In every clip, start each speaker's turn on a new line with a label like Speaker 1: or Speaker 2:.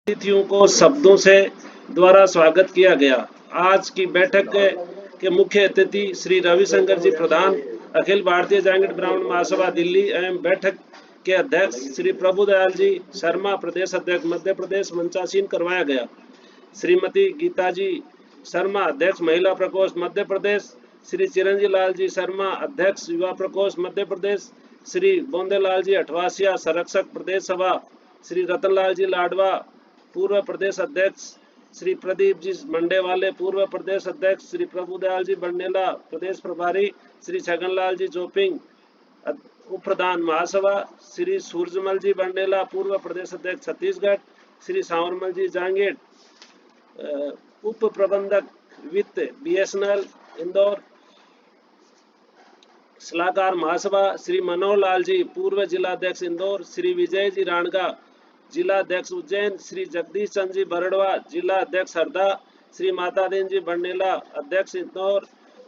Speaker 1: अतिथियों को शब्दों से द्वारा स्वागत किया गया। आज की बैठक के मुख्य अतिथि श्री रविशंकर जी प्रधान, अखिल भारतीय जांगिड़ ब्राह्मण महासभा दिल्ली एवं बैठक के अध्यक्ष श्री प्रभुदयाल जी शर्मा, प्रदेश अध्यक्ष मध्य प्रदेश, मंचासीन करवाया गया। श्रीमती गीता जी शर्मा, अध्यक्ष महिला प्रकोष्ठ मध्य प्रदेश, श्री चिरंजी लाल जी शर्मा, अध्यक्ष युवा प्रकोष्ठ मध्य प्रदेश, श्री बोंदेलाल जी अठवासिया, संरक्षक प्रदेश सभा, श्री रतनलाल जी लाडवा, पूर्व प्रदेश अध्यक्ष, श्री प्रदीप जी मंडेवाले, पूर्व प्रदेश अध्यक्ष, श्री प्रभुदयाल जी बंडेला, प्रदेश प्रभारी, श्री छगनलाल जी जोपिंग, उप प्रधान महासभा, श्री सूरजमल जी बंडेला, पूर्व प्रदेश अध्यक्ष छत्तीसगढ़, श्री सांवरमल जी जांगेड़, उप प्रबंधक वित्त बीएसएनएल इंदौर, सलाहकार महासभा, श्री मनोहर लाल जी पूर्व जिला अध्यक्ष इंदौर, श्री विजय जी राणगा जिला अध्यक्ष उज्जैन, श्री जगदीश चंद जी बरड़वा जिला अध्यक्ष हरदा, श्री मातादीन जी बंडेला अध्यक्ष इंदौर,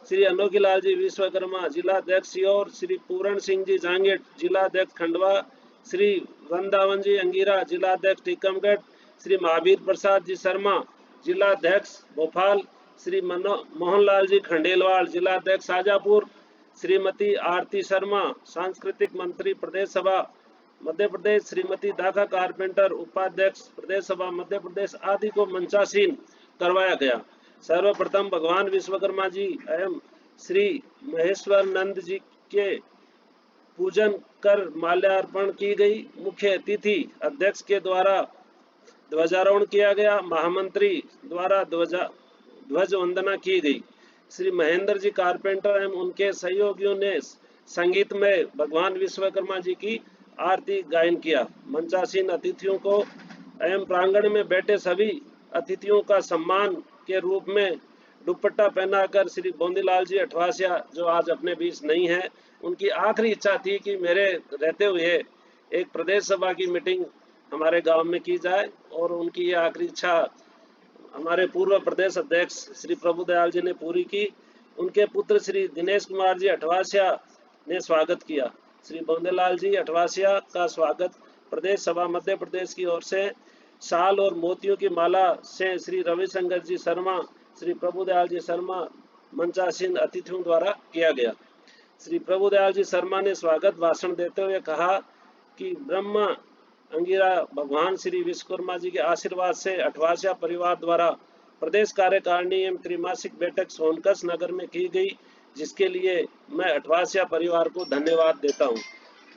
Speaker 1: श्री अनोखी लाल जी विश्वकर्मा जिला अध्यक्ष सीहोर, श्री पूरण सिंह जी जांगेड़ जिला अध्यक्ष खंडवा, श्री वृंदावन जी अंगीरा जिला अध्यक्ष टीकमगढ़, श्री महावीर प्रसाद जी शर्मा जिला अध्यक्ष भोपाल, श्री मोहनलाल जी खंडेलवाल जिला अध्यक्ष शाजापुर, श्रीमती आरती शर्मा सांस्कृतिक मंत्री प्रदेश सभा मध्य प्रदेश, श्रीमती दाका कारपेंटर उपाध्यक्ष प्रदेश सभा मध्य प्रदेश आदि को मंचासीन करवाया गया। सर्वप्रथम भगवान विश्वकर्मा जी एवं श्री महेश्वर नंद जी के पूजन कर माल्यार्पण की गई। मुख्य अतिथि अध्यक्ष के द्वारा ध्वजारोहण किया गया। महामंत्री द्वारा ध्वज वंदना की गई। श्री महेंद्र जी कारपेंटर एवं उनके सहयोगियों ने संगीत में भगवान विश्वकर्मा जी की आरती गायन किया। मंचासीन अतिथियों को एवं प्रांगण में बैठे सभी अतिथियों का सम्मान के रूप में दुपट्टा पहनाकर श्री बोंदीलाल जी अठवासिया, जो आज अपने बीच नहीं है, उनकी आखिरी इच्छा थी कि मेरे रहते हुए एक प्रदेश सभा की मीटिंग हमारे गांव में की जाए, और उनकी ये आखिरी इच्छा हमारे पूर्व प्रदेश अध्यक्ष श्री प्रभुदयाल जी ने पूरी की। उनके पुत्र श्री दिनेश कुमार जी अठवासिया ने स्वागत किया। श्री बोंदेलाल जी अठवासिया का स्वागत प्रदेश सभा मध्य प्रदेश की ओर से शाल और मोतियों की माला से श्री रविशंकर जी शर्मा, श्री प्रभुदयाल जी शर्मा मंचासीन अतिथियों द्वारा किया गया। श्री प्रभुदयाल जी शर्मा ने स्वागत भाषण देते हुए कहा कि ब्रह्मा अंगिरा भगवान श्री विश्वकर्मा जी के आशीर्वाद से अठवासिया परिवार द्वारा प्रदेश कार्यकारिणी एवं त्रिमासिक बैठक सोनकस नगर में की गई, जिसके लिए मैं अठवासिया परिवार को धन्यवाद देता हूं।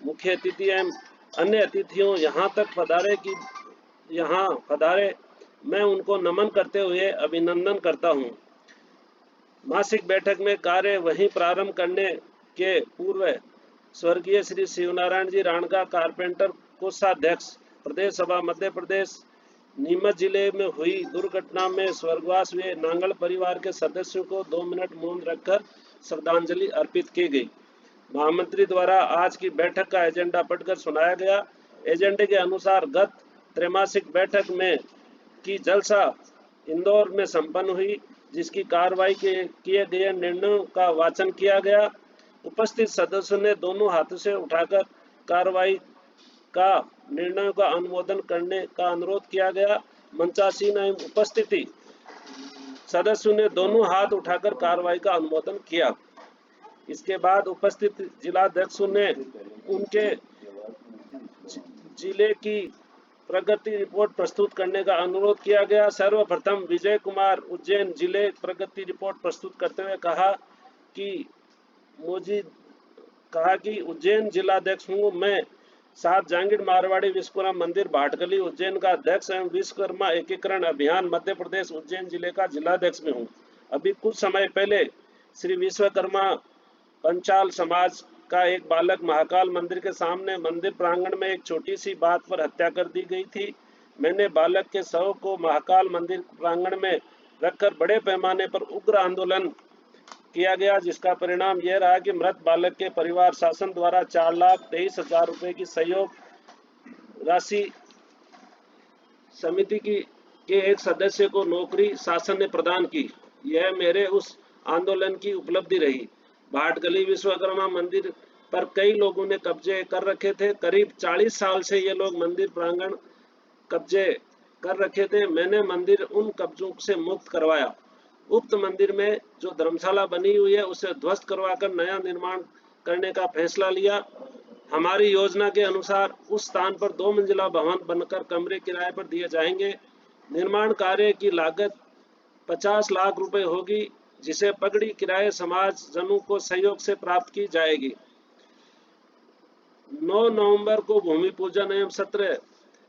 Speaker 1: मुख्य अतिथि एवं अन्य अतिथियों यहाँ पधारे, मैं उनको नमन करते हुए अभिनंदन करता हूं। मासिक बैठक में कार्य वहीं प्रारंभ करने के पूर्व स्वर्गीय श्री शिवनारायण जी राणगा कारपेंटर कोषाध्यक्ष प्रदेश सभा मध्य प्रदेश, नीमच जिले में हुई दुर्घटना में स्वर्गवास हुए नांगल परिवार के सदस्यों को 2 मिनट मौन रखकर श्रद्धांजलि अर्पित की गई। महामंत्री द्वारा आज की बैठक का एजेंडा पढ़कर सुनाया गया। एजेंडे के अनुसार गत त्रैमासिक बैठक में की जलसा इंदौर में संपन्न हुई, जिसकी कार्रवाई के किए गए निर्णयों का वाचन किया गया। उपस्थित सदस्यों ने दोनों हाथों से उठाकर कार्रवाई का निर्णयों का अनुमोदन करने का अनुरोध किया गया। मंचासीन एवं उपस्थिति सदस्यों ने दोनों हाथ उठाकर कार्रवाई का अनुमोदन किया। इसके बाद उपस्थित जिलाध्यक्षों ने उनके जिले की प्रगति रिपोर्ट प्रस्तुत करने का अनुरोध किया गया। सर्वप्रथम विजय कुमार उज्जैन जिले प्रगति रिपोर्ट प्रस्तुत करते हुए कहा कि उज्जैन जिलाध्यक्ष हूँ मैं। 7 जांगिड़ मारवाड़ी विश्वकर्मा मंदिर भाटगली उज्जैन का अध्यक्ष एवं विश्वकर्मा एकीकरण अभियान मध्य प्रदेश उज्जैन जिले का जिलाध्यक्ष में हूँ। अभी कुछ समय पहले श्री विश्वकर्मा पंचाल समाज का एक बालक महाकाल मंदिर के सामने मंदिर प्रांगण में एक छोटी सी बात पर हत्या कर दी गई थी। मैंने बालक के शव को महाकाल मंदिर प्रांगण में रखकर बड़े पैमाने पर उग्र आंदोलन किया गया, जिसका परिणाम यह रहा कि मृत बालक के परिवार शासन द्वारा 4,23,000 रुपए की सहयोग राशि समिति के एक सदस्य को नौकरी शासन ने प्रदान की। यह मेरे उस आंदोलन की उपलब्धि रही। भाटगली विश्वकर्मा मंदिर पर कई लोगों ने कब्जे कर रखे थे। करीब 40 साल से ये लोग मंदिर प्रांगण कब्जे कर रखे थे, मैंने मंदिर उन कब्जों से मुक्त करवाया। उक्त मंदिर में जो धर्मशाला बनी हुई है उसे ध्वस्त करवाकर नया निर्माण करने का फैसला लिया। हमारी योजना के अनुसार उस स्थान पर 2 मंजिला भवन बनकर कमरे किराए पर दिए जाएंगे। निर्माण कार्य की लागत 50 लाख रुपए होगी, जिसे पगड़ी किराए समाज जनों को सहयोग से प्राप्त की जाएगी। 9 नवंबर को भूमि पूजन एवं 17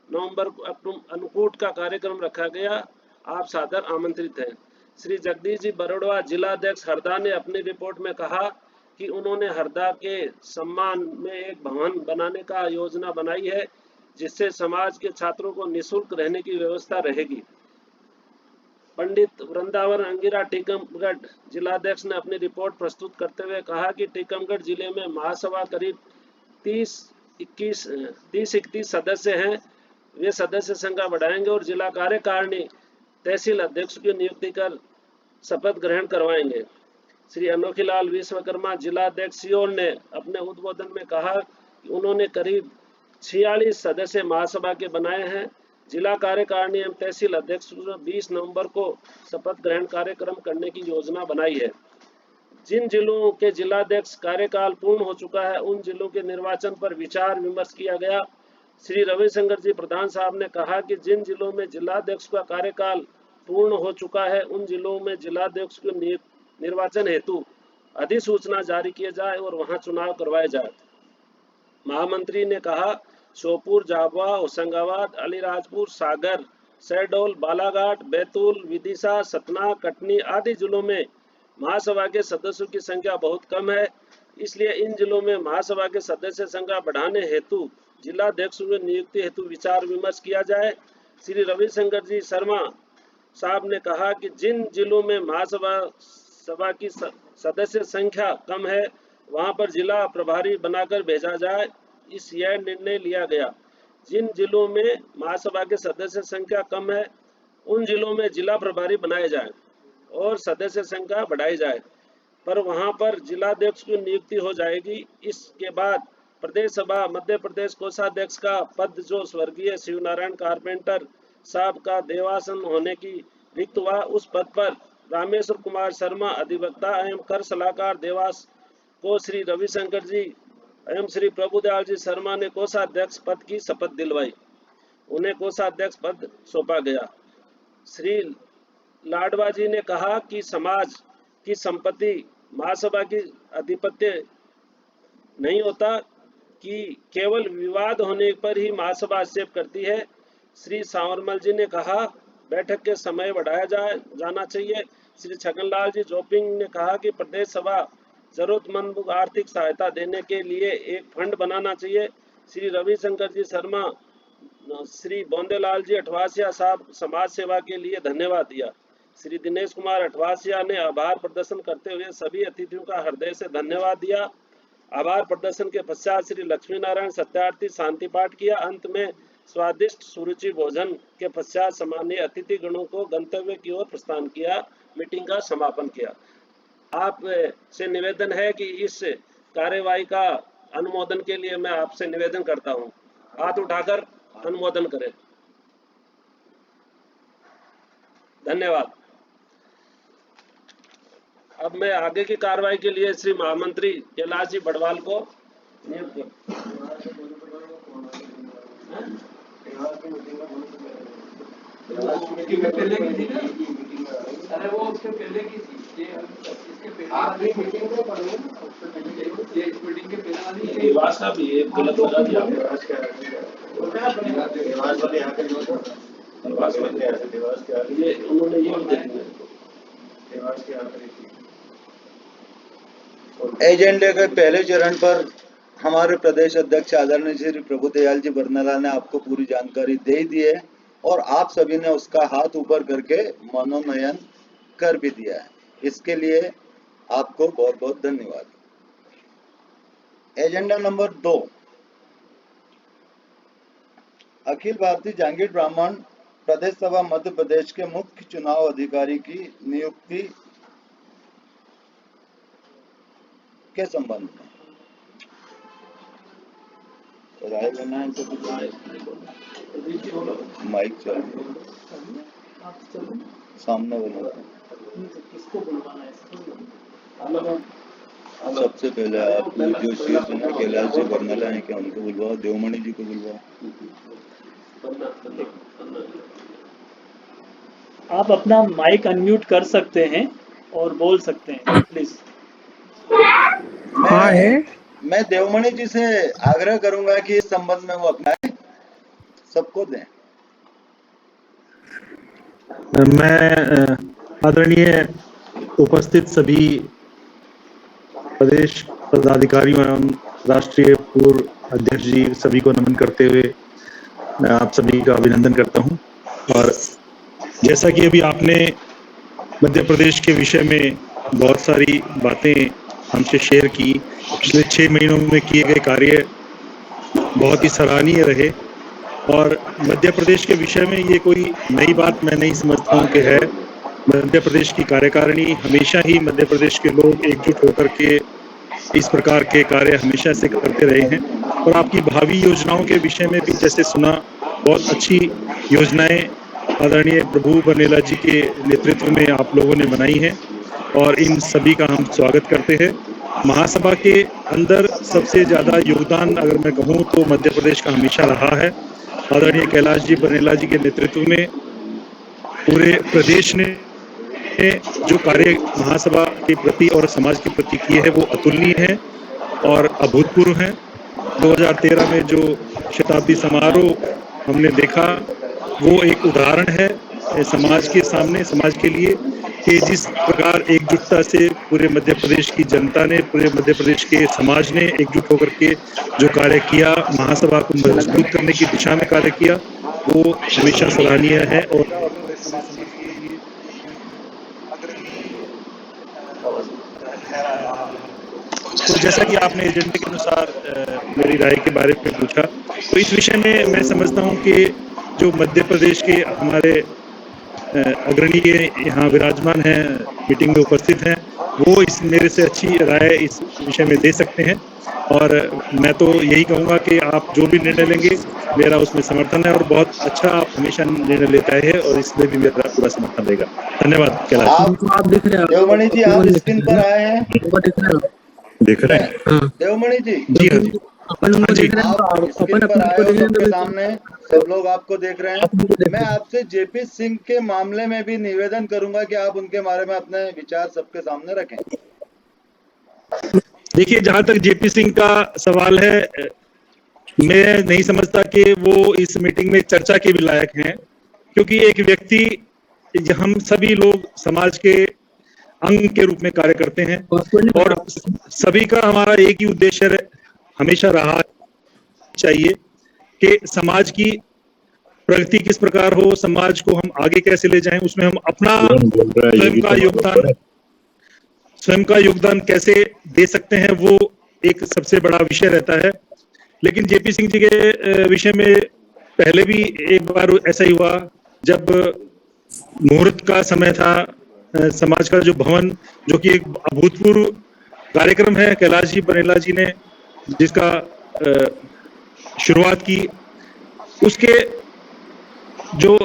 Speaker 1: नवंबर को अन्नकूट का कार्यक्रम रखा गया। आप सादर आमंत्रित हैं। श्री जगदीश जी बरोड़वा, जिलाध्यक्ष हरदा, ने अपनी रिपोर्ट में कहा कि उन्होंने हरदा के सम्मान में एक भवन बनाने का योजना बनाई है, जिससे समाज के छात्रों को निःशुल्क रहने की व्यवस्था रहेगी। पंडित वृंदावन अंगिरा टीकमगढ़ जिलाध्यक्ष ने अपनी रिपोर्ट प्रस्तुत करते हुए कहा कि टीकमगढ़ जिले में महासभा करीब 30-31 सदस्य हैं। वे सदस्य संख्या बढ़ाएंगे और जिला कार्यकारिणी तहसील अध्यक्ष की नियुक्ति कर शपथ ग्रहण करवाएंगे। श्री अनोखीलाल विश्वकर्मा, जिलाध्यक्ष सियोल, ने अपने उद्बोधन में कहा कि उन्होंने करीब 46 सदस्य महासभा के बनाए हैं। जिला कार्यकारिणी एवं तहसील अध्यक्ष 20 नवंबर को शपथ ग्रहण कार्यक्रम करने की योजना बनाई है। जिन जिलों के जिलाध्यक्ष कार्यकाल पूर्ण हो चुका है, उन जिलों के निर्वाचन पर विचार विमर्श किया गया। श्री रविशंकर जी प्रधान साहब ने कहा कि जिन जिलों में जिलाध्यक्ष का कार्यकाल पूर्ण हो चुका है, उन जिलों में जिलाध्यक्ष को निर्वाचन हेतु अधिसूचना जारी किए जाए और वहां चुनाव करवाए जाए। महामंत्री ने कहा, श्योपुर, झाबुआ, होशंगाबाद, अलीराजपुर, सागर, शहडोल, बालाघाट, बैतूल, विदिशा, सतना, कटनी आदि जिलों में महासभा के सदस्यों की संख्या बहुत कम है। इसलिए इन जिलों में महासभा के सदस्य संख्या बढ़ाने हेतु जिलाध्यक्षों की नियुक्ति हेतु विचार विमर्श किया जाए। श्री रविशंकर जी शर्मा साहब ने कहा कि जिन जिलों में महासभा की सदस्य संख्या कम है, वहां पर जिला प्रभारी बनाकर भेजा जाए। यह निर्णय लिया गया। जिन जिलों में महासभा के सदस्य संख्या कम है, उन जिलों में जिला प्रभारी बनाए जाए और सदस्य संख्या बढ़ाई जाए, पर वहां पर जिलाध्यक्ष की नियुक्ति हो जाएगी। इसके बाद प्रदेश सभा मध्य प्रदेश कोषाध्यक्ष का पद जो स्वर्गीय शिवनारायण कारपेंटर साहब का देवासन होने की रिक्त हुआ, उस पद पर रामेश्वर कुमार शर्मा अधिवक्ता एवं कर सलाहकार देवास को श्री रविशंकर जी एवं श्री प्रभुदयाल जी शर्मा ने कोषाध्यक्ष पद की शपथ दिलवाई। उन्हें कोषाध्यक्ष पद सौंपा गया। श्री लाडवा जी ने कहा कि समाज की संपत्ति महासभा की आधिपत्य नहीं होता कि केवल विवाद होने पर ही महासभा हस्तक्षेप करती है। श्री सांवरमल जी ने कहा, बैठक के समय बढ़ाया जाना चाहिए। श्री छगनलाल जी जोपिंग ने कहा कि प्रदेश सभा जरूरतमंद को आर्थिक सहायता देने के लिए एक फंड बनाना चाहिए। श्री रविशंकर जी शर्मा, श्री बोंदेलाल जी अठवासिया साहब समाज सेवा के लिए धन्यवाद दिया। श्री दिनेश कुमार अठवासिया ने आभार प्रदर्शन करते हुए सभी अतिथियों का हृदय से धन्यवाद दिया। आभार प्रदर्शन के पश्चात श्री लक्ष्मी नारायण सत्यार्थी शांति पाठ किया। अंत में स्वादिष्ट सुरुचि भोजन के पश्चात सम्मानीय अतिथि गणों को गंतव्य की ओर प्रस्थान किया। मीटिंग का समापन किया। आप से निवेदन है कि इस कार्यवाही का अनुमोदन के लिए मैं आपसे निवेदन करता हूं, हाथ उठाकर अनुमोदन करें। धन्यवाद। अब मैं आगे की कार्रवाई के लिए श्री महामंत्री कैलाश जी बड़वाल को नियुक्त
Speaker 2: अरे वो उसके पहले की थी, इसके पहले
Speaker 3: आखिरी मीटिंग में पढ़ी
Speaker 2: ये इस मीटिंग के पहले वाली है।
Speaker 1: देवास का भी ये गलत लगा दिया।
Speaker 3: देवास वाले यहाँ के
Speaker 1: देवास वाले
Speaker 3: देवास के
Speaker 1: ये उन्होंने ये देखना
Speaker 3: देवास के आखिरी
Speaker 4: एजेंडे के पहले चरण पर हमारे प्रदेश अध्यक्ष आदरणीय श्री प्रभुदयाल जी बरनला ने आपको पूरी जानकारी दे दी है और आप सभी ने उसका हाथ ऊपर करके मनोनयन कर भी दिया है। इसके लिए आपको बहुत बहुत धन्यवाद। एजेंडा नंबर 2, अखिल भारतीय जांगीर ब्राह्मण प्रदेश सभा मध्य प्रदेश के मुख्य चुनाव अधिकारी की नियुक्ति के संबंध में। राय लेना है तो कुछ माइक चाहिए सामने बोलो। सबसे पहले आप जो शीर्ष है ना कैलाश जी बरनाला है क्या उनको बुलवाओ, देवमणि जी को बुलवाओ।
Speaker 5: आप अपना माइक अनम्यूट कर सकते हैं और बोल सकते हैं प्लीज।
Speaker 4: मैं देवमणि जी से आग्रह करूंगा कि इस संबंध में वो अपनाएं, सबको दें।
Speaker 6: मैं आदरणीय उपस्थित सभी प्रदेश पदाधिकारियों एवं राष्ट्रीय पूर्व अध्यक्ष जी सभी को नमन करते हुए मैं आप सभी का अभिनंदन करता हूं। और जैसा कि अभी आपने मध्य प्रदेश के विषय में बहुत सारी बातें हमसे शेयर की, पिछले 6 महीनों में किए गए कार्य बहुत ही सराहनीय रहे और मध्य प्रदेश के विषय में ये कोई नई बात मैं नहीं समझता हूँ कि है। मध्य प्रदेश की कार्यकारिणी हमेशा ही मध्य प्रदेश के लोग एकजुट होकर के इस प्रकार के कार्य हमेशा से करते रहे हैं और आपकी भावी योजनाओं के विषय में भी जैसे सुना, बहुत अच्छी योजनाएं आदरणीय प्रभु बनेला जी के नेतृत्व में आप लोगों ने बनाई हैं और इन सभी का हम स्वागत करते हैं। महासभा के अंदर सबसे ज़्यादा योगदान अगर मैं कहूँ तो मध्य प्रदेश का हमेशा रहा है। आदरणीय कैलाश जी बरनेला जी के नेतृत्व में पूरे प्रदेश ने जो कार्य महासभा के प्रति और समाज के प्रति किए हैं वो अतुलनीय है और अभूतपूर्व है। 2013 में जो शताब्दी समारोह हमने देखा वो एक उदाहरण है समाज के सामने, समाज के लिए, कि जिस प्रकार एकजुटता से पूरे मध्य प्रदेश की जनता ने, पूरे मध्य प्रदेश के समाज ने एकजुट होकर के जो कार्य किया, महासभा को मजबूत करने की दिशा में कार्य किया, वो हमेशा सराहनीय है। और तो जैसा कि आपने एजेंडे के अनुसार मेरी राय के बारे में पूछा, तो इस विषय में मैं समझता हूं कि जो मध्य प्रदेश के हमारे अग्रणीय यहाँ विराजमान हैं, मीटिंग में उपस्थित हैं, वो इस मेरे से अच्छी राय इस विषय में दे सकते हैं और मैं तो यही कहूँगा कि आप जो भी निर्णय लेंगे मेरा उसमें समर्थन है और बहुत अच्छा आप हमेशा निर्णय लेते हैं और इसमें भी मेरा पूरा समर्थन रहेगा। धन्यवाद कैलाश।
Speaker 4: आप दिख रहे हैं देवमणि जी, आप स्क्रीन पर आए हैं,
Speaker 6: देख रहे हैं
Speaker 4: देवमणि जी?
Speaker 6: जी हाँ जी,
Speaker 4: अपन स्क्रीन पर आए हो, सबके सामने सब लोग आपको देख रहे हैं। मैं आपसे जेपी सिंह के मामले में भी निवेदन करूंगा कि आप उनके बारे में अपने विचार सबके सामने रखें।
Speaker 6: देखिए, जहां तक जेपी सिंह का सवाल है, मैं नहीं समझता कि वो इस मीटिंग में चर्चा के भी लायक हैं, क्योंकि एक व्यक्ति, हम सभी लोग समाज के अंग के रूप में कार्य करते हैं और सभी का हमारा एक ही उद्देश्य हमेशा रहा चाहिए कि समाज की प्रगति किस प्रकार हो, समाज को हम आगे कैसे ले जाएं, उसमें हम अपना स्वयं का योगदान कैसे दे सकते हैं, वो एक सबसे बड़ा विषय रहता है। लेकिन जेपी सिंह जी के विषय में पहले भी एक बार ऐसा ही हुआ, जब मुहूर्त का समय था, समाज का जो भवन, जो कि एक अभूतपूर्व कार्यक्रम है, कैलाश जी बरनेला जी ने जिसका शुरुआत की, उसके जो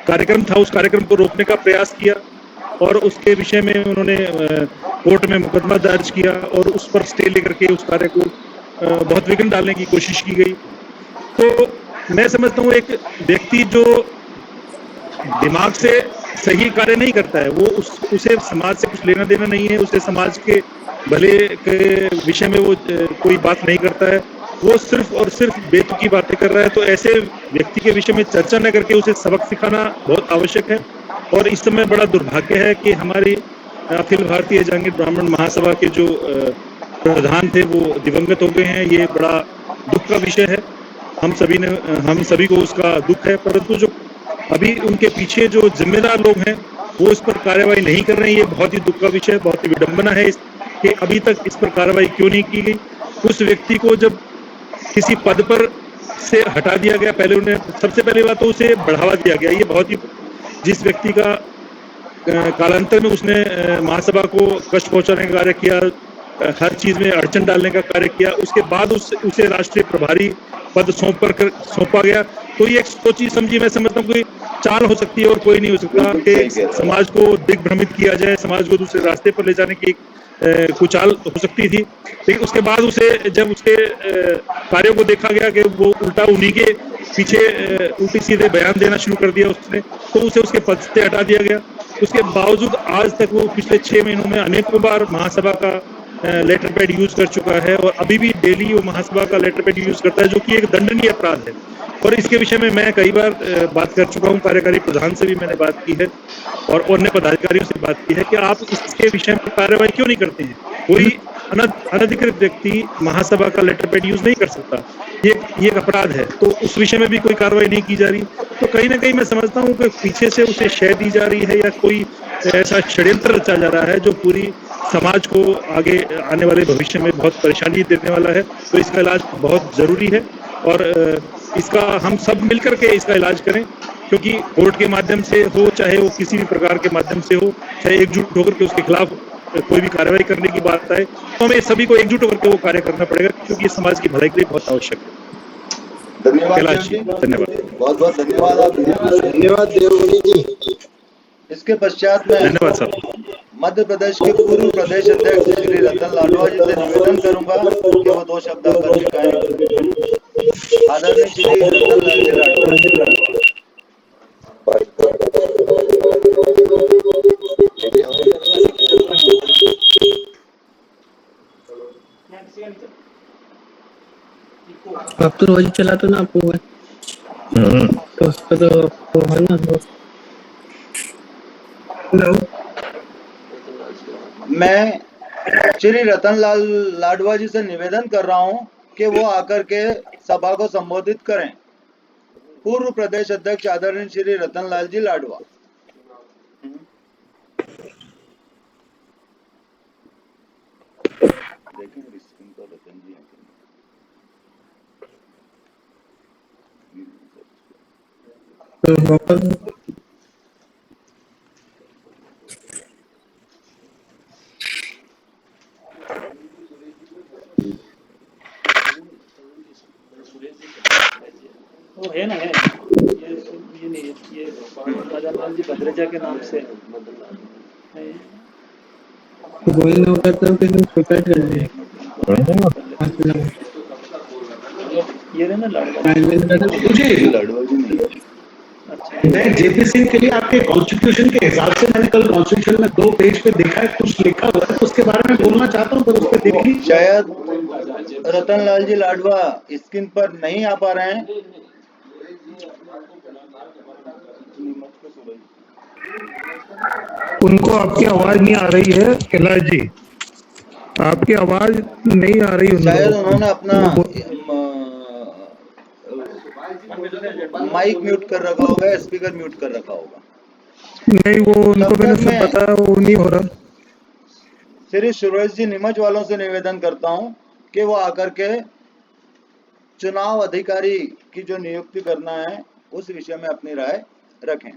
Speaker 6: कार्यक्रम था उस कार्यक्रम को रोकने का प्रयास किया और उसके विषय में उन्होंने कोर्ट में मुकदमा दर्ज किया और उस पर स्टे लेकर के उस कार्य को बहुत विघ्न डालने की कोशिश की गई। तो मैं समझता हूँ एक व्यक्ति जो दिमाग से सही कार्य नहीं करता है, वो उसे समाज से कुछ लेना देना नहीं है, उसे समाज के भले के विषय में वो कोई बात नहीं करता है, वो सिर्फ और सिर्फ बेतुकी बातें कर रहा है। तो ऐसे व्यक्ति के विषय में चर्चा न करके उसे सबक सिखाना बहुत आवश्यक है। और इस समय बड़ा दुर्भाग्य है कि हमारी अखिल भारतीय जांगीर ब्राह्मण महासभा के जो प्रधान थे वो दिवंगत हो गए हैं। ये बड़ा दुख का विषय है, हम सभी को उसका दुख है। परंतु जो अभी उनके पीछे जो जिम्मेदार लोग हैं वो इस पर कार्रवाई नहीं कर रहे हैं, ये बहुत ही दुख का विषय है, बहुत ही विडंबना है कि अभी तक इस पर कार्रवाई क्यों नहीं की गई। उस व्यक्ति को जब किसी पद पर से हटा दिया गया, पहले उन्हें सबसे पहली बात तो उसे बढ़ावा दिया गया। ये बहुत ही, जिस व्यक्ति का कालांतर में उसने महासभा को कष्ट पहुंचाने का कार्य किया, हर चीज में अड़चन डालने का कार्य किया। उसके बाद उसे राष्ट्रीय प्रभारी पद सौंपा गया। तो ये एक सोची समझी, मैं समझता हूँ, कोई चाल हो सकती है और कोई नहीं हो सकता कि समाज को दिग्भ्रमित किया जाए, समाज को दूसरे रास्ते पर ले जाने की कुछ चाल हो सकती थी। लेकिन उसके बाद उसे जब उसके कार्यों को देखा गया कि वो उल्टा उन्हीं के पीछे उल्टी सीधे बयान देना शुरू कर दिया उसने, तो उसे उसके पद से हटा दिया गया। उसके बावजूद आज तक वो पिछले 6 महीनों में अनेकों बार महासभा का लेटर पैड यूज कर चुका है और अभी भी डेली वो महासभा का लेटर पैड यूज करता है, जो कि एक दंडनीय अपराध है। और इसके विषय में मैं कई बार बात कर चुका हूं, कार्यकारी प्रधान से भी मैंने बात की है और अन्य पदाधिकारियों से बात की है कि आप इसके विषय में कार्रवाई क्यों नहीं करते हैं। कोई अनधिकृत व्यक्ति महासभा का लेटर पैड यूज नहीं कर सकता, ये एक अपराध है। तो उस विषय में भी कोई कार्रवाई नहीं की जा रही। तो कहीं ना कहीं मैं समझता हूँ कि पीछे से उसे शय दी जा रही है या कोई ऐसा षड्यंत्र रचा जा रहा है जो पूरी समाज को आगे आने वाले भविष्य में बहुत परेशानी देने वाला है। तो इसका इलाज बहुत जरूरी है और इसका हम सब मिलकर के इसका इलाज करें, क्योंकि कोर्ट के माध्यम से हो, चाहे वो किसी भी प्रकार के माध्यम से हो, चाहे एकजुट होकर के उसके खिलाफ कोई भी कार्रवाई करने की बात आए, तो हमें सभी को एकजुट होकर के वो कार्य करना पड़ेगा, क्योंकि ये समाज की भलाई के लिए बहुत आवश्यक है।
Speaker 4: धन्यवाद जी,
Speaker 6: धन्यवाद,
Speaker 4: बहुत बहुत धन्यवाद आप।
Speaker 3: धन्यवाद देवमणि जी।
Speaker 4: इसके पश्चात में
Speaker 6: धन्यवाद साहब।
Speaker 4: मध्य प्रदेश के पूर्व प्रदेश अध्यक्ष श्री रतन लाडवा जी से निवेदन करूंगा कि वो 2 शब्द आकर कहें। आदरणीय श्री रतन लाल जी लाडवा।
Speaker 7: आप तो रोज चलाते ना आपको, तो उस पर तो आपको है ना।
Speaker 4: मैं श्री रतन लाल लाडवा जी से निवेदन कर रहा हूं कि वो आकर के सभा को संबोधित करें। पूर्व प्रदेश अध्यक्ष आदरणीय श्री रतन लाल जी लाडवा। देखेंगे स्क्रीन पर रतन जी
Speaker 5: वो है ना, है ये नहीं, ये राजालाल जी भद्रेजा के नाम से है।
Speaker 7: बोल नहीं होता तो फिर सुसाइड कर ले।
Speaker 5: ये रहे ना
Speaker 4: लाडवा जी नहीं।
Speaker 5: अच्छा,
Speaker 8: मैं जेपी सिंह के लिए आपके कॉन्स्टिट्यूशन के हिसाब से मैंने कल कॉन्स्टिट्यूशन में 2 पेज पे देखा है, कुछ लिखा हुआ है, तो उसके बारे में बोलना चाहता हूँ, तो उस पर देख लीजिए।
Speaker 4: शायद रतन लाल जी लाडवा स्क्रीन पर नहीं आ पा रहे हैं।
Speaker 8: उनको आपकी आवाज नहीं आ रही है कैलाश जी, आपकी आवाज नहीं आ रही।
Speaker 4: शायद उन्होंने अपना माइक म्यूट कर रखा होगा, स्पीकर म्यूट कर रखा होगा।
Speaker 8: नहीं, वो उनको मैंने सब बताया, वो नहीं हो रहा।
Speaker 4: श्री सुरेश जी नीमच वालों से निवेदन करता हूं कि वो आकर के चुनाव अधिकारी की जो नियुक्ति करना है उस विषय में अपनी राय रखें।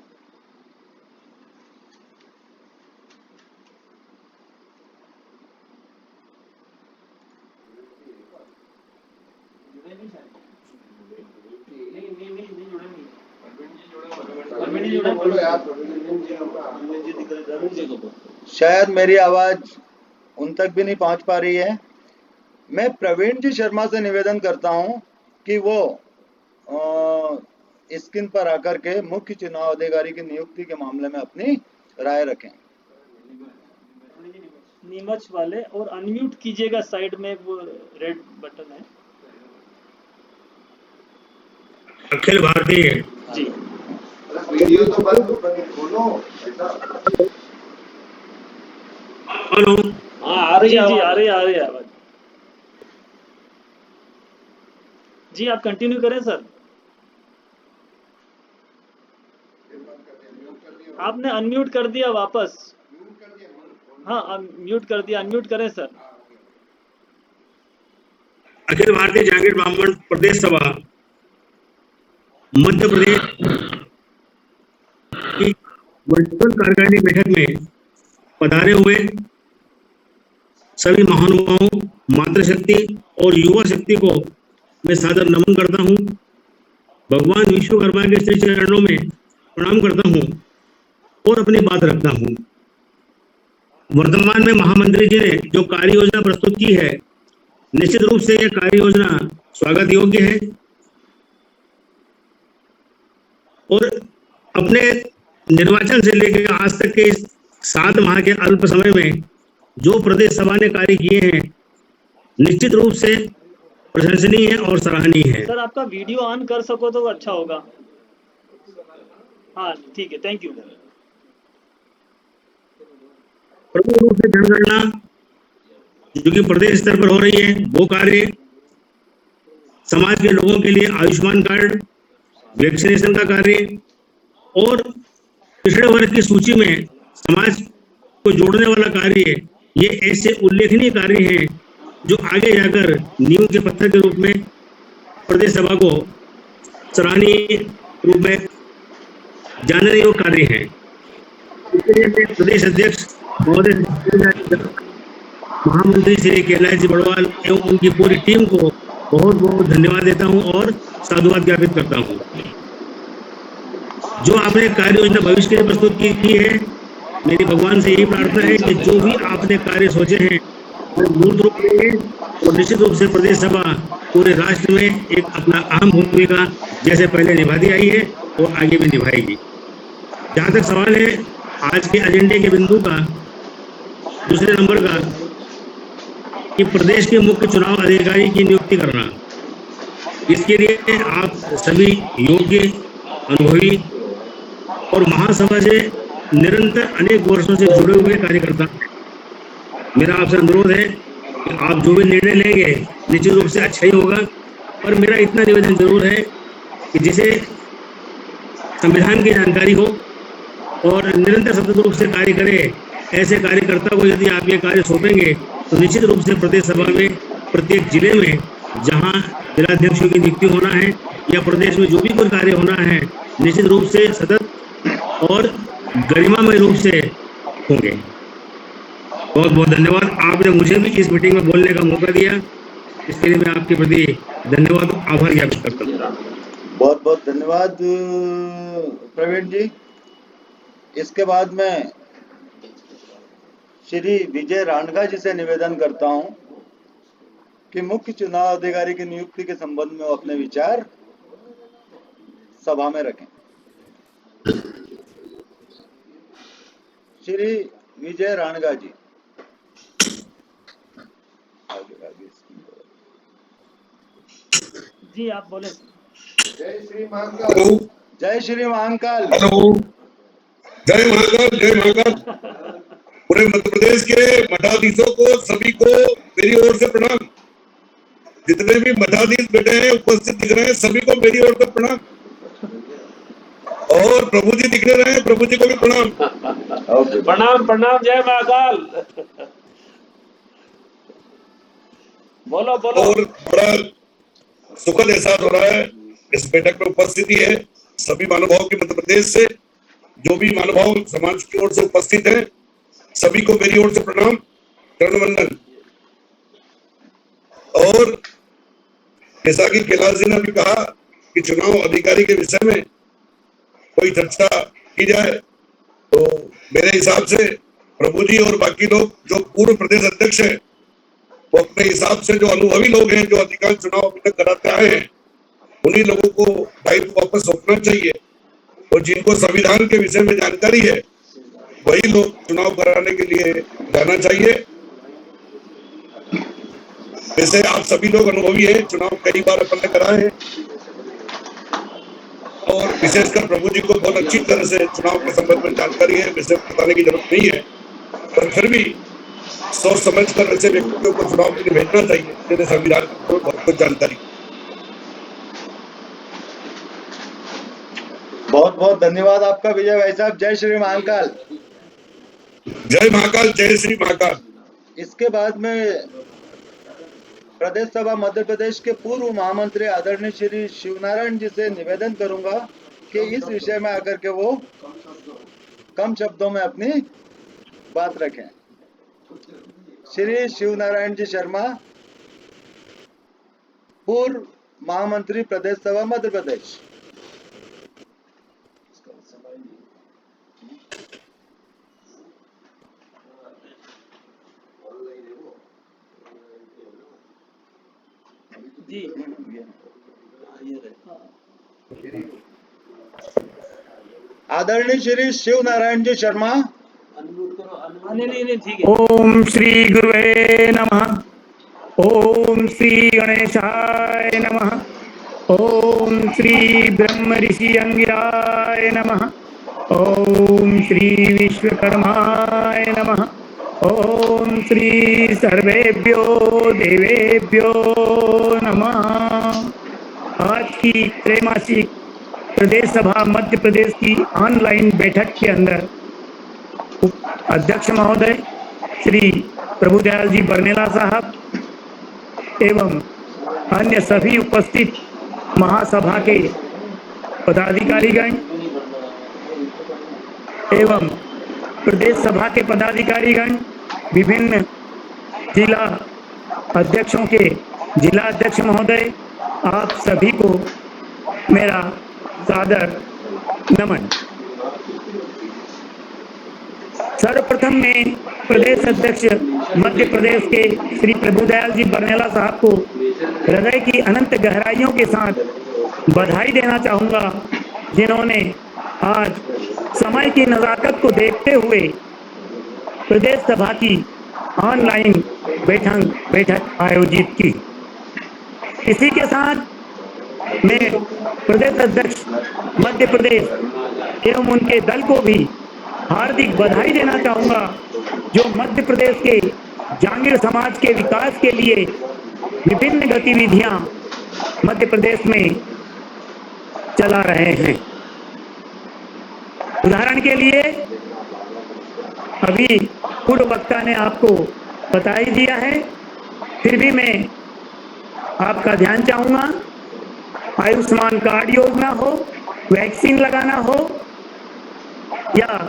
Speaker 4: शायद मेरी आवाज उन तक भी नहीं पहुंच पा रही है। मैं प्रवीण जी शर्मा से निवेदन करता हूं कि वो स्क्रीन पर आकर के मुख्य चुनाव अधिकारी की नियुक्ति के मामले में अपनी राय रखें।
Speaker 5: नीमच वाले, और अनम्यूट कीजिएगा, साइड में वो रेड बटन है।
Speaker 8: अखिल भारतीय
Speaker 5: जी,
Speaker 3: वीडियो तो बंद खोलो।
Speaker 8: हेलो,
Speaker 1: हाँ आ रही है,
Speaker 5: जी आ रही है आवाज। जी आप कंटिन्यू करें सर। आपने अनम्यूट कर दिया वापस। हाँ म्यूट कर दिया, अनम्यूट करें सर।
Speaker 8: अखिल भारतीय जागीर ब्राह्मण प्रदेश सभा मध्य प्रदेश की वर्चुअल कार्यकारिणी बैठक में पधारे हुए सभी महानुभावों, मातृशक्ति और युवा शक्ति को मैं सादर नमन करता हूँ। भगवान विश्वकर्मा के श्री चरणों में प्रणाम करता हूँ और अपनी बात रखता हूँ। वर्तमान में महामंत्री जी ने जो कार्य योजना प्रस्तुत की है, निश्चित रूप से यह कार्य योजना स्वागत योग्य है और अपने निर्वाचन से लेकर आज तक के 7 माह के अल्प समय में जो प्रदेश सभा ने कार्य किए हैं, निश्चित रूप से प्रशंसनीय है और सराहनीय है।
Speaker 5: सर आपका वीडियो ऑन कर सको तो अच्छा होगा। हाँ ठीक है, थैंक यू।
Speaker 8: प्रमुख रूप से जनगणना जो कि प्रदेश स्तर पर हो रही है, वो कार्य, समाज के लोगों के लिए आयुष्मान कार्ड, वैक्सीनेशन का कार्य और पिछड़े वर्ग की सूची में समाज को जोड़ने वाला कार्य, ये ऐसे उल्लेखनीय कार्य हैं जो आगे जाकर नींव के पत्थर के रूप में प्रदेश सभा को सराहनीय रूप में जानने योग्य कार्य हैं। इसके लिए प्रदेश अध्यक्ष महोदय महामंत्री श्री कैलाश जी बड़वाल एवं उनकी पूरी टीम को बहुत बहुत धन्यवाद देता हूं और साधुवाद ज्ञापित करता हूं। जो आपने कार्य योजना भविष्य के लिए प्रस्तुत की है, मेरी भगवान से यही प्रार्थना है कि जो भी आपने कार्य सोचे हैं वो मूर्त रूप लेंगे और निश्चित रूप से प्रदेश सभा पूरे राष्ट्र में एक अपना अहम भूमिका जैसे पहले निभाती आई है और आगे भी निभाएगी। जहाँ तक सवाल है आज के एजेंडे के बिंदु का, दूसरे नंबर का, कि प्रदेश के मुख्य चुनाव अधिकारी की नियुक्ति करना, इसके लिए आप सभी योग्य, अनुभवी और महासभा से निरंतर अनेक वर्षों से जुड़े हुए कार्यकर्ता हैं। मेरा आपसे अनुरोध है कि आप जो भी निर्णय लेंगे निश्चित रूप से अच्छा ही होगा, और मेरा इतना निवेदन जरूर है कि जिसे संविधान की जानकारी हो और निरंतर सतत रूप से कार्य करे, ऐसे कार्यकर्ता को यदि आप ये कार्य सौंपेंगे तो निश्चित रूप से प्रदेश सभा में प्रत्येक जिले में जहां जिलाध्यक्षों की नियुक्ति होना है या प्रदेश में जो भी कोई कार्य होना है, निश्चित रूप से सतत और गरिमामय रूप से होंगे। बहुत बहुत धन्यवाद। आपने मुझे भी इस मीटिंग में बोलने का मौका दिया, इसके लिए मैं आपके प्रति धन्यवाद और आभार ज्ञापित करता हूँ।
Speaker 4: बहुत बहुत धन्यवाद प्रवीण जी। इसके बाद मैं श्री विजय राणगा जी से निवेदन करता हूं कि मुख्य चुनाव अधिकारी की नियुक्ति के संबंध में वो अपने विचार सभा में रखें। श्री विजय राणगा जी।
Speaker 5: जी आप बोले।
Speaker 3: जय श्री महाकाल।
Speaker 4: जय श्री महाकाल।
Speaker 9: हेलो, जय महाकाल, जय महाकाल। पूरे मध्य प्रदेश के मठाधीशों को सभी को मेरी ओर से प्रणाम। जितने भी मठाधीश बैठे हैं, उपस्थित दिख रहे हैं, सभी को मेरी ओर से प्रणाम। और प्रभु जी दिख रहे हैं, प्रभु जी को भी प्रणाम।
Speaker 1: प्रणाम प्रणाम, जय महाकाल। बोलो बोलो।
Speaker 9: और बड़ा सुखद एहसास हो रहा है, इस बैठक में उपस्थिति है सभी महानुभाव के मध्य प्रदेश से, जो भी महानुभाव समाज की ओर से उपस्थित है, सभी को मेरी ओर से प्रणाम, चरण वंदन। और जैसा कि कैलाश जी ने भी कहा कि चुनाव अधिकारी के विषय में कोई चर्चा की जाए, तो मेरे हिसाब से प्रभु जी और बाकी लोग जो पूर्व प्रदेश अध्यक्ष हैं, वो अपने हिसाब से जो अनुभवी लोग हैं, जो अधिकांश चुनाव अभी तक कराते आए हैं, उन्हीं लोगों को दायित्व वापस सौंपना चाहिए। और जिनको संविधान के विषय में जानकारी है, वही लोग चुनाव कराने के लिए जाना चाहिए। वैसे आप सभी लोग अनुभवी हैं, चुनाव कई बार अपन ने कराए हैं, और विशेषकर प्रभु जी को बहुत अच्छी तरह से चुनाव के संबंध में जानकारी है, वैसे बताने की जरूरत नहीं है, पर फिर भी सोच समझ कर ऐसे व्यक्तियों को चुनाव के लिए भेजना चाहिए जिन्हें संविधान की बहुत कुछ जानकारी।
Speaker 4: बहुत बहुत धन्यवाद आपका विजय भाई साहब। जय श्री महाकाल।
Speaker 9: जय महाकाल, जय श्री महाकाल।
Speaker 4: इसके बाद में प्रदेश सभा मध्य प्रदेश के पूर्व महामंत्री आदरणीय श्री शिवनारायण जी से निवेदन करूंगा कि इस विषय में आकर के वो कम शब्दों में अपनी बात रखें। श्री शिव नारायण जी शर्मा, पूर्व महामंत्री प्रदेश सभा मध्य प्रदेश।
Speaker 5: जी
Speaker 4: आदरणीय श्री शिव नारायण जी शर्मा,
Speaker 5: नहीं ठीक है।
Speaker 8: ओम श्री गुरुवे नमः। ओम श्री गणेशाय नमः। ओम श्री ब्रह्म ऋषि अंगिराय नमः। ओम श्री विश्वकर्माय नमः। ओम श्री सर्वेभ्यो देवेभ्यो नमः। आज की त्रैमासिक प्रदेश सभा मध्य प्रदेश की ऑनलाइन बैठक के अंदर अध्यक्ष महोदय श्री प्रभुदयाल जी बरनेला साहब एवं अन्य सभी उपस्थित महासभा के पदाधिकारीगण एवं प्रदेश सभा के पदाधिकारीगण, विभिन्न जिला अध्यक्षों के जिला अध्यक्ष महोदय, आप सभी को मेरा सादर नमन। सर्वप्रथम मैं प्रदेश अध्यक्ष मध्य प्रदेश के श्री प्रभुदयाल जी बरनेला साहब को हृदय की अनंत गहराइयों के साथ बधाई देना चाहूँगा, जिन्होंने आज समय की नज़ाकत को देखते हुए प्रदेश सभा की ऑनलाइन बैठक आयोजित की। इसी के साथ मैं प्रदेश अध्यक्ष मध्य प्रदेश एवं उनके दल को भी हार्दिक बधाई देना चाहूँगा, जो मध्य प्रदेश के जांगीर समाज के विकास के लिए विभिन्न गतिविधियां मध्य प्रदेश में चला रहे हैं। उदाहरण के लिए अभी पूर्व वक्ता ने आपको बता ही दिया है, फिर भी मैं आपका ध्यान चाहूँगा। आयुष्मान कार्ड योजना हो, वैक्सीन लगाना हो, या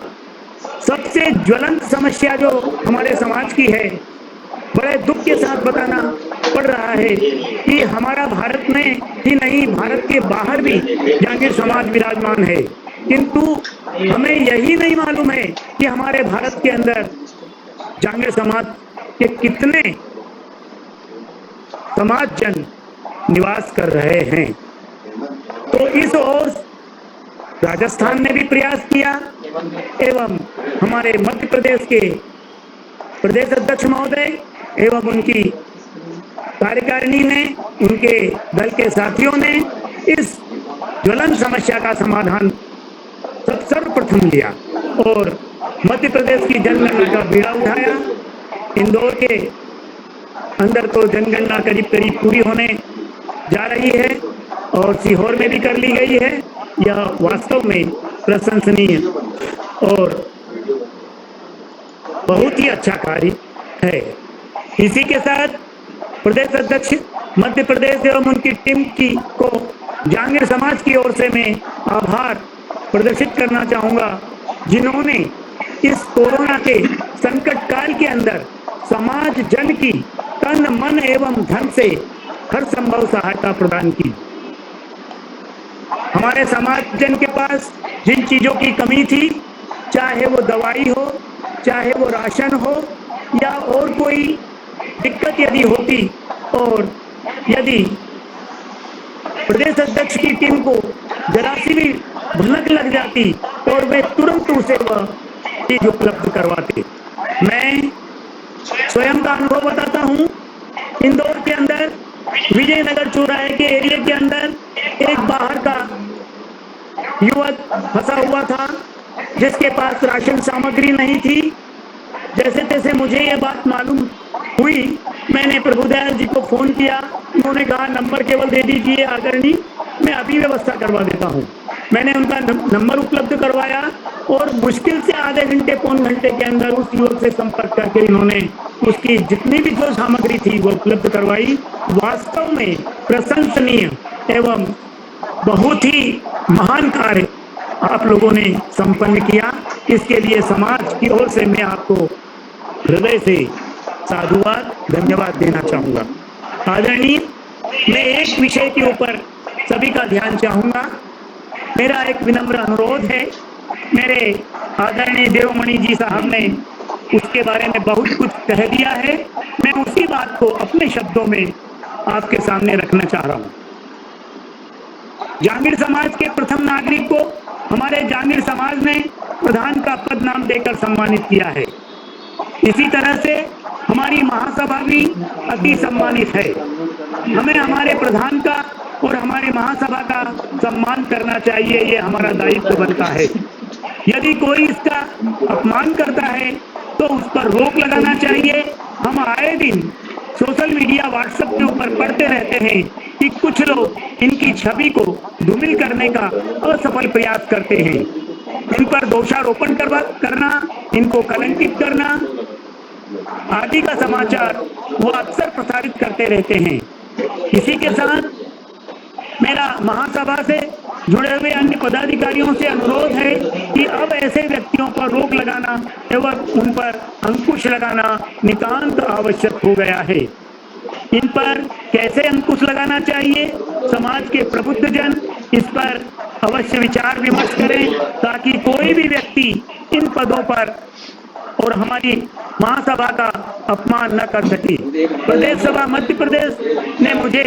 Speaker 8: सबसे ज्वलंत समस्या जो हमारे समाज की है, बड़े दुख के साथ बताना पड़ रहा है कि हमारा भारत में ही नहीं, भारत के बाहर भी जांगीर समाज विराजमान है, किंतु हमें यही नहीं मालूम है कि हमारे भारत के अंदर जांगीर समाज के कितने समाज जन निवास कर रहे हैं। तो इस ओर राजस्थान ने भी प्रयास किया एवं हमारे मध्य प्रदेश के प्रदेश अध्यक्ष महोदय एवं उनकी कार्यकारिणी ने, उनके दल के साथियों ने इस ज्वलंत समस्या का समाधान सर्वप्रथम लिया और मध्य प्रदेश की जनगणना का बीड़ा उठाया। इंदौर के अंदर तो जनगणना करीब करीब पूरी होने जा रही है और सीहोर में भी कर ली गई है। यह वास्तव में प्रशंसनीय और बहुत ही अच्छा कार्य है। इसी के साथ प्रदेश अध्यक्ष मध्य प्रदेश एवं उनकी टीम को जांगीर समाज की ओर से मैं आभार प्रदर्शित करना चाहूँगा, जिन्होंने इस कोरोना के संकट काल के अंदर समाज जन की तन मन एवं धन से हर संभव सहायता प्रदान की। हमारे समाज जन के पास जिन चीज़ों की कमी थी, चाहे वो दवाई हो, चाहे वो राशन हो, या और कोई दिक्कत यदि होती, और यदि प्रदेश अध्यक्ष की टीम को जरा सी भी भनक लग जाती और वे तुरंत उसे वह चीज उपलब्ध करवाते। मैं स्वयं का अनुभव बताता हूँ। इंदौर के अंदर विजयनगर चौराहे के एरिया के अंदर एक बाहर का युवक फंसा हुआ था, जिसके पास राशन सामग्री नहीं थी। जैसे तैसे मुझे ये बात मालूम हुई, मैंने प्रभुदयाल जी को फोन किया। उन्होंने कहा नंबर केवल दे दीजिए आदरणीय, मैं अभी व्यवस्था करवा देता हूँ। मैंने उनका नंबर उपलब्ध करवाया और मुश्किल से आधे घंटे पौन घंटे के अंदर उस युवक से संपर्क करके इन्होंने उसकी जितनी भी जो सामग्री थी वो उपलब्ध करवाई। वास्तव में प्रशंसनीय एवं बहुत ही महान कार्य आप लोगों ने संपन्न किया। इसके लिए समाज की ओर से मैं आपको हृदय से साधुवाद, धन्यवाद देना चाहूँगा। आदरणीय, मैं एक विषय के ऊपर सभी का ध्यान चाहूँगा। मेरा एक विनम्र अनुरोध है। मेरे आदरणीय देवमणि जी साहब ने उसके बारे में बहुत कुछ कह दिया है। मैं उसी बात को अपने शब्दों में आपके सामने रखना चाह रहा हूँ। जांगीर समाज के प्रथम नागरिक को हमारे जांगीर समाज ने प्रधान का पद नाम देकर सम्मानित किया है। इसी तरह से हमारी महासभा भी अति सम्मानित है। हमें हमारे प्रधान का और हमारे महासभा का सम्मान करना चाहिए, ये हमारा दायित्व बनता है। यदि कोई इसका अपमान करता है तो उस पर रोक लगाना चाहिए। हम आए दिन सोशल मीडिया, व्हाट्सएप के ऊपर पढ़ते रहते हैं कि कुछ लोग इनकी छवि को धूमिल करने का असफल प्रयास करते हैं। इन पर दोषारोपण करना, इनको कलंकित करना आदि का समाचार वो अक्सर प्रसारित करते रहते हैं। इसी के साथ मेरा महासभा से जुड़े हुए अन्य पदाधिकारियों से अनुरोध है कि अब ऐसे व्यक्तियों पर रोक लगाना एवं उन पर अंकुश लगाना नितांत आवश्यक हो गया है। इन पर कैसे अंकुश लगाना चाहिए, समाज के प्रबुद्धजन इस पर अवश्य विचार विमर्श करें, ताकि कोई भी व्यक्ति इन पदों पर और हमारी महासभा का अपमान न कर सके। प्रदेश सभा मध्य प्रदेश ने मुझे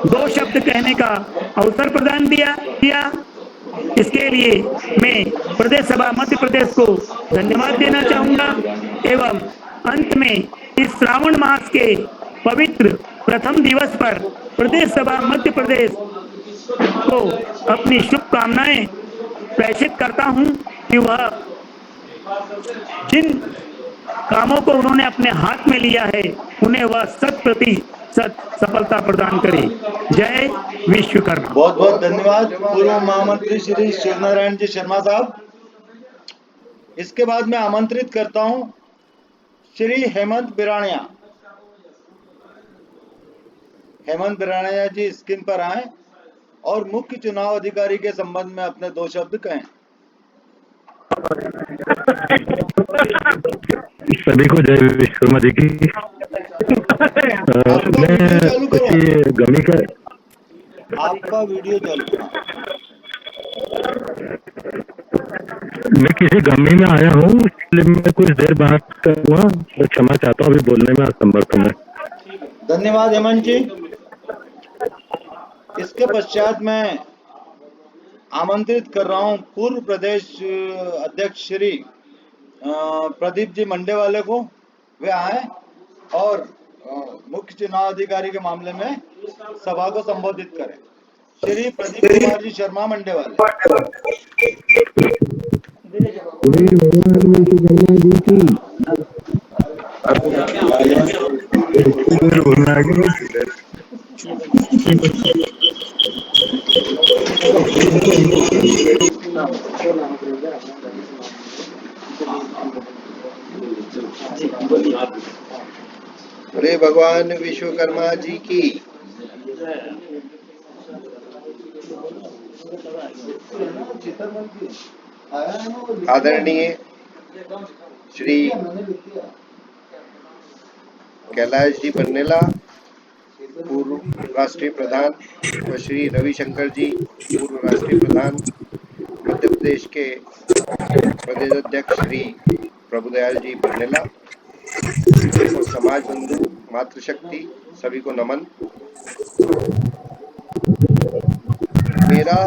Speaker 8: 2 शब्द कहने का अवसर प्रदान किया। इसके लिए मैं प्रदेश सभा मध्य प्रदेश को धन्यवाद देना चाहूँगा एवं अंत में इस श्रावण मास के पवित्र प्रथम दिवस पर प्रदेश सभा मध्य प्रदेश को अपनी शुभकामनाएं प्रेषित करता हूं कि वह जिन कामों को उन्होंने अपने हाथ में लिया है उन्हें वह 100% सफलता प्रदान करे। जय विश्वकर्मा।
Speaker 4: बहुत बहुत धन्यवाद पूर्व महामंत्री श्री शिवनारायण जी शर्मा साहब। इसके बाद मैं आमंत्रित करता हूं श्री हेमंत बिरानिया। हेमंत बिरानिया जी स्क्रीन पर आए और मुख्य चुनाव अधिकारी के संबंध में अपने 2 शब्द कहें।
Speaker 6: सभी को जय विश्वकर्मा जी की। मैं कुछ गमी का
Speaker 4: आपका वीडियो चालू।
Speaker 6: मैं किसी गमी में आया हूँ, इसलिए मैं कुछ देर बात करूँगा। मैं क्षमा चाहता हूँ, अभी बोलने में असमर्थ हूँ।
Speaker 4: धन्यवाद हेमंत जी। इसके पश्चात मैं आमंत्रित कर रहा हूं पूर्व प्रदेश अध्यक्ष श्री प्रदीप जी मंडेवाले को। वे आए और मुख्य चुनाव अधिकारी के मामले में सभा को संबोधित करें। श्री प्रदीप कुमार जी शर्मा मंडेवाले।
Speaker 3: बोले भगवान विश्वकर्मा जी की। आदरणीय श्री कैलाश जी बन्नेला पूर्व राष्ट्रीय प्रधान व श्री रविशंकर जी पूर्व राष्ट्रीय प्रधान, मध्य प्रदेश के प्रदेश अध्यक्ष श्री प्रभुदयाल जी बन्नेला और समाज बंधु मातृशक्ति, सभी को नमन। मेरा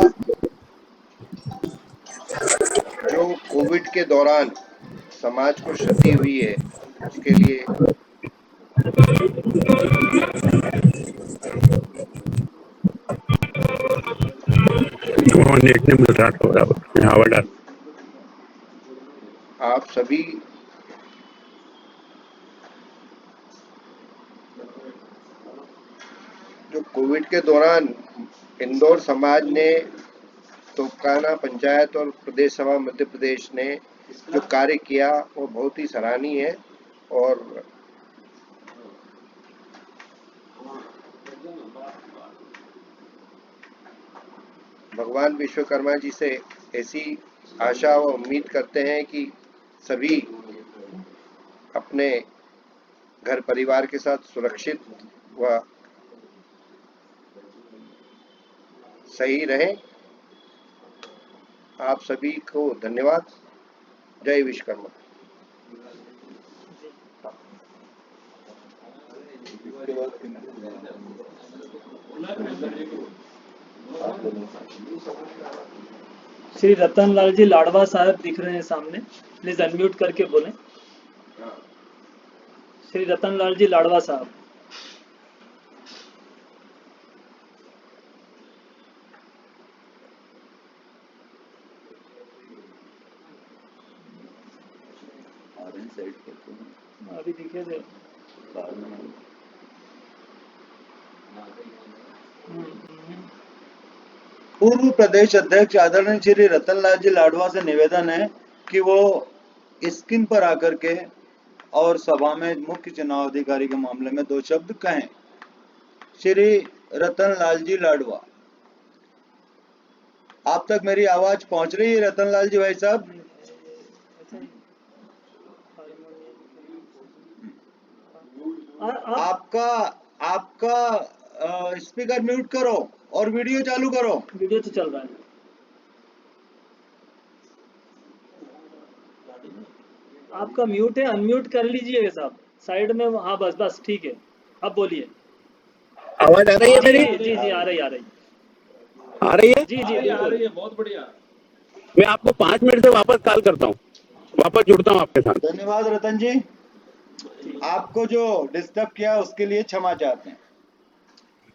Speaker 3: जो कोविड के दौरान समाज को क्षति हुई है उसके लिए आप सभी जो कोविड के दौरान इंदौर समाज ने, तोपखाना पंचायत और प्रदेश सभा मध्य प्रदेश ने जो कार्य किया वो बहुत ही सराहनीय है और भगवान विश्वकर्मा जी से ऐसी आशा व उम्मीद करते हैं कि सभी अपने घर परिवार के साथ सुरक्षित व सही रहें। आप सभी को धन्यवाद। जय विश्वकर्मा।
Speaker 5: श्री रतनलाल जी लाडवा साहब दिख रहे हैं सामने, प्लीज अनम्यूट करके बोलें। श्री रतनलाल जी लाडवा साहब। अभी दिखे थे।
Speaker 4: पूर्व प्रदेश अध्यक्ष आदरणीय श्री रतनलाल जी लाडवा से निवेदन है कि वो स्क्रीन पर आकर के और सभा में मुख्य चुनाव अधिकारी के मामले में 2 शब्द कहें। श्री रतनलाल जी लाडवा, आप तक मेरी आवाज पहुंच रही है रतनलाल जी भाई साहब? आपका स्पीकर म्यूट करो और वीडियो चालू करो।
Speaker 5: वीडियो तो चल रहा है। आपका म्यूट है, अनम्यूट कर लीजिएगा साहब साइड में। हाँ बस बस ठीक है, अब बोलिए।
Speaker 10: आवाज आ रही है मेरी?
Speaker 5: जी जी आ रही
Speaker 10: आ रही है?
Speaker 5: जी जी
Speaker 1: आ रही है, बहुत बढ़िया।
Speaker 10: मैं आपको 5 मिनट से वापस कॉल करता हूँ, वापस जुड़ता हूँ आपके साथ।
Speaker 4: धन्यवाद रतन जी, आपको जो डिस्टर्ब किया उसके लिए क्षमा चाहते हैं।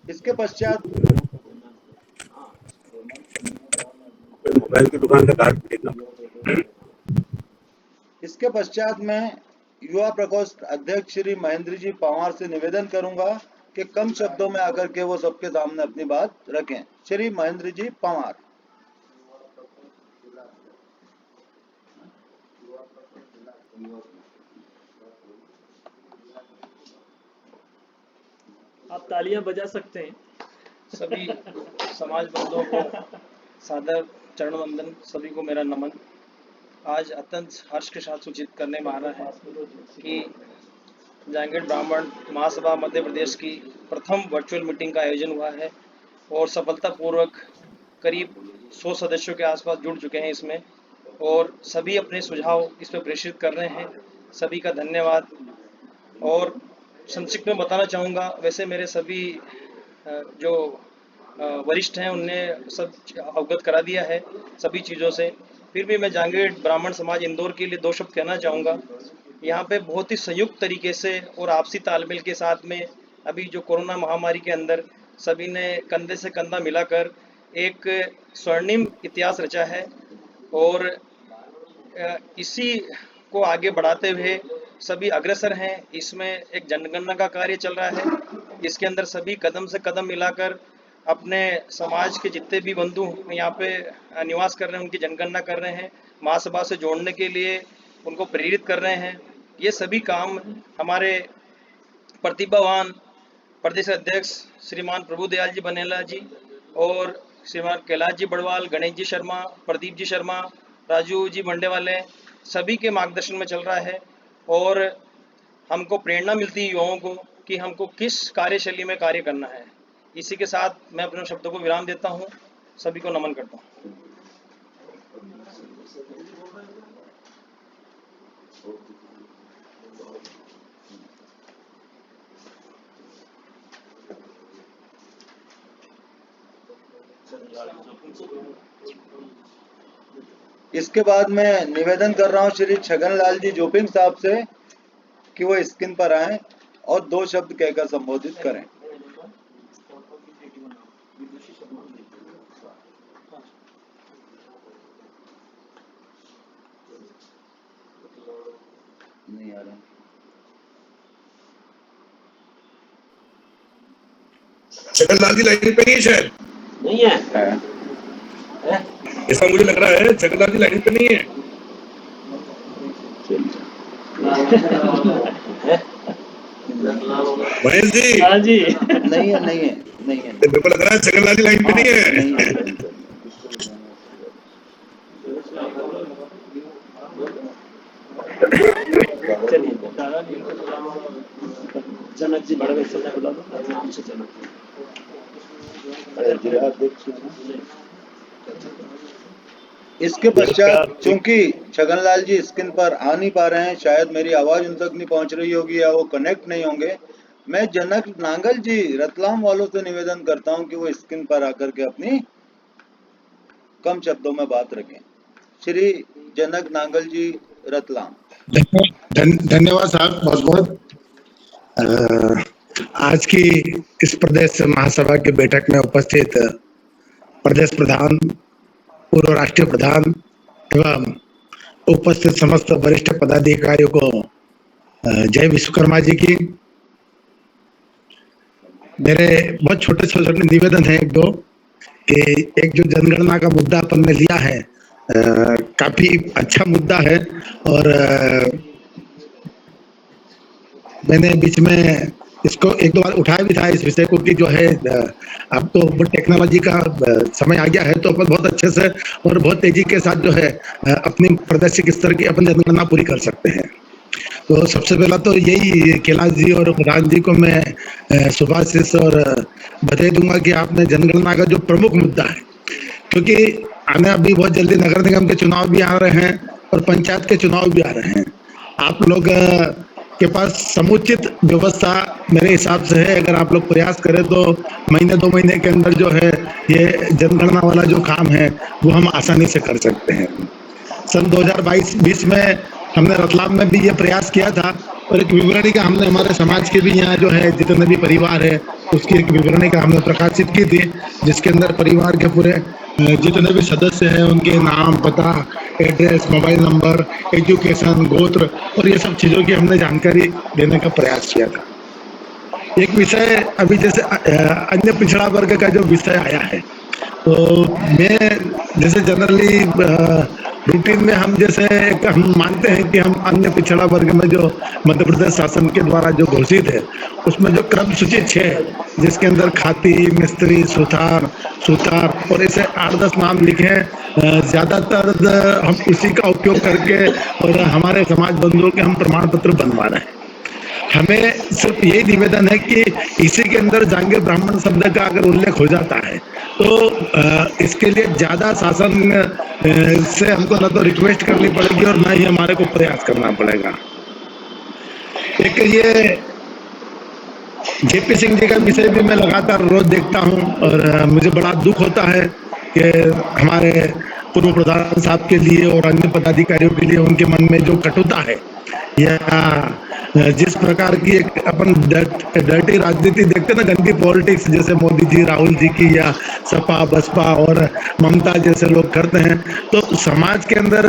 Speaker 4: इसके पश्चात
Speaker 10: मोबाइल की दुकान से कार्ड खरीदना।
Speaker 4: इसके पश्चात मैं युवा प्रकोष्ठ अध्यक्ष श्री महेंद्र जी पंवार से निवेदन करूंगा कि कम शब्दों में आकर के वो सबके सामने अपनी बात रखें। श्री महेंद्र जी पंवार।
Speaker 5: आप तालियां बजा सकते हैं।
Speaker 11: सभी समाज बंधुओं को सादर चरण वंदन, सभी को मेरा नमन। आज अत्यंत हर्ष के साथ सूचित करने में आ रहा है कि जांगीड़ ब्राह्मण महासभा मध्य प्रदेश की प्रथम वर्चुअल मीटिंग का आयोजन हुआ है और सफलतापूर्वक करीब 100 सदस्यों के आसपास जुड़ चुके हैं इसमें, और सभी अपने सुझाव इस पर प्रेषित कर रहे हैं। सभी का धन्यवाद। और संक्षिप्त में बताना चाहूँगा, वैसे मेरे सभी जो वरिष्ठ हैं उनने सब अवगत करा दिया है सभी चीज़ों से। फिर भी मैं जांगीड़ ब्राह्मण समाज इंदौर के लिए 2 शब्द कहना चाहूँगा। यहाँ पे बहुत ही संयुक्त तरीके से और आपसी तालमेल के साथ में अभी जो कोरोना महामारी के अंदर सभी ने कंधे से कंधा मिलाकर एक स्वर्णिम इतिहास रचा है, और इसी को आगे बढ़ाते हुए सभी अग्रसर हैं। इसमें एक जनगणना का कार्य चल रहा है, इसके अंदर सभी कदम से कदम मिलाकर अपने समाज के जितने भी बंधु यहाँ पे निवास कर रहे हैं उनकी जनगणना कर रहे हैं, महासभा से जोड़ने के लिए उनको प्रेरित कर रहे हैं। ये सभी काम हमारे प्रतिभावान प्रदेश अध्यक्ष श्रीमान प्रभुदयाल जी बनेला जी और श्रीमान कैलाश जी बड़वाल, गणेश जी शर्मा, प्रदीप जी शर्मा, राजू जी मंडे वाले, सभी के मार्गदर्शन में चल रहा है। और हमको प्रेरणा मिलती है युवाओं को कि हमको किस कार्यशैली में कार्य करना है। इसी के साथ मैं अपने शब्दों को विराम देता हूँ। सभी को नमन करता हूँ।
Speaker 4: इसके बाद मैं निवेदन कर रहा हूं श्री छगनलाल जी जोपिंग साहब से कि वो स्क्रीन पर आएं और 2 शब्द कहकर संबोधित करें। नहीं आ रहा।
Speaker 9: छगनलाल जी लाइन पे नहीं है शायद।
Speaker 11: नहीं है।
Speaker 9: ऐसा मुझे लग रहा है छगनलाल जी लाइन पे नहीं है। महेश जी।
Speaker 5: हाँ जी।
Speaker 4: नहीं है, नहीं है, नहीं है।
Speaker 9: मेरे को लग रहा है छगनलाल जी लाइन पे नहीं है।
Speaker 5: चलिए। जनक जी बड़े से बुला दो, नाम से जनक
Speaker 4: इसके पश्चात चूंकि छगनलाल जी स्क्रीन पर आ नहीं पा रहे हैं, शायद मेरी आवाज उन तक नहीं पहुंच रही होगी या वो कनेक्ट नहीं होंगे, मैं जनक नांगल जी रतलाम वालों से निवेदन करता हूं कि वो स्क्रीन पर आकर के अपनी कम शब्दों में बात रखें। श्री जनक नांगल जी रतलाम।
Speaker 9: धन्यवाद साहब, बहुत बहुत। आज की इस प्रदेश महासभा की बैठक में उपस्थित प्रदेश प्रधान, पूर्व राष्ट्रीय प्रधान एवं उपस्थित समस्त वरिष्ठ पदाधिकारियों को जय विश्वकर्मा जी की। मेरे बहुत छोटे छोटे निवेदन है एक दो, कि एक जो जनगणना का मुद्दा अपन ने लिया है, काफी अच्छा मुद्दा है और मैंने बीच में इसको एक दो बार उठाया भी था इस विषय को, कि जो है अब तो टेक्नोलॉजी का समय आ गया है, तो अपन बहुत अच्छे से और बहुत तेजी के साथ जो है अपनी प्रादेशिक स्तर की अपन जनगणना पूरी कर सकते हैं। तो सबसे पहला तो यही कैलाश जी और प्रधान जी को मैं शुभाशीष और बधाई दूंगा कि आपने जनगणना का जो प्रमुख मुद्दा है, क्योंकि आने अभी बहुत जल्दी नगर निगम के चुनाव भी आ रहे हैं और पंचायत के चुनाव भी आ रहे हैं। आप लोग के पास समुचित व्यवस्था मेरे हिसाब से है। अगर आप लोग प्रयास करें तो महीने 2 महीने के अंदर जो है ये जनगणना वाला जो काम है वो हम आसानी से कर सकते हैं। सन 2022 में हमने रतलाम में भी ये प्रयास किया था और एक विवरणी का हमने हमारे समाज के भी यहाँ जो है जितने भी परिवार है उसकी एक विवरणी का हमने प्रकाशित की थी, जिसके अंदर परिवार के पूरे जितने भी सदस्य हैं उनके नाम, पता, एड्रेस, मोबाइल नंबर, एजुकेशन, गोत्र और ये सब चीज़ों की हमने जानकारी देने का प्रयास किया था। एक विषय अभी जैसे अन्य पिछड़ा वर्ग का जो विषय आया है, तो मैं जैसे जनरली रूटीन में हम जैसे हम मानते हैं कि हम अन्य पिछड़ा वर्ग में जो मध्य प्रदेश शासन के द्वारा जो घोषित है उसमें जो क्रम सूची 6 है, जिसके अंदर खाती, मिस्त्री, सुथार और ऐसे 8-10 नाम लिखे हैं, ज़्यादातर हम उसी का उपयोग करके और हमारे समाज बंधुओं के हम प्रमाण पत्र बनवा रहे हैं। हमें सिर्फ यही निवेदन है कि इसी के अंदर जांगीर ब्राह्मण शब्द का अगर उल्लेख हो जाता है तो इसके लिए ज़्यादा शासन से हमको ना तो रिक्वेस्ट करनी पड़ेगी और ना ही हमारे को प्रयास करना पड़ेगा। एक ये जेपी सिंह जी का विषय भी मैं लगातार रोज देखता हूं और मुझे बड़ा दुख होता है कि हमारे पूर्व प्रधान साहब के लिए और अन्य पदाधिकारियों के लिए उनके मन में जो कटुता है या जिस प्रकार की एक अपन डर्टी राजनीति देखते ना, गंदी पॉलिटिक्स जैसे मोदी जी, राहुल जी की या सपा, बसपा और ममता जैसे लोग करते हैं, तो समाज के अंदर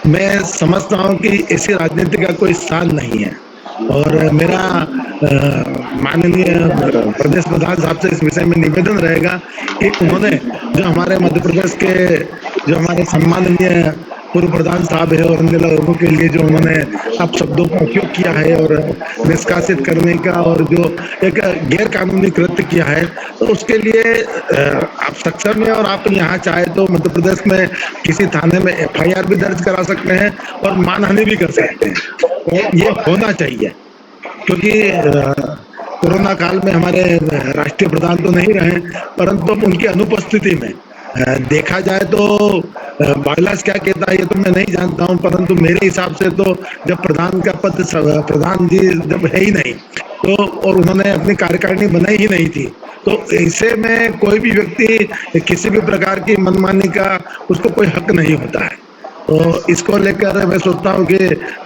Speaker 9: मैं समझता हूं कि ऐसी राजनीति का कोई स्थान नहीं है। और मेरा माननीय प्रदेश प्रधान साहब से इस विषय में निवेदन रहेगा कि उन्होंने जो हमारे मध्य प्रदेश के जो हमारे सम्माननीय पूर्व प्रधान साहब है और अन्य लोगों के लिए जो उन्होंने अब शब्दों का उपयोग किया है और निष्कासित करने का और जो एक गैर कानूनी कृत्य किया है, तो उसके लिए आप सक्षम हैं और आप यहाँ चाहे तो मध्य प्रदेश में किसी थाने में FIR भी दर्ज करा सकते हैं और मानहानि भी कर सकते हैं। और ये होना चाहिए, क्योंकि कोरोना काल में हमारे राष्ट्रीय प्रधान तो नहीं रहे, परंतु उनकी अनुपस्थिति में देखा जाए तो बाइलास क्या कहता है ये तो मैं नहीं जानता हूं, परंतु मेरे हिसाब से तो जब प्रधान का पद प्रधान जी जब है ही नहीं तो और उन्होंने अपनी कार्यकारिणी बनाई ही नहीं थी, तो ऐसे में कोई भी व्यक्ति किसी भी प्रकार की मनमानी का उसको कोई हक नहीं होता है। तो इसको लेकर मैं सोचता हूँ कि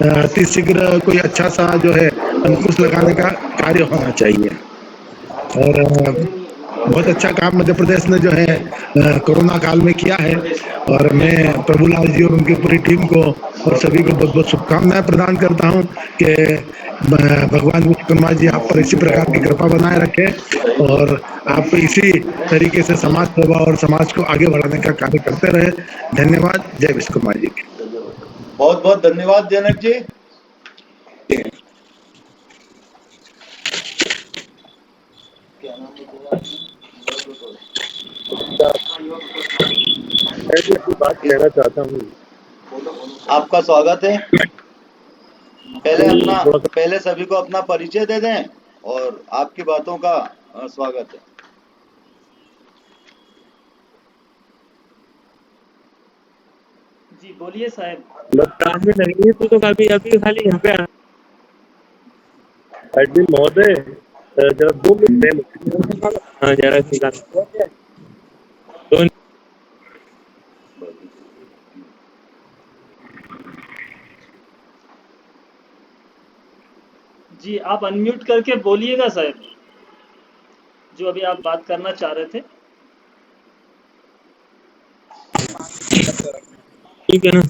Speaker 9: अतिशीघ्र कोई अच्छा सा जो है अंकुश लगाने का कार्य होना चाहिए। और बहुत अच्छा काम मध्य प्रदेश ने जो है कोरोना काल में किया है और मैं प्रभुलाल जी और उनकी पूरी टीम को और सभी को बहुत बहुत शुभकामनाएं प्रदान करता हूं कि भगवान विश्वकर्मा जी आप पर इसी प्रकार की कृपा बनाए रखें और आप इसी तरीके से समाज सेवा और समाज को आगे बढ़ाने का कार्य करते रहे। धन्यवाद। जय विश्वकर्मा जी।
Speaker 4: बहुत बहुत धन्यवाद जनक जी।
Speaker 9: बात कहना चाहता हूँ।
Speaker 4: आपका स्वागत है। पहले सभी को अपना परिचय दे दें और आपकी बातों का स्वागत है।
Speaker 5: जी बोलिए साहब।
Speaker 10: बस काम में लगी है तो अभी अभी खाली यहाँ पे एडमिन महोदय जरा 2 मिनट है। हाँ जरा निकाल तो
Speaker 5: जी आप अनम्यूट करके बोलिएगा साहब, जो अभी आप बात करना चाह रहे थे।
Speaker 10: ठीक है ना।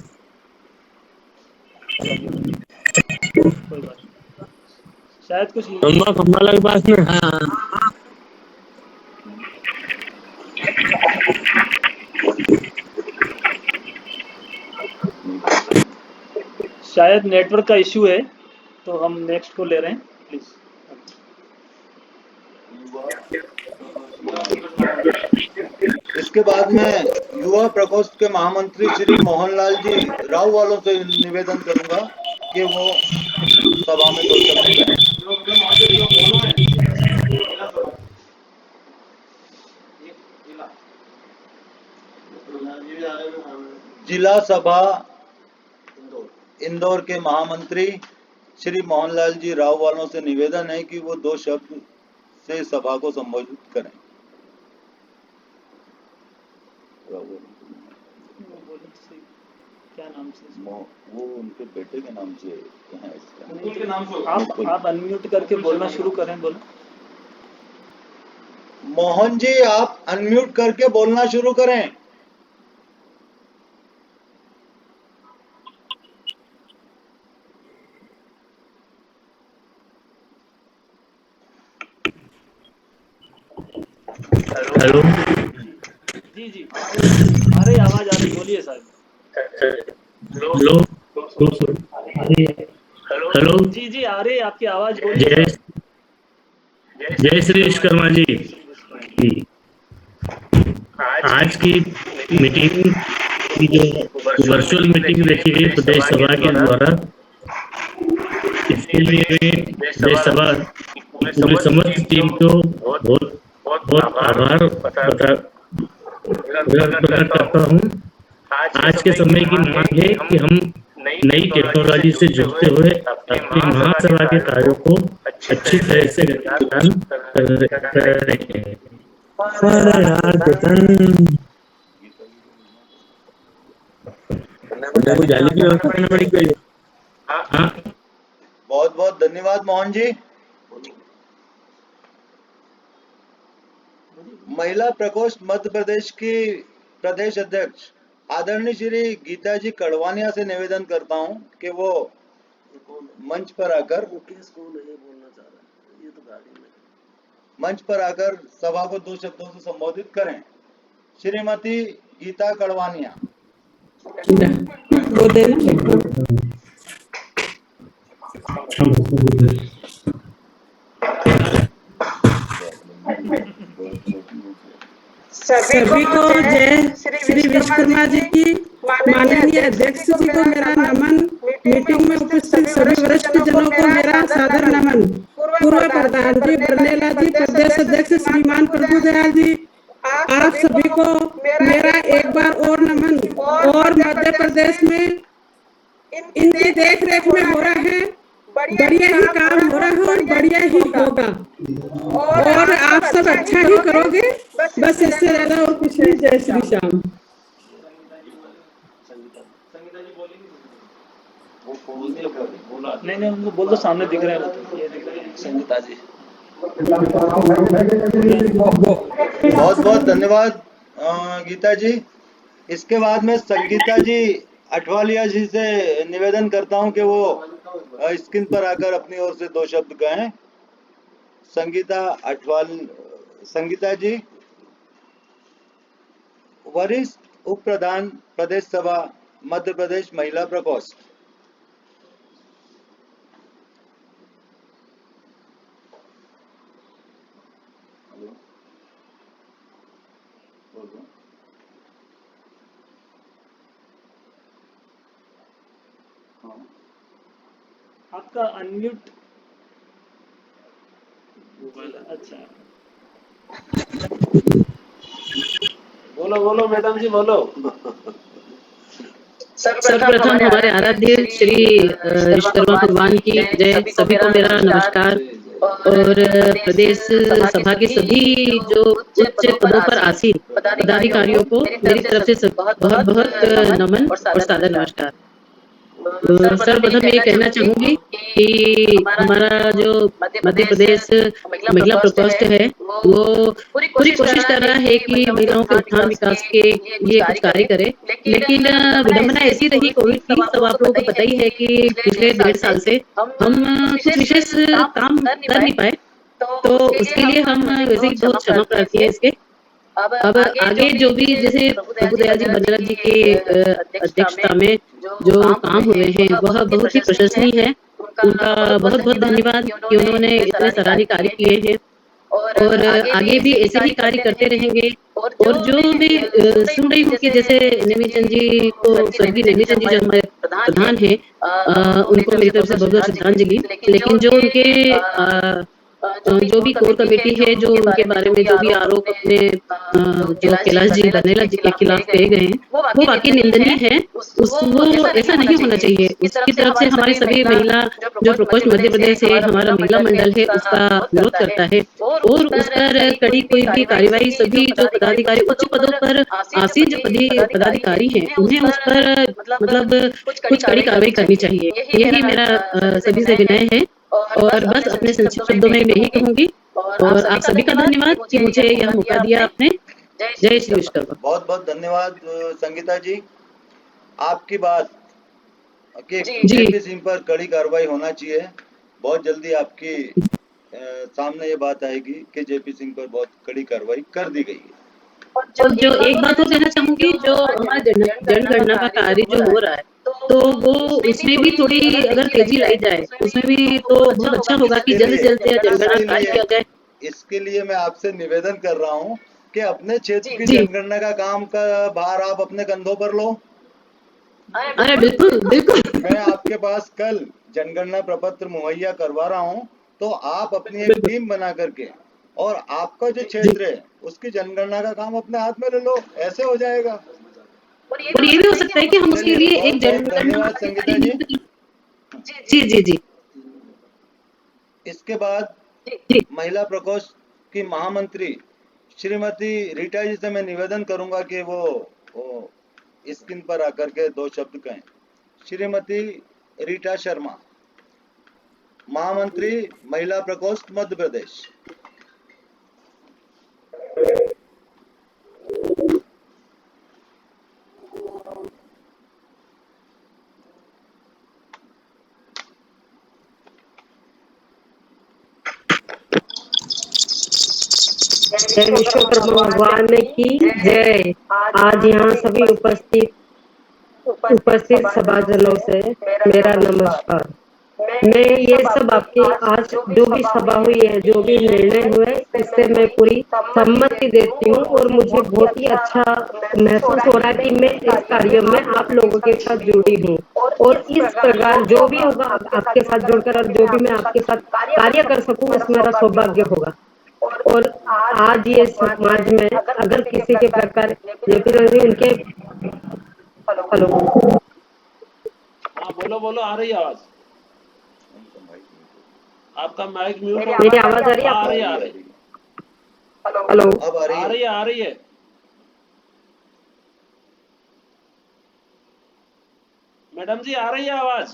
Speaker 5: कोई बात नहीं, शायद कुछ
Speaker 10: खम्बा खम्बा के पास में। हाँ
Speaker 5: शायद नेटवर्क का इशू है, तो हम नेक्स्ट को ले रहे हैं प्लीज।
Speaker 4: इसके बाद में युवा प्रकोष्ठ के महामंत्री श्री मोहनलाल जी राव वालों से निवेदन करूंगा कि वो सभा में 2 शब्द कहें। जिला सभा इंदौर के महामंत्री श्री मोहनलाल जी राव वालों से निवेदन है कि वो 2 शब्द से सभा को संबोधित करें।
Speaker 5: क्या नाम से?
Speaker 4: वो उनके बेटे के नाम से है इसका।
Speaker 11: उनके नाम से
Speaker 5: आप अनम्यूट करके बोलना शुरू करें, बोलो।
Speaker 4: मोहन जी आप अनम्यूट करके बोलना शुरू करें।
Speaker 10: हेलो।
Speaker 5: जी जी आ रही आवाज आ रही, बोलिए साहब।
Speaker 10: Hello hello.
Speaker 5: जी जी आ रही आपकी आवाज, बोलिए
Speaker 10: जय
Speaker 5: साहब।
Speaker 10: जय श्री विश्वकर्मा जी। आज की मीटिंग की जो वर्चुअल मीटिंग रखी गई प्रदेश सभा के द्वारा, इसके लिए मैं प्रदेश सभा पूरे समस्त टीम को बहुत बहुत आभार प्रकट करता हूँ। आज के समय की मांग है कि हम नई टेक्नोलॉजी से जुड़ते हुए अपनी महासभा के कार्यों को अच्छी तरह से प्रदान कर रहे हैं। अरे यार देखो जाली की व्यवस्था करना पड़ेगी। हाँ
Speaker 4: बहुत बहुत धन्यवाद मोहन जी। महिला प्रकोष्ठ मध्य प्रदेश की प्रदेश अध्यक्ष आदरणीय श्री गीता जी कड़वानिया से निवेदन करता हूं कि वो मंच पर आकर सभा को 2 शब्दों से संबोधित करें। श्रीमती गीता कड़वानिया।
Speaker 12: सभी को जय श्री विश्वकर्मा जी की। माननीय अध्यक्ष जी को मेरा नमन। मीटिंग में उपस्थित सभी वरिष्ठ जनों को मेरा सादर नमन। पूर्व प्रधान जी बरनेला जी, प्रदेश अध्यक्ष श्रीमान प्रभुदयाल जी, आप सभी को मेरा एक बार और नमन। और मध्य प्रदेश में इनकी देख रेख में हो रहा है, बढ़िया ही काम हो रहा है और बढ़िया ही होगा, और आप सब अच्छा ही करोगे, बस इससे ज्यादा और कुछ नहीं। जय श्री श्याम।
Speaker 5: नहीं उनको बोल दो, सामने दिख रहे हैं संगीता जी।
Speaker 4: बहुत बहुत धन्यवाद गीता जी। इसके बाद में संगीता जी अठवालिया जी से निवेदन करता हूं कि वो स्क्रीन पर आकर अपनी ओर से 2 शब्द कहें। संगीता जी, वरिष्ठ उप प्रधान प्रदेश सभा मध्य प्रदेश महिला प्रकोष्ठ।
Speaker 5: आपका अनम्यूट
Speaker 11: अच्छा
Speaker 1: बोलो बोलो मैडम जी बोलो।
Speaker 13: सर्वप्रथम हमारे आराध्य श्री विश्वकर्मा भगवान की जय। सभी को मेरा नमस्कार। और प्रदेश सभा के सभी जो उच्च पदों पर आसीन पदाधिकारियों को मेरी तरफ से बहुत बहुत नमन और सादर नमस्कार। सर्वप्रथम ये कहना चाहूंगी कि हमारा जो मध्य प्रदेश महिला प्रकोष्ठ है वो पूरी कोशिश कर रहा है कि महिलाओं के उत्थान विकास के लिए कुछ कार्य करे, लेकिन विडंबना ऐसी रही कोविड की। सब आप लोगों को पता ही है कि पिछले 1.5 साल से हम कुछ विशेष काम कर नहीं पाए, तो उसके लिए हम वैसे ही बहुत क्षमा प्रार्थी है इसके। अब आगे जो भी जैसे प्रभुदयाल जी बंडेला जी की अध्यक्षता में जो काम हुए हैं वह बहुत ही प्रशंसनीय है। उनका बहुत बहुत धन्यवाद कि उन्होंने इतने सराहनीय कार्य किए हैं और आगे भी ऐसे ही कार्य करते रहेंगे। और जो मैं सुन रही हूँ कि जैसे नेमीचंद जी को, स्वर्गीय नेमीचंद जी जो हमारे प्रधान है, उनको मेरी तरफ से बहुत बहुत श्रद्धांजलि। लेकिन जो उनके जो भी कोर कमेटी है, जो उनके बारे में जो भी आरोप अपने जो कैलाश जी बंडेला जी के खिलाफ कहे गए हैं वो वाकई निंदनीय है। वो ऐसा नहीं होना चाहिए। उसकी तरफ से हमारी सभी महिला जो प्रकोष्ठ मध्य प्रदेश है, हमारा महिला मंडल है, उसका विरोध करता है और उस पर कड़ी कोई भी कार्यवाही सभी जो पदाधिकारी उच्च पदों पर आसीन जो पदाधिकारी हैं उन्हें उस पर मतलब कुछ कड़ी कार्रवाई करनी चाहिए। यही मेरा सभी से विनय है और बस अपने संक्षिप्त शब्दों में मैं यही कहूंगी और आप सभी का धन्यवाद कि मुझे यह मौका दिया आपने। जय श्री विश्वकर्मा। बहुत बहुत धन्यवाद संगीता जी। आपकी बात कि जेपी सिंह पर कड़ी कार्रवाई होना चाहिए। बहुत जल्दी आपकी सामने ये बात आएगी कि जेपी सिंह पर बहुत कड़ी कार्रवाई कर दी गई है। और जो एक बात और कहना चाहूंगी, जो हमारा जनगणना का कार्य जो हो रहा है तो वो उसमें भी थोड़ी अगर तेजी लाई जाए उसमें भी तो बहुत अच्छा होगा कि जल्द से जल्द जनगणना कार्य किया जाए।
Speaker 4: इसके लिए मैं आपसे निवेदन कर रहा हूँ कि अपने क्षेत्र की जनगणना का काम का भार आप अपने कंधों पर लो।
Speaker 13: अरे बिल्कुल बिल्कुल।
Speaker 4: मैं आपके पास कल जनगणना प्रपत्र मुहैया करवा रहा हूँ, तो आप अपनी एक टीम बना करके और आपका जो क्षेत्र है उसकी जनगणना का काम अपने हाथ में ले लो, ऐसे हो जाएगा।
Speaker 13: और ये भी हो सकता है कि हम उसके लिए एक जनगणना
Speaker 4: संगीता जी।
Speaker 13: जी जी जी।
Speaker 4: इसके बाद महिला प्रकोष्ठ की महामंत्री श्रीमती रीटा जी से मैं निवेदन करूंगा कि वो स्क्रीन पर आकर के 2 शब्द कहें। श्रीमती रीटा शर्मा, महामंत्री महिला प्रकोष्ठ मध्य प्रदेश।
Speaker 14: जय विश्वकर्मा भगवान की जय। आज यहाँ सभी उपस्थित सभाजनों से मेरा नमस्कार। मैं ये सब आपके आज जो भी सभा हुई है, जो भी निर्णय हुए, इससे मैं पूरी सम्मति देती हूँ और मुझे बहुत ही अच्छा महसूस हो रहा है कि मैं इस कार्य में आप लोगों के साथ जुड़ी हूँ और इस प्रकार जो भी होगा आपके साथ जुड़कर और जो भी मैं आपके साथ कार्य कर सकूँ उसमें मेरा सौभाग्य होगा। और आज ये समाज में अगर किसी के प्रकार उनके हेलो
Speaker 1: बोलो बोलो, आ रही आवाज? आपका माइक म्यूट।
Speaker 14: मेरी आवाज आ रही है?
Speaker 1: आ रही है।
Speaker 14: हेलो
Speaker 4: अब
Speaker 1: आ रही है। मैडम जी आ रही है आवाज?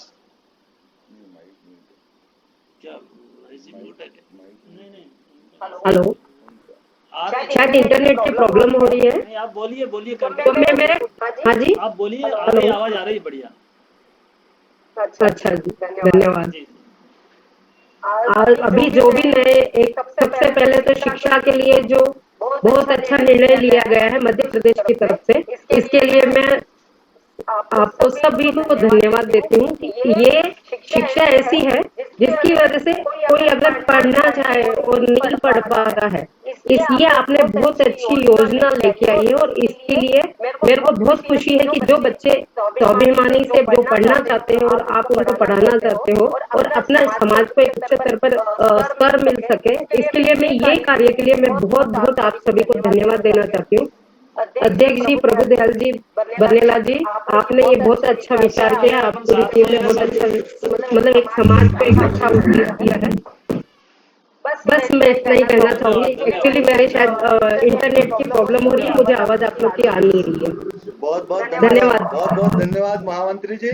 Speaker 1: क्या म्यूट है? नहीं
Speaker 14: हेलो, शायद इंटरनेट की प्रॉब्लम हो रही है।
Speaker 1: आप बोलिए
Speaker 14: तो मैं मेरे हाँ जी
Speaker 1: आप बोलिए, आवाज आ रही है बढ़िया।
Speaker 14: अच्छा जी, धन्यवाद। और अभी जो भी नए एक सबसे पहले तो शिक्षा के लिए जो बहुत अच्छा निर्णय लिया गया है मध्य प्रदेश की तरफ से, इसके लिए मैं आपको सभी को धन्यवाद देती हूँ कि ये शिक्षा ऐसी है जिसकी वजह से कोई अगर पढ़ना चाहे और नहीं पढ़ पा रहा है, ये आपने बहुत अच्छी योजना लेके आई है और इसके लिए मेरे को बहुत खुशी है कि जो बच्चे स्वाभिमानी से जो पढ़ना चाहते हैं और आप उनको पढ़ाना चाहते हो और अपना समाज को एक उच्च स्तर पर स्तर मिल सके, इसके लिए मैं ये कार्य के लिए मैं बहुत बहुत आप सभी को धन्यवाद देना चाहती हूँ। अध्यक्ष जी प्रभुदयाल जी बनेला जी, आपने ये बहुत अच्छा विचार किया, आप पूरी टीम ने बहुत अच्छा मतलब एक समाज को एक अच्छा उपदेश दिया है। बस मैं इतना ही कहना चाहूंगी। एक्चुअली मेरे शायद इंटरनेट की प्रॉब्लम हो रही है, मुझे आवाज आप लोग की आ नहीं रही है।
Speaker 4: बहुत बहुत
Speaker 14: धन्यवाद।
Speaker 4: बहुत बहुत धन्यवाद महामंत्री जी।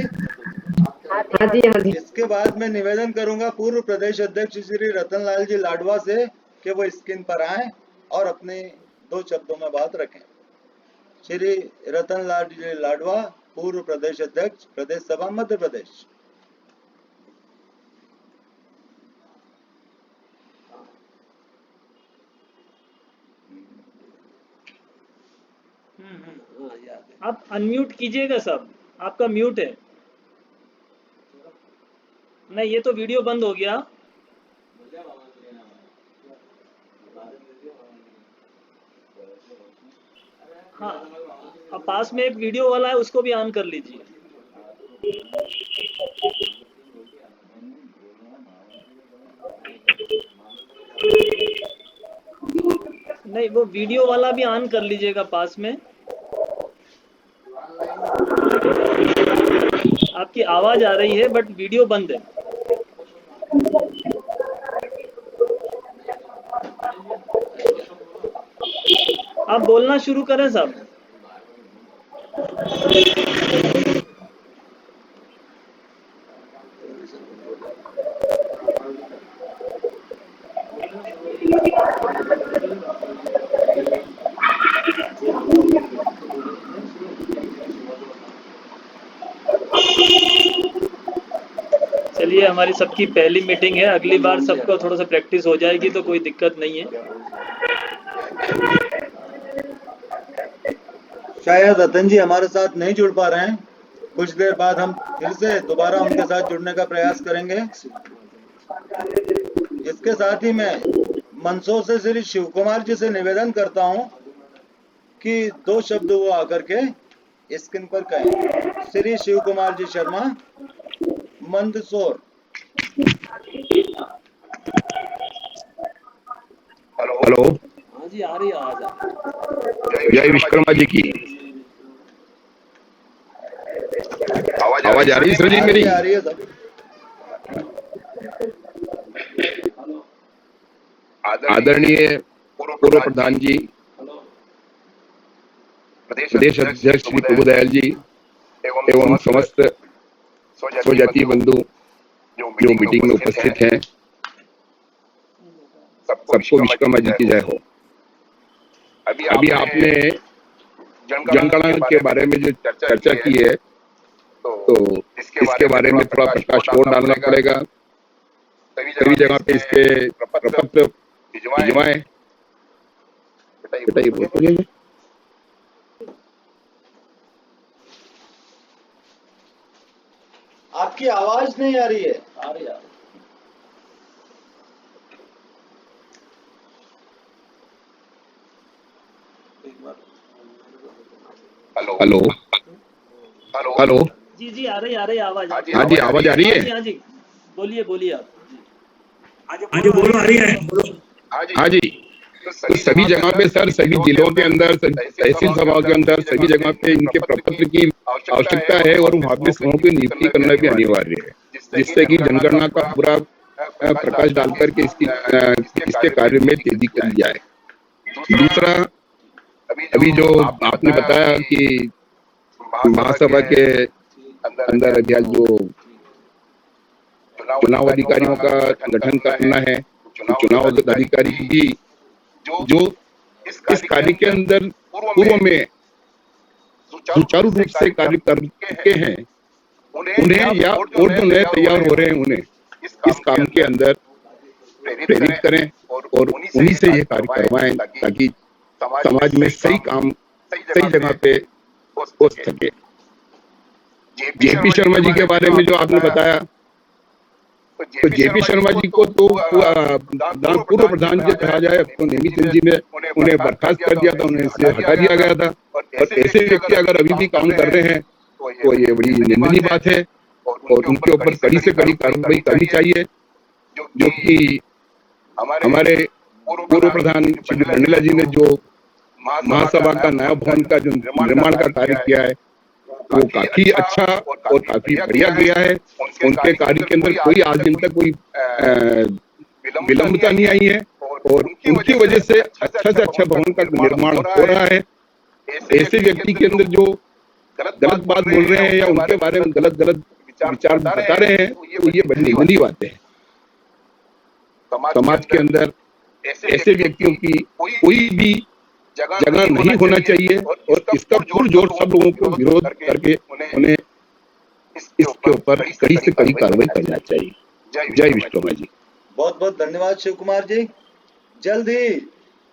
Speaker 14: हाँ जी हाँ जी।
Speaker 4: इसके बाद मैं निवेदन करूंगा पूर्व प्रदेश अध्यक्ष श्री रतनलाल जी लाडवा से कि वो स्क्रीन पर आए और अपने 2 शब्दों में बात रखें। श्री रतनलाल जी लाडवा, पूर्व प्रदेश अध्यक्ष, प्रदेश सभा मध्य प्रदेश।
Speaker 5: आप अनम्यूट कीजिएगा सब, आपका म्यूट है। नहीं, ये तो वीडियो बंद हो गया। हाँ, अब पास में एक वीडियो वाला है, उसको भी ऑन कर लीजिए। नहीं, वो वीडियो वाला भी ऑन कर लीजिएगा पास में। आपकी आवाज आ रही है बट वीडियो बंद है। आप बोलना शुरू करें सब। चलिए, हमारी सबकी पहली मीटिंग है, अगली बार सबको थोड़ा सा प्रैक्टिस हो जाएगी तो कोई दिक्कत नहीं है।
Speaker 4: शायद रतन जी हमारे साथ नहीं जुड़ पा रहे हैं, कुछ देर बाद हम फिर से दोबारा उनके साथ जुड़ने का प्रयास करेंगे। इसके साथ ही मैं मंदसौर से श्री शिव कुमार जी से निवेदन करता हूं कि 2 शब्द वो आकर के स्क्रीन पर कहें। श्री शिव कुमार जी शर्मा, मंदसौर।
Speaker 15: हेलो,
Speaker 5: हाँ जी, आ रही है आवाज।
Speaker 15: जय विश्वकर्मा जी की आवाज आ रही है सर जी मेरी?
Speaker 4: आ रही है सर।
Speaker 15: आदरणीय पूर्व प्रधान जी, प्रदेश अध्यक्ष श्री प्रभुदयाल जी एवं समस्त स्वजातीय बंधु जो मीटिंग में उपस्थित हैं, सबको विश्वकर्मा जी की जय हो। अभी आपने जनगणना के बारे में जो चर्चा की है, तो इसके बारे में थोड़ा प्रकाश और डालना पड़ेगा। सभी जगह पे इसके प्रपत्र भिजवाएं। बताइए बोलिए।
Speaker 4: आपकी आवाज नहीं आ रही है।
Speaker 5: आ रही है।
Speaker 15: Hello hello.
Speaker 5: जी जी, आ रही आवाज।
Speaker 15: हाँ जी, आवाज आ रही है।
Speaker 5: हाँ जी, बोलिए बोलिए आप।
Speaker 8: हाँ जी, बोलो, आ रही है।
Speaker 15: हाँ जी, तो सभी जगह पे सर, सभी जिलों के अंदर, तहसील सभाओं के अंदर, सभी जगह पे इनके प्रपत्र की आवश्यकता है और वहाँ पे समूह की नियुक्ति करना भी अनिवार्य है, जिससे कि जनगणना का पूरा प्रकाश डालकर के इसके कार्य में तेजी कर जाए। दूसरा, अभी जो आपने बताया कि महासभा के अंदर अभी जो चुनाव अधिकारियों का गठन करना है, चुनाव अधिकारी भी जो इस कार्य के अंदर पूर्व में सुचारू रूप से कार्य कर चुके हैं, उन्हें या और जो नए तैयार हो रहे हैं, उन्हें इस काम के अंदर प्रेरित करें और उन्हीं से ये कार्य करवाएं, ताकि समाज में सही काम सही जगह पे हो सके। जेपी शर्मा जी के बारे में जो आपने बताया, तो जेपी शर्मा जी को तो दान पूर्व प्रधान जो कहा जाए, तो नेमी चंद जी ने उन्हें बर्खास्त कर दिया था, उन्हें इससे हटा दिया गया था। और ऐसे व्यक्ति अगर अभी भी काम कर रहे हैं तो ये बड़ी निंदनीय बात है और उनके ऊपर कड़ी से कड़ी कार्रवाई करनी चाहिए, जो कि हमारे पूर्व प्रधान श्री बंडेला जी ने जो महासभा का नया भवन का जो निर्माण का कार्य किया है वो काफी अच्छा और काफी बढ़िया गया है। उनके कार्य के अंदर कोई आज दिन तक कोई विलंबता नहीं आई है और उनकी वजह से अच्छा भवन का निर्माण हो रहा है। ऐसे व्यक्ति के अंदर जो गलत बात बोल रहे हैं या उनके बारे में गलत विचार बता रहे हैं, तो ये बड़ी निंदनीय बातें हैं। समाज के अंदर ऐसे व्यक्तियों की कोई भी जगह नहीं होना चाहिए और इसका पुरजोर सब लोगों को विरोध करके उन्हें इसके ऊपर कड़ी से कड़ी कार्रवाई करना चाहिए। जय विश्वकर्मा जी।
Speaker 4: बहुत बहुत धन्यवाद शिव कुमार जी। जल्द ही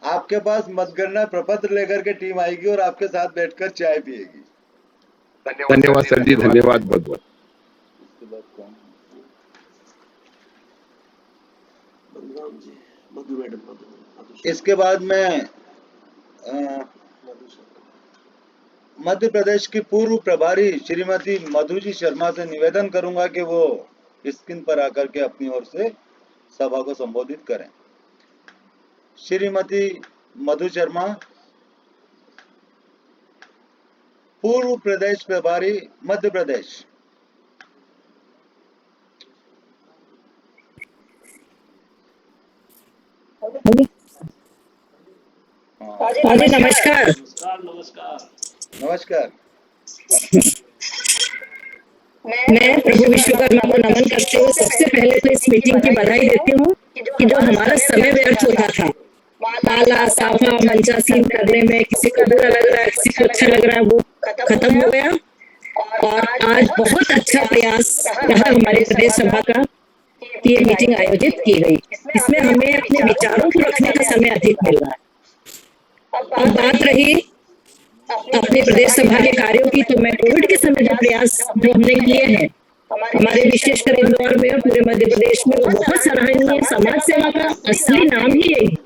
Speaker 4: आपके पास मतगणना प्रपत्र लेकर के टीम आएगी और आपके साथ बैठकर चाय पिएगी।
Speaker 15: धन्यवाद सर जी, धन्यवाद बहुत बहुत।
Speaker 4: इसके बाद मैं मध्य प्रदेश की पूर्व प्रभारी श्रीमती मधु जी शर्मा से निवेदन करूंगा कि वो स्क्रीन पर आकर के अपनी ओर से सभा को संबोधित करें। श्रीमती मधु शर्मा, पूर्व प्रदेश प्रभारी मध्य प्रदेश।
Speaker 16: जी नमस्कार।
Speaker 4: नमस्कार।
Speaker 16: मैं प्रभु विश्वकर्मा को नमन करते हुए सबसे पहले तो इस मीटिंग की बधाई देती हूँ कि जो हमारा समय व्यर्थ होता था, माला साफा मंचासीन करने में किसी को बुरा लग रहा है, किसी को अच्छा लग रहा है, वो खत्म हो गया। और आज बहुत अच्छा प्रयास रहा हमारे प्रदेश सभा का कि ये मीटिंग आयोजित की गई। इसमें हमें अपने विचारों को रखने का समय अधिक मिल रहा है। अब बात रही अपने प्रदेश सभा के कार्यों की, तो मैं कोविड के समय जो प्रयास जो हमने किए हैं हमारे विशेषकर इंदौर में और पूरे मध्य प्रदेश में, वो बहुत सराहनीय है। समाज सेवा का असली नाम ही यही।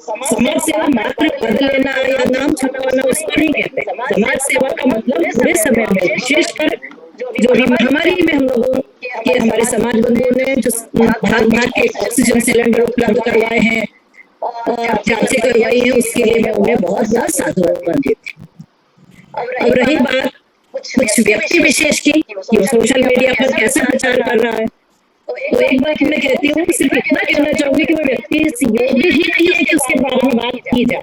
Speaker 16: समाज सेवा मात्र पद लेना या नाम छपवाना उसको नहीं कहते। समाज सेवा का मतलब पूरे समय में, विशेषकर जो भी महामारी में हम लोगों के हमारे समाज बंधुओं ने जो भाग के ऑक्सीजन सिलेंडर उपलब्ध करवाए हैं और जांचें करवाई है, उसके लिए मैं उन्हें बहुत बहुत साधुवाद देती हूँ। अब रही बात कुछ व्यक्ति विशेष की, कि सोशल मीडिया पर कैसा प्रचार कर रहा है, तो एक बात मैं कहती हूँ, सिर्फ इतना कहना चाहूंगी कि वो व्यक्ति योग्य ही नहीं है कि उसके बारे में बात की जाए।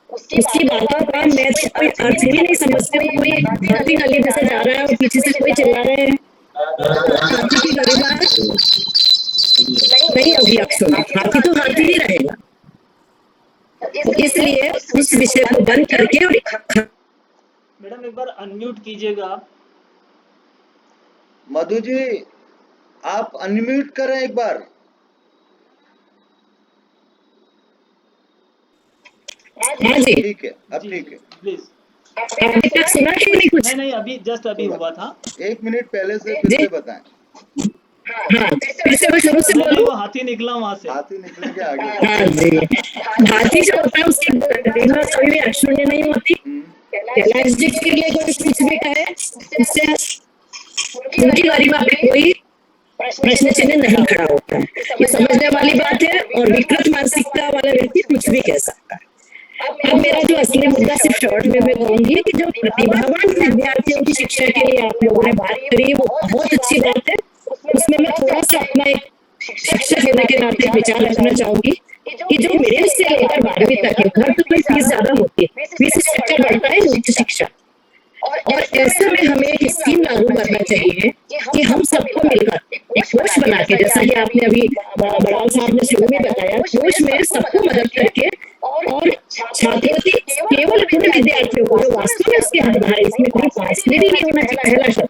Speaker 16: उसकी बातों का मैं कोई अर्थ ही नहीं समझती हूँ। कोई हाथी गली में से जा रहा है और पीछे से कोई चिल्ला रहे हैं हाथी की गरिमा नहीं होगी। अक्सर हाथी तो हाथी ही रहेगा। इसलिए उस विषय को बंद करके और
Speaker 5: मैडम एक बार अनम्यूट कीजिएगा आप।
Speaker 4: मधु जी आप अनम्यूट करें एक बार।
Speaker 16: हाँ जी
Speaker 4: ठीक है, अब ठीक है।
Speaker 5: प्लीज।
Speaker 16: अभी तक सुना कि नहीं कुछ?
Speaker 5: नहीं अभी जस्ट अभी हुआ था।
Speaker 4: 1 मिनट पहले से फिर से बताएं।
Speaker 16: हाँ फिर से मैं शुरू से बोलूं।
Speaker 5: वो हाथी निकला वहां से।
Speaker 4: हाथी निकले के आगे।
Speaker 16: हाँ जी, हाथी जो होता है उसकी गरिमा कभी भी अक्षुण्य नहीं होती। कैलाश जी के लिए कोई कुछ भी कहे उससे उनकी गरिमा पे कोई प्रश्न चिन्ह नहीं खड़ा होता है। ये समझने वाली बात है और विकृत मानसिकता वाला व्यक्ति कुछ भी कह सकता है। अब मेरा जो असली मुद्दा सिर्फ शॉर्ट में मैं कहूंगी कि जो प्रतिभावान विद्यार्थियों की शिक्षा के लिए आप लोगों ने बात करी वो बहुत अच्छी बात है। उसमें मैं थोड़ा सा अपना एक शिक्षक होने के नाते विचार रखना चाहूंगी कि जो मिडिल से लेकर 12वीं तक है, घर तो कोई फीस ज्यादा होती है, फीस स्ट्रक्चर बढ़ता है उच्च शिक्षा। और ऐसे में हमें एक स्कीम लागू करना चाहिए कि हम सबको मिलकर एक कोष बना के, जैसा कि आपने अभी बड़ाल साहब ने शुरू में बताया, कोष में सबको मदद करके और छात्रों की केवल अपने विद्यार्थियों को जो वास्तव में उसके हकदार है, इसमें कोई पार्सलिटी नहीं होना चाहिए। पहला शब्द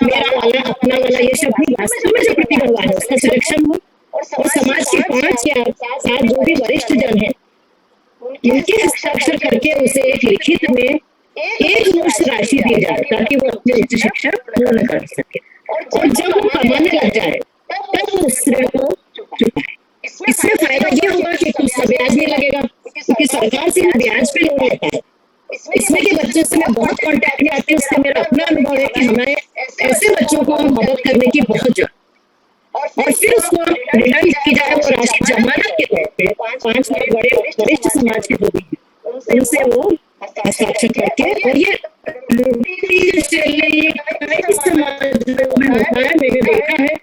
Speaker 16: मेरा वाला अपना वाला ये शब्द नहीं, वास्तव में जो प्रतिभावान है उसका सिलेक्शन हो और समाज के 5 या 7 जो भी वरिष्ठ जन है उनके हस्ताक्षर करके उसे एक लिखित में एक मुश्त राशि दी जाए ताकि वो अपनी उच्च शिक्षा पूर्ण कर सके। और जब वो कमाने लग जाए तब उस ऋण को चुकाएं। इसमें फायदा ये होगा कि कुछ सा ब्याज नहीं लगेगा, क्योंकि सरकार से ब्याज पे लोन लेता है। इसमें के बच्चों से मैं बहुत कांटेक्ट में आती हूँ, उससे मेरा अपना अनुभव है कि हमें ऐसे बच्चों को मदद करने की बहुत जरूरत, और फिर उसको रिटर्न की जाए वो राशि जमानत के तौर पे 5 बड़े वरिष्ठ समाज के लोग उनसे वो हस्ताक्षर करके, और ये इस समाज में होता है, मैंने देखा है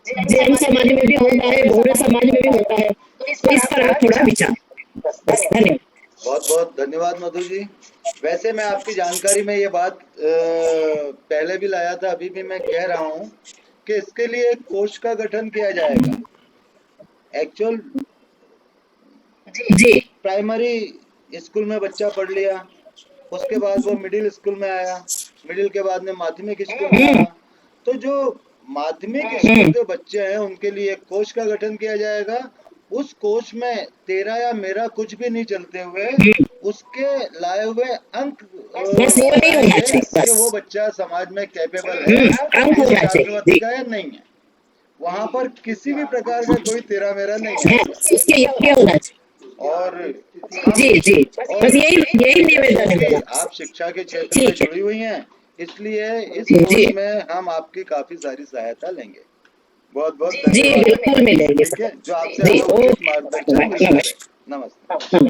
Speaker 16: जैन समाज में भी होता है, बौद्ध समाज में भी होता है, तो इस पर आप थोड़ा विचार। बस, धन्यवाद।
Speaker 4: बहुत बहुत धन्यवाद मधु जी। वैसे मैं आपकी जानकारी में ये बात पहले भी लाया था, अभी भी मैं कह रहा हूँ कि इसके लिए एक कोष का गठन किया जाएगा। एक्चुअल
Speaker 16: जी
Speaker 4: प्राइमरी स्कूल में बच्चा पढ़ लिया, उसके बाद वो मिडिल स्कूल में आया, मिडिल के बाद में माध्यमिक स्कूल में आया, तो जो माध्यमिक स्कूल के बच्चे हैं उनके लिए एक कोष का गठन किया जाएगा। उस कोष में तेरा या मेरा कुछ भी नहीं चलते हुए उसके लाए हुए अंक कि वो बच्चा समाज में कैपेबल है या नहीं है, वहाँ पर किसी भी प्रकार का कोई तेरा मेरा नहीं है। और
Speaker 16: जी बस यही निवेदन है।
Speaker 4: आप शिक्षा के क्षेत्र में जुड़ी हुई हैं, इसलिए इस कोर्स में हम आपकी काफी सारी सहायता लेंगे। बहुत बहुत
Speaker 16: जी बिल्कुल मिलेंगे सर।
Speaker 4: जो आपसे मार्गदर्शन। नमस्ते।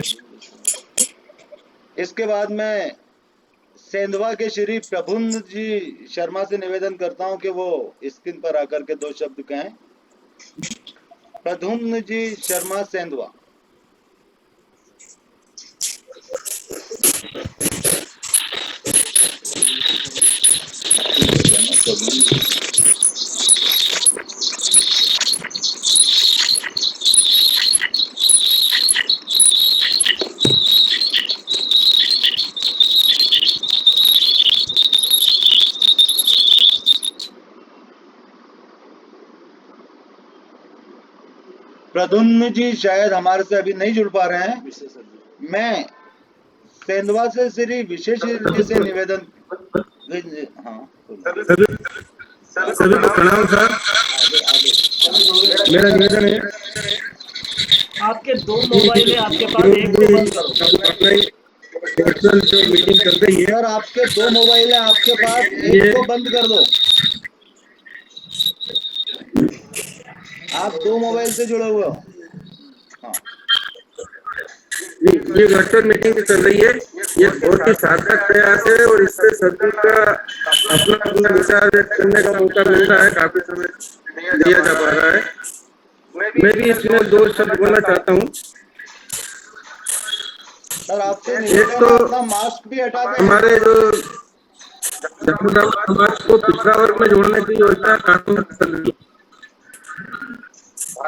Speaker 4: इसके बाद मैं सेंधवा के श्री प्रभुन्न जी शर्मा से निवेदन करता हूं कि वो स्क्रीन पर आकर के 2 शब्द कहें। प्रभुन्न जी शर्मा सेंधवा। प्रद्युम्न जी शायद हमारे से अभी नहीं जुड़ पा रहे हैं। मैं सेंधवा से श्री विशेष जी से निवेदन। हाँ
Speaker 9: सभी को प्रणाम सर। मेरा निवेदन है
Speaker 5: आपके 2 मोबाइल है, आपके पास एक को बंद करो।
Speaker 9: जो मीटिंग कर रही है
Speaker 4: सर, आपके 2 मोबाइल है आपके पास, एक को बंद कर दो। आप 2 मोबाइल से जुड़े हुए हो। हाँ।
Speaker 9: ये वर्चुअल मीटिंग चल रही है, ये बहुत ही सार्थक प्रयास है और इससे सभी का अपना अपना विचार व्यक्त करने का मौका मिल रहा है, काफी समय दिया जा पा रहा है। मैं भी इसमें 2 शब्द बोलना चाहता हूँ।
Speaker 4: सर, आपसे
Speaker 9: एक तो
Speaker 4: अपना मास्क भी हटा दें।
Speaker 9: हमारे जो समाज को पिछड़ा वर्ग में जोड़ने की योजना काफी चल रही है।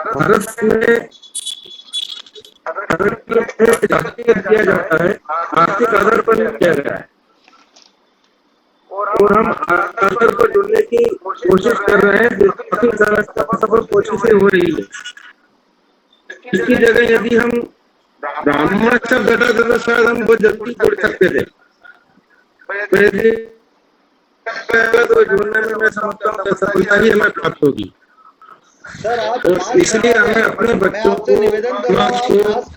Speaker 9: भारत में किया जाता है, आर्थिक आधार पर नहीं किया गया है, और हम आधार पर जुड़ने की कोशिश कर रहे हैं, काफी सफल कोशिशें हो रही है। इसकी जगह यदि हम ब्राह्मण शब्द हटा देते तो शायद हम बहुत जल्दी जुड़ सकते थे, तो जुड़ने में मैं समझता हूँ सफलता ही हमें प्राप्त होगी। तो इसलिए हमें अपने बच्चों को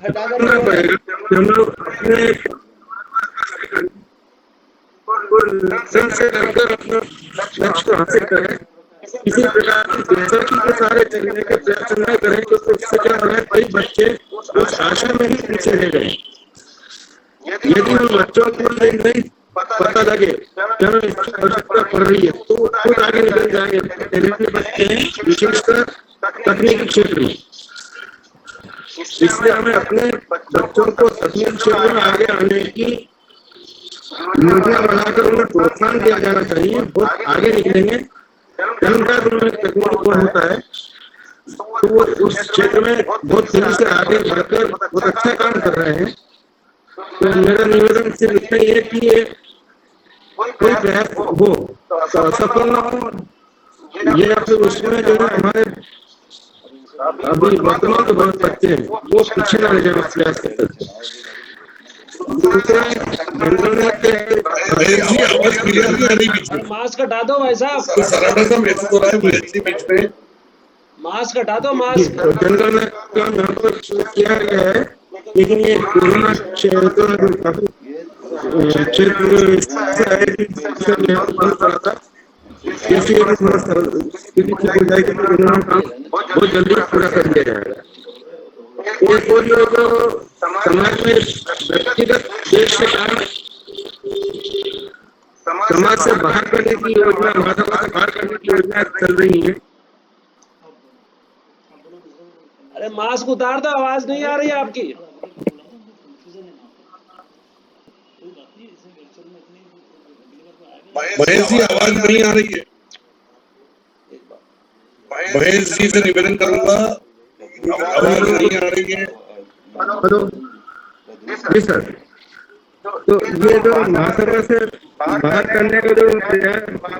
Speaker 9: करना पड़ेगा कि हम लोग अपने से करके अपने लक्ष्य को हासिल करें। किसी प्रकार की बेसब्री के सारे चलने के प्रयास न करें, क्योंकि इससे क्या होगा, कई बच्चे उस आशा में ही पीछे रह गए। यदि उन बच्चों को नहीं पता लगे कि हमें इसकी आवश्यकता पड़ रही है तो खुद आगे निकल जाएंगे। बच्चे हैं विशेषकर तकनीकी क्षेत्र में, इसलिए हमें अपने बच्चों को तकनीकी क्षेत्र में आगे आने की योजना बनाकर उन्हें प्रोत्साहन दिया जाना चाहिए। बहुत आगे निकलेंगे, तकनीक कौन होता है तो वो उस क्षेत्र में बहुत तेजी से आगे बढ़कर बहुत अच्छा काम कर रहे हैं। तो मेरा निवेदन सिर्फ इतना ही है कि ये कोई प्रयास हो तो असफल न हो, ये या फिर उसमें जो है हमारे अभी वर्तमान के बहुत बच्चे हैं वो पीछे न रह जाए उस प्रयास के तहत।
Speaker 1: मास्क हटा दो भाई साहब।
Speaker 9: बीच में
Speaker 1: मास्क हटा दो, मास्क।
Speaker 9: जनगणना का यहाँ पर किया गया है, लेकिन ये कोरोना क्षेत्र से आए बंद करा था, जैसे ही थोड़ा स्थिति ठीक हो जाएगी तो जनगणना काम बहुत जल्दी पूरा कर दिया जाएगा। ये कोई जो समाज में व्यक्तिगत देश के कारण समाज से बाहर करने की योजना, माधव से बाहर करने की योजना चल रही है।
Speaker 1: अरे मास्क उतार दो, आवाज नहीं आ रही है आपकी।
Speaker 9: महेश जी आवाज नहीं आ रही है। महेश जी से निवेदन करूंगा, आवाज नहीं आ रही है।
Speaker 6: हेलो जी सर, तो ये जो महासभा से बाहर करने का जो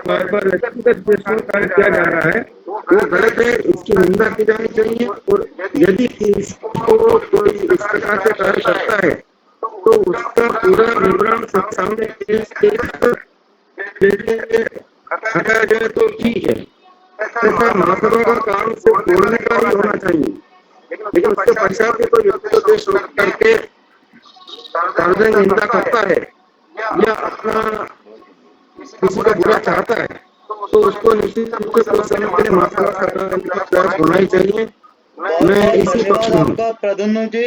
Speaker 6: बार बार व्यक्तिगत देश में कार्य किया जा रहा है वो गलत है, इसकी निंदा की जानी चाहिए। और यदि इसको कोई इस प्रकार से कार्य करता है तो उसका पूरा विवरण सामने हटाया जाए तो ठीक है। ऐसा महासभा का काम सिर्फ बोलने का ही होना चाहिए, लेकिन उसके पश्चात भी कोई व्यक्तिगत देश करके सार्वजनिक निंदा करता है या अपना किसी का बुरा चाहता है तो उसको निश्चित रूप से प्रोत्साहन के लिए महासभा का प्रयास होना ही चाहिए। मैं इसी पक्ष में हूँ।
Speaker 4: प्रद्युम्न जी,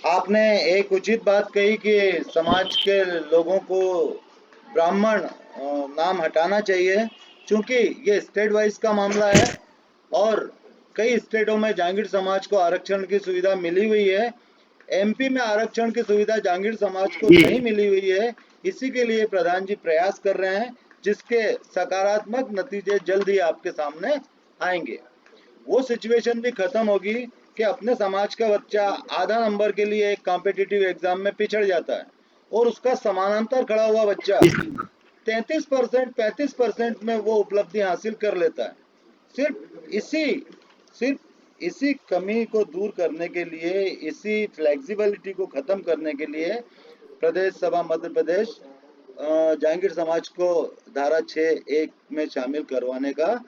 Speaker 4: आपने एक उचित बात कही कि समाज के लोगों को ब्राह्मण नाम हटाना चाहिए, क्योंकि ये स्टेट वाइज का मामला है और कई स्टेटों में जांगीर समाज को आरक्षण की सुविधा मिली हुई है। एमपी में आरक्षण की सुविधा जांगीर समाज को नहीं मिली हुई है। इसी के लिए प्रधान जी प्रयास कर रहे हैं, जिसके सकारात्मक नतीजे जल्द ही आपके सामने आएंगे। वो सिचुएशन भी खत्म होगी कि अपने समाज का बच्चा आधा नंबर के लिए एक कॉम्पिटिटिव एग्जाम में पिछड़ जाता है और उसका समानांतर खड़ा हुआ बच्चा 33% 35% में वो उपलब्धि हासिल कर लेता है। सिर्फ इसी कमी को दूर करने के लिए, इसी फ्लेक्सिबिलिटी को खत्म करने के लिए प्रदेश सभा मध्य प्रदेश जांगीर समाज को धारा 6(1) में शामिल करवाने का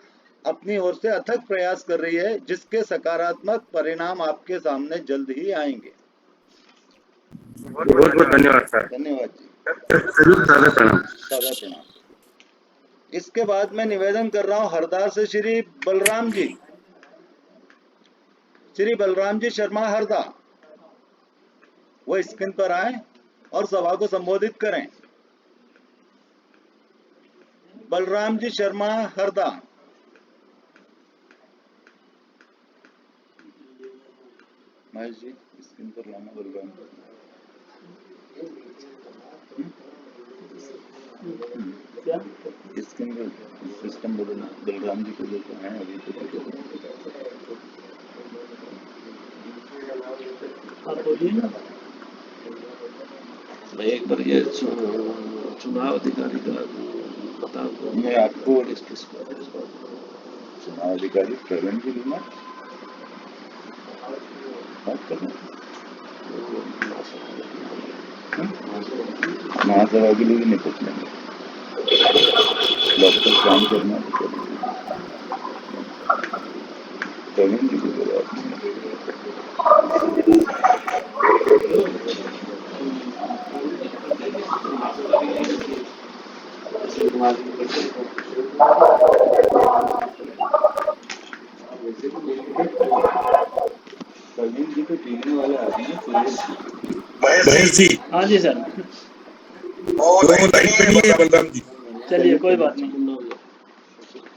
Speaker 4: अपनी ओर से अथक प्रयास कर रही है, जिसके सकारात्मक परिणाम आपके सामने जल्द ही आएंगे।
Speaker 6: बहुत बहुत धन्यवाद सर।
Speaker 4: धन्यवाद जी।
Speaker 6: सादा प्रणाम।
Speaker 4: इसके बाद मैं निवेदन कर रहा हूँ हरदा से श्री बलराम जी। श्री बलराम जी शर्मा हरदा, वो स्क्रीन पर आए और सभा को संबोधित करें। बलराम जी शर्मा हरदा। महेश जी स्क्रीन पर लाना बलराम जी। स्क्रीन पर सिस्टम बदलना, बलराम जी को लेकर आए अभी तो।
Speaker 5: आप बोलिए ना।
Speaker 1: एक बार ये चुनाव अधिकारी का बता दो।
Speaker 4: मैं आपको चुनाव अधिकारी प्रवीण जी लूंगा, बात करना महासभा के लिए भी नहीं पूछना, डॉक्टर काम करना प्रवीण जी को बोला प्रवीण जी को जीतने वाले आदमी
Speaker 9: महेश जी।
Speaker 5: हाँ जी सर। चलिए कोई बात नहीं।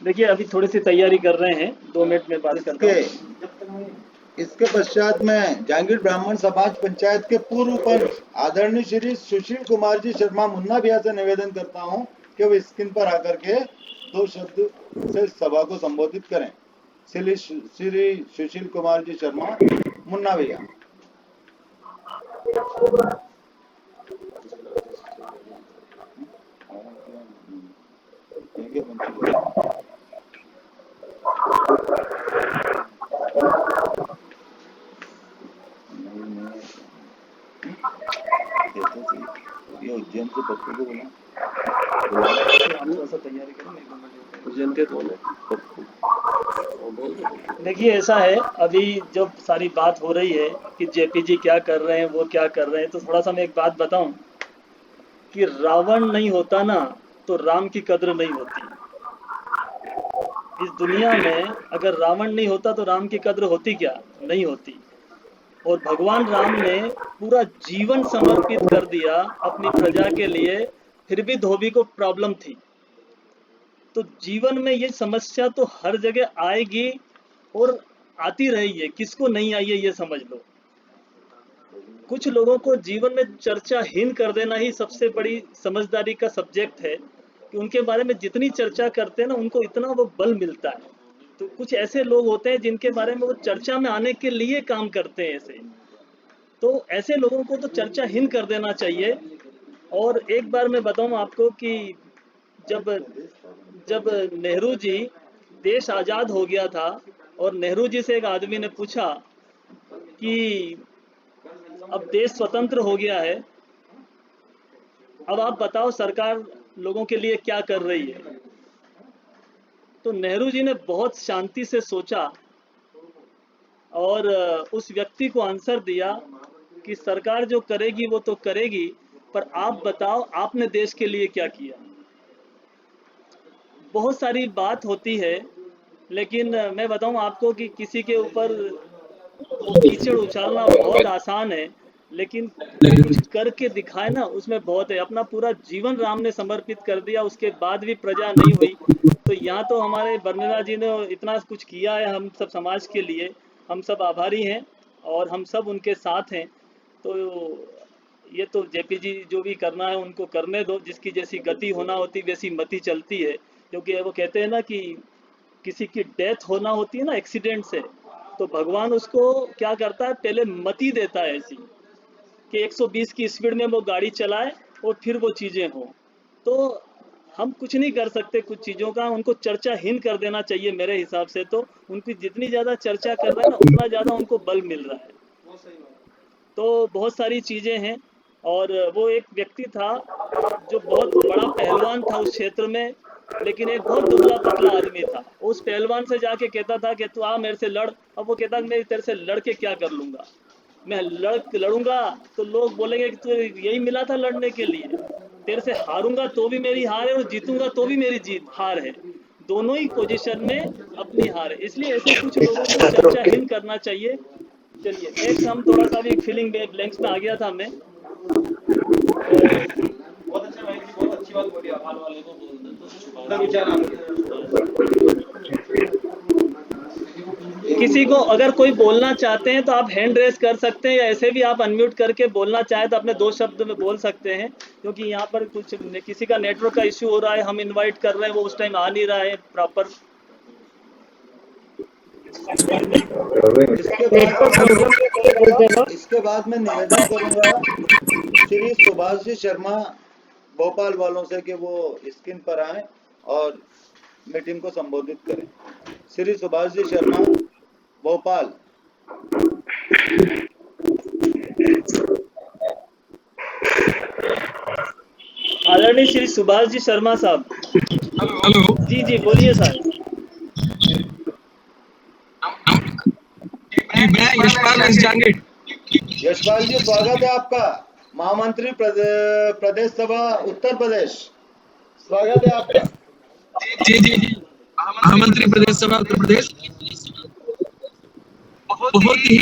Speaker 5: देखिए अभी थोड़ी सी तैयारी कर रहे हैं, 2 मिनट में बात करते हैं।
Speaker 4: इसके पश्चात में जांगीर ब्राह्मण समाज पंचायत के पूर्व पर आदरणीय श्री सुशील कुमार जी शर्मा मुन्ना भैया से निवेदन करता हूं कि वो स्क्रीन पर आकर के 2 शब्द से सभा को संबोधित करें। श्री सुशील कुमार जी शर्मा मुन्ना भैया। ये उज्जैन से पप्पू को बोला,
Speaker 5: हम थोड़ा सा तैयारी करें।
Speaker 1: उज्जैन के कौन है? पप्पू।
Speaker 5: देखिए ऐसा है, अभी जब सारी बात हो रही है कि जेपी जी क्या कर रहे हैं, वो क्या कर रहे हैं, तो थोड़ा सा मैं एक बात बताऊं कि रावण नहीं होता ना तो राम की कद्र नहीं होती। इस दुनिया में अगर रावण नहीं होता तो राम की कद्र होती क्या? नहीं होती। और भगवान राम ने पूरा जीवन समर्पित कर दिया अपनी प्रजा के लिए, फिर भी धोबी को प्रॉब्लम थी। तो जीवन में ये समस्या तो हर जगह आएगी और आती रही है, किसको नहीं आई है ये समझ लो। कुछ लोगों को जीवन में चर्चाहीन कर देना ही सबसे बड़ी समझदारी का सब्जेक्ट है कि उनके बारे में जितनी चर्चा करते हैं ना उनको इतना वो बल मिलता है। तो कुछ ऐसे लोग होते हैं जिनके बारे में वो चर्चा में आने के लिए काम करते हैं ऐसे, तो ऐसे लोगों को तो चर्चाहीन कर देना चाहिए। और एक बार मैं बताऊं आपको कि जब नेहरू जी देश आज़ाद हो गया था और नेहरू जी से एक आदमी ने पूछा कि अब देश स्वतंत्र हो गया है, अब आप बताओ सरकार लोगों के लिए क्या कर रही है। तो नेहरू जी ने बहुत शांति से सोचा और उस व्यक्ति को आंसर दिया कि सरकार जो करेगी वो तो करेगी, पर आप बताओ आपने देश के लिए क्या किया। बहुत सारी बात होती है, लेकिन मैं बताऊं आपको कि किसी के ऊपर कीचड़ उछालना बहुत आसान है, लेकिन कुछ करके दिखाए ना उसमें बहुत है। अपना पूरा जीवन राम ने समर्पित कर दिया, उसके बाद भी प्रजा नहीं हुई। तो यहाँ तो हमारे बरनेला जी ने इतना कुछ किया है हम सब समाज के लिए, हम सब आभारी हैं और हम सब उनके साथ हैं। तो ये तो जेपी जी जो भी करना है उनको करने दो, जिसकी जैसी गति होना होती वैसी मति चलती है। क्योंकि वो कहते हैं ना कि किसी की डेथ होना होती है ना एक्सीडेंट से, तो भगवान उसको क्या करता है, पहले मति देता है ऐसी कि 120 की स्पीड में वो गाड़ी चलाए और फिर वो चीज़ें हों। तो हम कुछ नहीं कर सकते कुछ चीज़ों का, उनको चर्चाहीन कर देना चाहिए मेरे हिसाब से। तो उनकी जितनी ज़्यादा चर्चा कर रहे हैं ना उतना ज़्यादा उनको बल मिल रहा है। तो बहुत सारी चीज़ें हैं। और वो एक व्यक्ति था जो बहुत बड़ा पहलवान था उस क्षेत्र में, लेकिन एक बहुत दुबला पतला आदमी था। उस पहलवान से जाके कहता था कि तू आ मेरे से लड़। अब वो कहता मैं तेरे से लड़ के क्या कर लूँगा, मैं लड़ूंगा तो लोग बोलेंगे कि तू यही मिला था लड़ने के लिए। तेरे से हारूंगा तो भी मेरी हार है और जीतूंगा तो भी मेरी हार है, दोनों ही पोजीशन में अपनी हार है। इसलिए ऐसे कुछ लोगों को चर्चाहीन करना चाहिए। चलिए नेक्स्ट, हम थोड़ा सा भी फीलिंग ब्लैंक्स में आ गया था मैं।
Speaker 2: बहुत अच्छा भाई, बहुत अच्छी बात बोली। आभार वाले को बोल दो विचार
Speaker 5: किसी को अगर कोई बोलना चाहते हैं तो आप हैंड रेस कर सकते हैं, या ऐसे भी आप अनम्यूट करके बोलना चाहे तो अपने 2 शब्द में बोल सकते हैं। क्योंकि यहाँ पर कुछ किसी का नेटवर्क का इश्यू हो रहा है, हम इनवाइट कर रहे हैं, वो उस टाइम आ नहीं रहा है प्रॉपर।
Speaker 4: इसके बाद मैं निवेदन करूंगा श्री सुभाष जी शर्मा भोपाल वालों से कि वो स्क्रीन पर आए और मीटिंग को संबोधित करें। श्री सुभाष जी शर्मा भोपाल।
Speaker 5: आदरणीय श्री सुभाष जी शर्मा साहब। हेलो जी जी बोलिए सर।
Speaker 17: मैं यशपाल
Speaker 4: यशपाल जी स्वागत है आपका, महामंत्री प्रदेश सभा उत्तर प्रदेश, स्वागत है आपका।
Speaker 17: जी जी जी महामंत्री प्रदेश सभा उत्तर प्रदेश। बहुत ही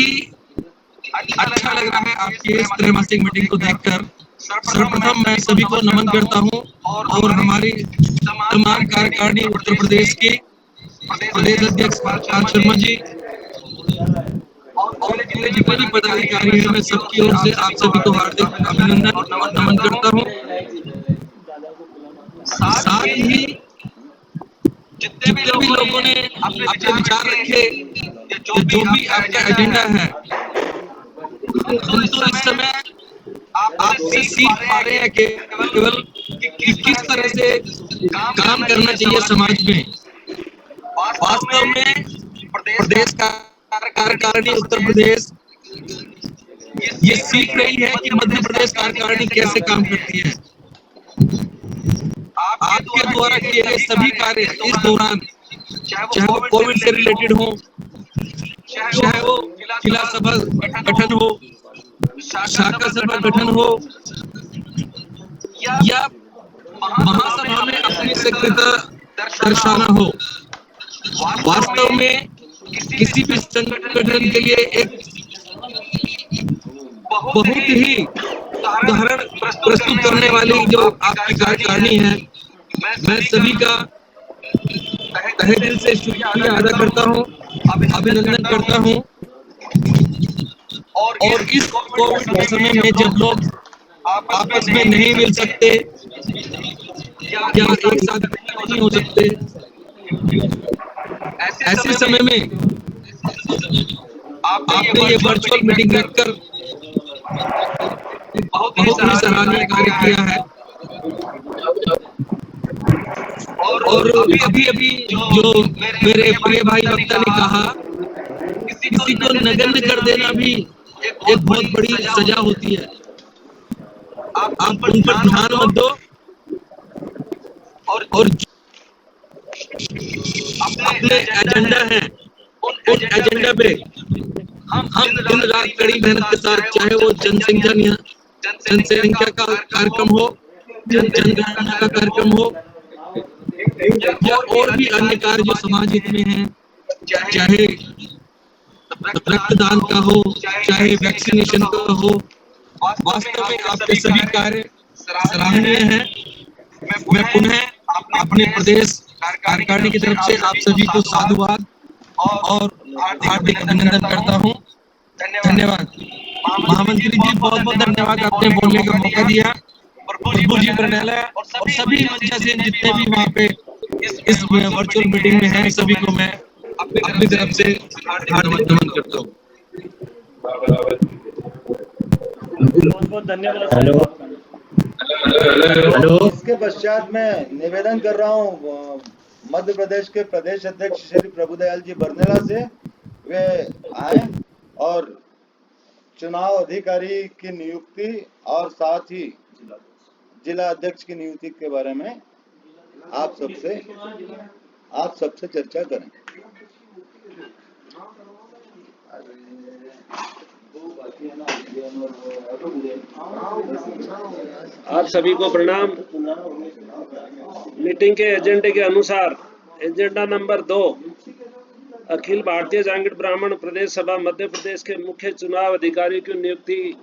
Speaker 17: अच्छा लग रहा है आपकी इस त्रैमासिक मीटिंग को देखकर। सर्वप्रथम मैं सभी को नमन करता हूं और हमारी तमाम कार्यकारिणी उत्तर प्रदेश की प्रदेश अध्यक्ष पाल शर्मा जी और जितने भी पदाधिकारी हैं, मैं सबकी ओर से आप सभी को हार्दिक अभिनंदन और नमन करता हूं। साथ ही जितने भी लोगों ने अपने विचार रखे, जो भी आपका एजेंडा है, हम तो इस समय आपसे सीख पा रहे हैं कि केवल किस तरह से काम करना चाहिए समाज में। वास्तव में प्रदेश का कार्यकारिणी उत्तर प्रदेश ये सीख रही है कि मध्य प्रदेश कार्यकारिणी कैसे काम करती है। आपके द्वारा किए गए सभी कार्य इस दौरान चाहे वो कोविड से रिलेटेड हो, चाहे वो जिला सभा गठन हो, शाखा सभा गठन हो, या महासभा में अपनी सक्रियता दर्शाना हो। वास्तव में किसी भी संगठन के लिए एक बहुत ही उदाहरण प्रस्तुत करने वाली जो आपकी कार्यकारिणी है, मैं सभी का तहे दिल से शुक्रिया अदा करता हूँ, अभिनंदन करता हूँ। और इस कोविड के समय में जब लोग आपस में नहीं मिल सकते या एक साथ नहीं हो सकते, ऐसे समय में आपने ये वर्चुअल मीटिंग रखकर बहुत ही सराहनीय कार्य किया है। और अभी जो मेरे प्रिय भाई वक्ता ने कहा, किसी को नगण्य कर देना भी एक बहुत बड़ी सजा होती है। आप उन पर ध्यान मत दो और अपने एजेंडा है, उन एजेंडा पे हम दिन रात कड़ी मेहनत के साथ, चाहे वो जनसंख्या का कार्यक्रम हो, जनगणना का कार्यक्रम हो, या और भी अन्य कार्य जो समाज हित में हैं, चाहे रक्तदान का हो, चाहे वैक्सीनेशन का हो, वास्तव में आपके सभी कार्य सराहनीय हैं। मैं पुनः अपने प्रदेश कार्यकारिणी की तरफ से आप सभी को साधुवाद और हार्दिक अभिनंदन करता हूँ। धन्यवाद महामंत्री जी, बहुत बहुत धन्यवाद, आपने बोलने का मौका दिया। प्रभु जी बरनैला और सभी मंचासीन जितने भी वहाँ पे इस वर्चुअल मीटिंग में हैं, सभी को मैं अपनी तरफ से हार्दिक नमन करता हूँ।
Speaker 5: बहुत बहुत धन्यवाद।
Speaker 4: हेलो। इसके पश्चात मैं निवेदन कर रहा हूँ मध्य प्रदेश के प्रदेश अध्यक्ष श्री प्रभुदयाल जी बरनैला से, वे आए और चुनाव अधिकारी की नियुक्ति और साथ ही जिला अध्यक्ष की नियुक्ति के बारे में आप सबसे चर्चा करें।
Speaker 1: आप सभी को प्रणाम। मीटिंग के एजेंडे के अनुसार एजेंडा नंबर 2, अखिल भारतीय जांगीड़ ब्राह्मण प्रदेश सभा मध्य प्रदेश के मुख्य चुनाव अधिकारी की नियुक्ति।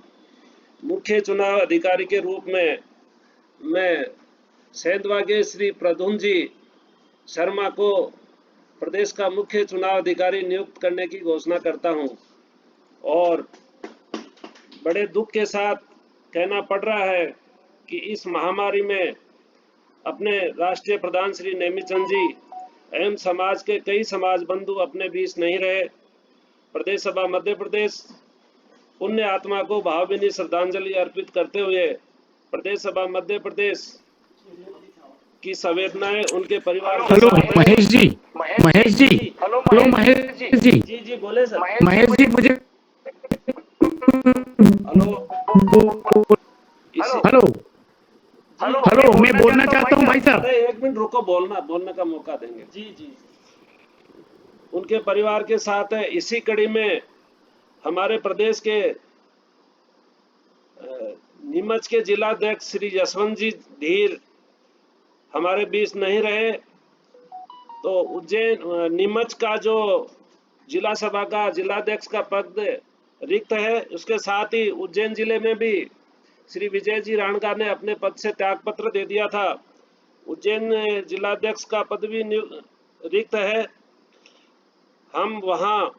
Speaker 1: मुख्य चुनाव अधिकारी के रूप में मैं सेंधवा के श्री प्रद्युम्न जी शर्मा को प्रदेश का मुख्य चुनाव अधिकारी नियुक्त करने की घोषणा करता हूं। और बड़े दुख के साथ कहना पड़ रहा है कि इस महामारी में अपने राष्ट्रीय प्रधान श्री नेमीचंद जी एवं समाज के कई समाज बंधु अपने बीच नहीं रहे। प्रदेश सभा मध्य प्रदेश पुण्य आत्मा को भावभीनी श्रद्धांजलि अर्पित करते हुए प्रदेश सभा मध्य प्रदेश की संवेदनाएं उनके परिवार के
Speaker 10: हेलो महेश जी, हेलो महेश जी,
Speaker 5: जी बोले सर।
Speaker 10: महेश जी मुझे हेलो मैं बोलना चाहता हूँ भाई साहब।
Speaker 1: एक मिनट रुको, बोलने का मौका देंगे।
Speaker 5: जी
Speaker 1: उनके परिवार के साथ है। इसी कड़ी में हमारे प्रदेश के नीमच के जिलाध्यक्ष श्री यशवंत जी धीर हमारे बीच नहीं रहे, तो उज्जैन नीमच का जो जिला सभा का जिलाध्यक्ष का पद रिक्त है, उसके साथ ही उज्जैन जिले में भी श्री विजय जी राणगा ने अपने पद से त्याग पत्र दे दिया था। उज्जैन जिलाध्यक्ष का पद भी रिक्त है। हम वहां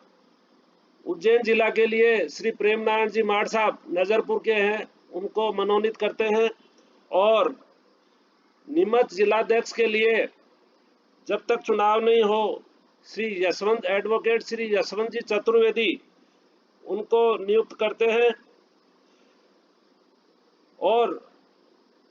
Speaker 1: उज्जैन जिला के लिए श्री प्रेम नारायण जी माड़ साहब नजरपुर के हैं, उनको मनोनीत करते हैं। और नीमच जिलाध्यक्ष के लिए जब तक चुनाव नहीं हो, श्री एडवोकेट श्री यशवंत जी चतुर्वेदी उनको नियुक्त करते हैं। और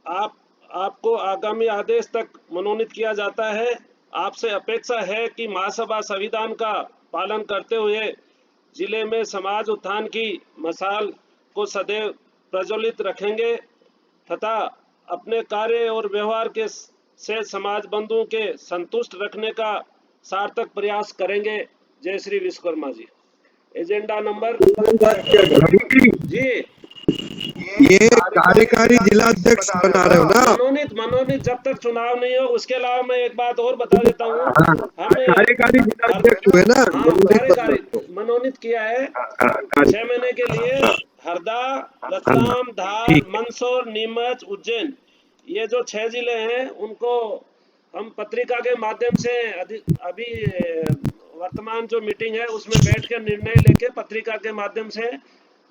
Speaker 1: आपको आगामी आदेश तक मनोनीत किया जाता है। आपसे अपेक्षा है कि महासभा संविधान का पालन करते हुए जिले में समाज उत्थान की मशाल को सदैव प्रज्वलित रखेंगे तथा अपने कार्य और व्यवहार के से समाज बंधुओं के संतुष्ट रखने का सार्थक प्रयास करेंगे। जय श्री विश्वकर्मा जी। एजेंडा नंबर जी,
Speaker 3: ये कार्यकारी जिला अध्यक्ष बना रहे हो ना?
Speaker 1: मनोनीत जब तक चुनाव नहीं हो। उसके अलावा मैं एक बात और बता देता हूँ, हमने
Speaker 3: कार्यकारी जिला अध्यक्ष हुए ना,
Speaker 1: मनोनीत किया है 6 महीने के लिए हरदा, रतलाम, धार, मंदसौर, नीमच, उज्जैन, ये जो 6 जिले हैं उनको हम पत्रिका के माध्यम से अभी वर्तमान जो मीटिंग है उसमें बैठ कर निर्णय लेके पत्रिका के माध्यम से